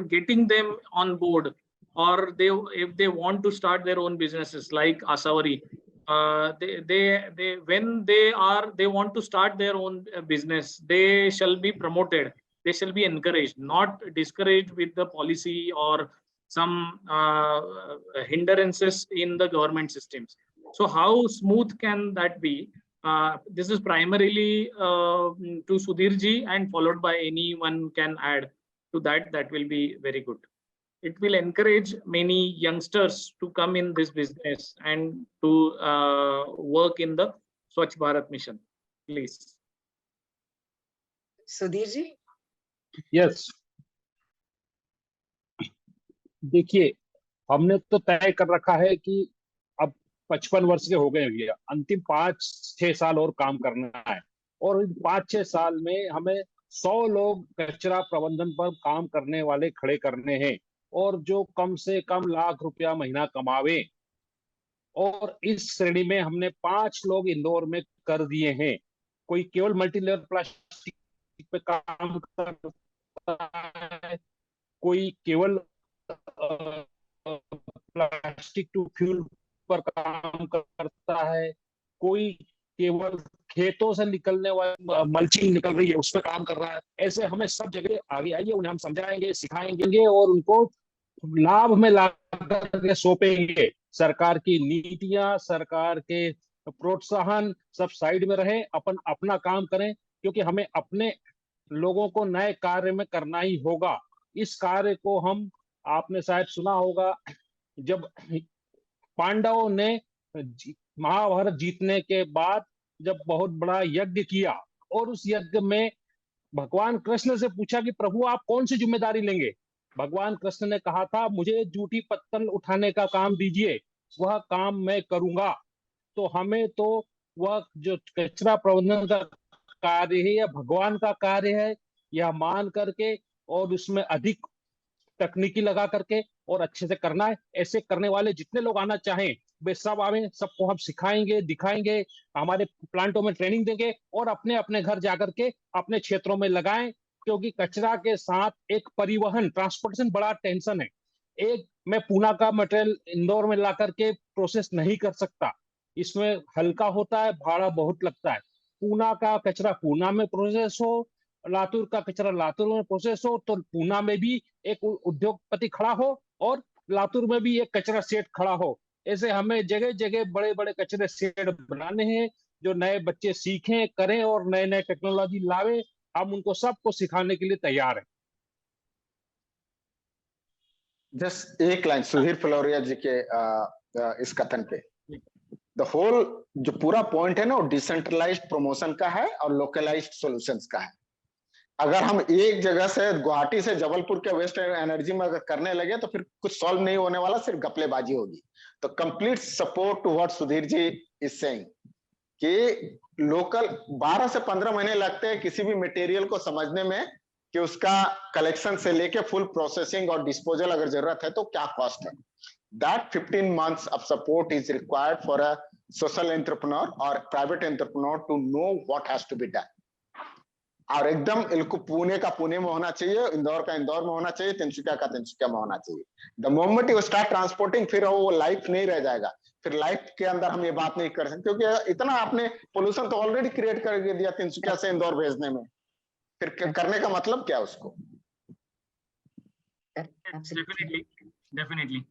I: getting them on board. Or if they want to start their own businesses like Asawari, when they want to start their own business, they shall be promoted, they shall be encouraged, not discouraged with the policy or some hindrances in the government systems. So how smooth can that be? This is primarily to Sudhirji, and followed by anyone can add to that. That will be very good. It will encourage many youngsters to come in this business and to work in the Swachh Bharat mission. Please.
A: Sudhirji?
C: Yes, देखिए, हमने तो तय कर रखा है कि अब 55 वर्ष के हो गए भैया, अंतिम 5-6 साल और काम करना है, और इन 5-6 साल में हमें 100 लोग कचरा प्रबंधन पर काम करने वाले खड़े करने हैं, और जो कम से कम लाख रुपया महीना कमावे। और इस श्रेणी में हमने 5 लोग इंदौर में कर दिए हैं। कोई केवल मल्टीलेयर प्लास्टिक पे काम करता है, कोई केवल प्लास्टिक टू फ्यूल पर काम करता है, कोई केवल खेतों से निकलने वाली मल्चिंग निकल रही है उस पर काम कर रहा है। ऐसे हमें सब जगह आगे आइए, उन्हें हम समझाएंगे, सिखाएंगे और उनको लाभ में ला करके सौंपेंगे। सरकार की नीतियां, सरकार के प्रोत्साहन सब साइड में रहे, अपन अपना काम करें, क्योंकि हमें अपने लोगों को नए कार्य में करना ही होगा। इस कार्य को हम, आपने शायद सुना होगा, जब पांडवों ने महाभारत जीतने के बाद जब बहुत बड़ा यज्ञ किया और उस यज्ञ में भगवान कृष्ण से पूछा कि प्रभु आप कौन सी जिम्मेदारी लेंगे। भगवान कृष्ण ने कहा था मुझे जूठी पत्तल उठाने का काम दीजिए, वह काम मैं करूंगा। तो हमें तो वह जो कचरा प्रबंधन का कार्य है या भगवान का कार्य है, यह मान करके और उसमें अधिक तकनीकी लगा करके और अच्छे से करना है। ऐसे करने वाले जितने लोग आना चाहें वे सब आवे, सबको हम सिखाएंगे, दिखाएंगे, हमारे प्लांटों में ट्रेनिंग देंगे और अपने अपने घर जाकर के अपने क्षेत्रों में लगाएं। क्योंकि कचरा के साथ एक परिवहन, ट्रांसपोर्टेशन बड़ा टेंशन है। एक मैं पूना का मटेरियल इंदौर में ला करके प्रोसेस नहीं कर सकता, इसमें हल्का होता है, भाड़ा बहुत लगता है। पूना का कचरा पूना में प्रोसेस हो, लातूर का कचरा लातूर में प्रोसेस हो, तो पूना में भी एक उद्योगपति खड़ा हो और लातूर में भी एक कचरा सेट खड़ा हो। ऐसे हमें जगह जगह बड़े बड़े कचरे सेट बनाने हैं, जो नए बच्चे सीखें, करें और नए नए टेक्नोलॉजी लावे। हम उनको सबको सिखाने के लिए तैयार हैं।
G: जस्ट एक लाइन सुधीर फुलोरिया जी के इस कथन पे, द होल जो पूरा पॉइंट है ना वो डिसेंट्रलाइज्ड प्रमोशन का है और लोकलाइज्ड सॉल्यूशंस का है। अगर हम एक जगह से गुवाहाटी से जबलपुर के वेस्ट एनर्जी में अगर करने लगे तो फिर कुछ सॉल्व नहीं होने वाला, सिर्फ गपलेबाजी होगी। तो complete support to what Sudhir ji is saying कि लोकल 12 से 15 महीने लगते हैं किसी भी मटेरियल को समझने में कि उसका कलेक्शन से लेके फुल प्रोसेसिंग और डिस्पोजल अगर जरूरत है तो क्या कॉस्ट है। That 15 months of support is required for a social entrepreneur or private entrepreneur to know what has to be done. और एकदम इनको पुणे का पुणे में होना चाहिए, इंदौर का इंदौर में होना चाहिए, तिनसुकिया का तिनसुकिया में होना चाहिए। The moment you start transporting, फिर वो लाइफ नहीं रह जाएगा। फिर लाइफ के अंदर हम ये बात नहीं कर सकते, क्योंकि इतना आपने पोल्यूशन तो ऑलरेडी क्रिएट कर दिया तिनसुकिया से इंदौर भेजने में, फिर करने का मतलब क्या उसको।
I: Definitely.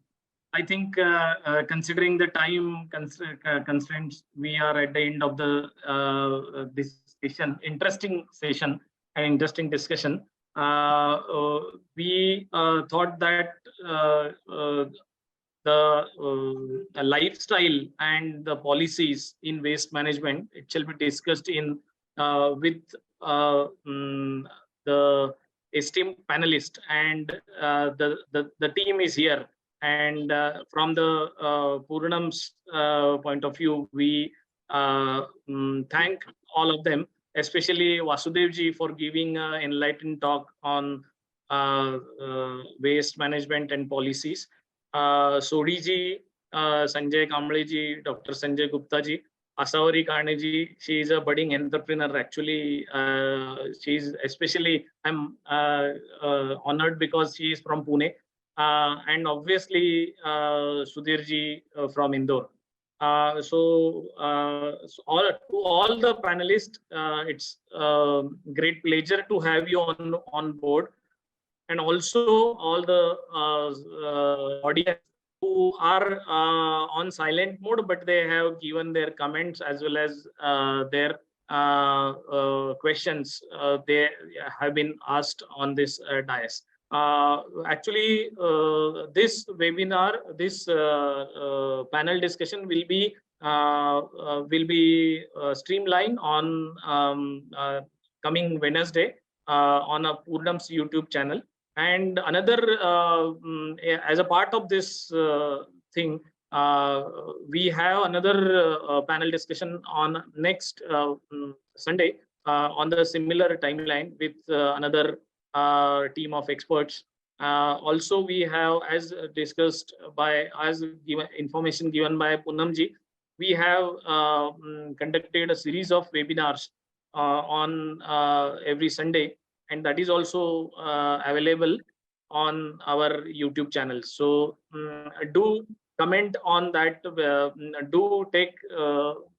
I: I think considering the time constraints, we are at the end of the this session. Interesting session and interesting discussion. We thought that the lifestyle and the policies in waste management, it shall be discussed in with the esteemed panelist, and the team is here. And from the Poornam's point of view, we thank all of them, especially Vasudevji for giving an enlightened talk on waste management and policies. Sodiji, Sanjay Kamleji, Dr. Sanjay Gupta ji, Asawari Karneji, she is a budding entrepreneur. Actually, she's especially, I'm honored because she is from Pune. And obviously Sudhirji from Indore. So all the panelists, it's great pleasure to have you on board, and also all the audience who are on silent mode, but they have given their comments as well as their questions they have been asked on this dais. Actually, this webinar, this panel discussion will be streamlined on coming Wednesday on a Poornam's YouTube channel. And another, as a part of this thing, we have another panel discussion on next Sunday on the similar timeline with another team of experts. Also, we have, as discussed by, as given information given by Poonamji, we have conducted a series of webinars on every Sunday, and that is also available on our YouTube channel. So do comment on that. Do take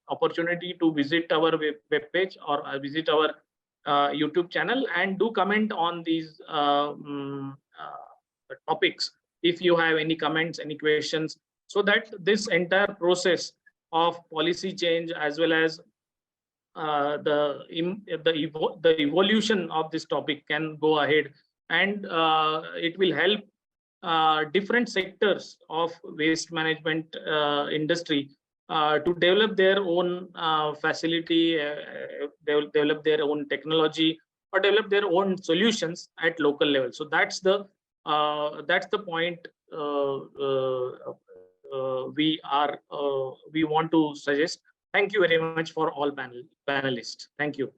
I: opportunity to visit our web page or visit our YouTube channel, and do comment on these topics if you have any comments, any questions, so that this entire process of policy change as well as the evolution of this topic can go ahead, and it will help different sectors of waste management industry to develop their own facility, develop their own technology, or develop their own solutions at local level. So that's the point we want to suggest. Thank you very much for all panelists. Thank you.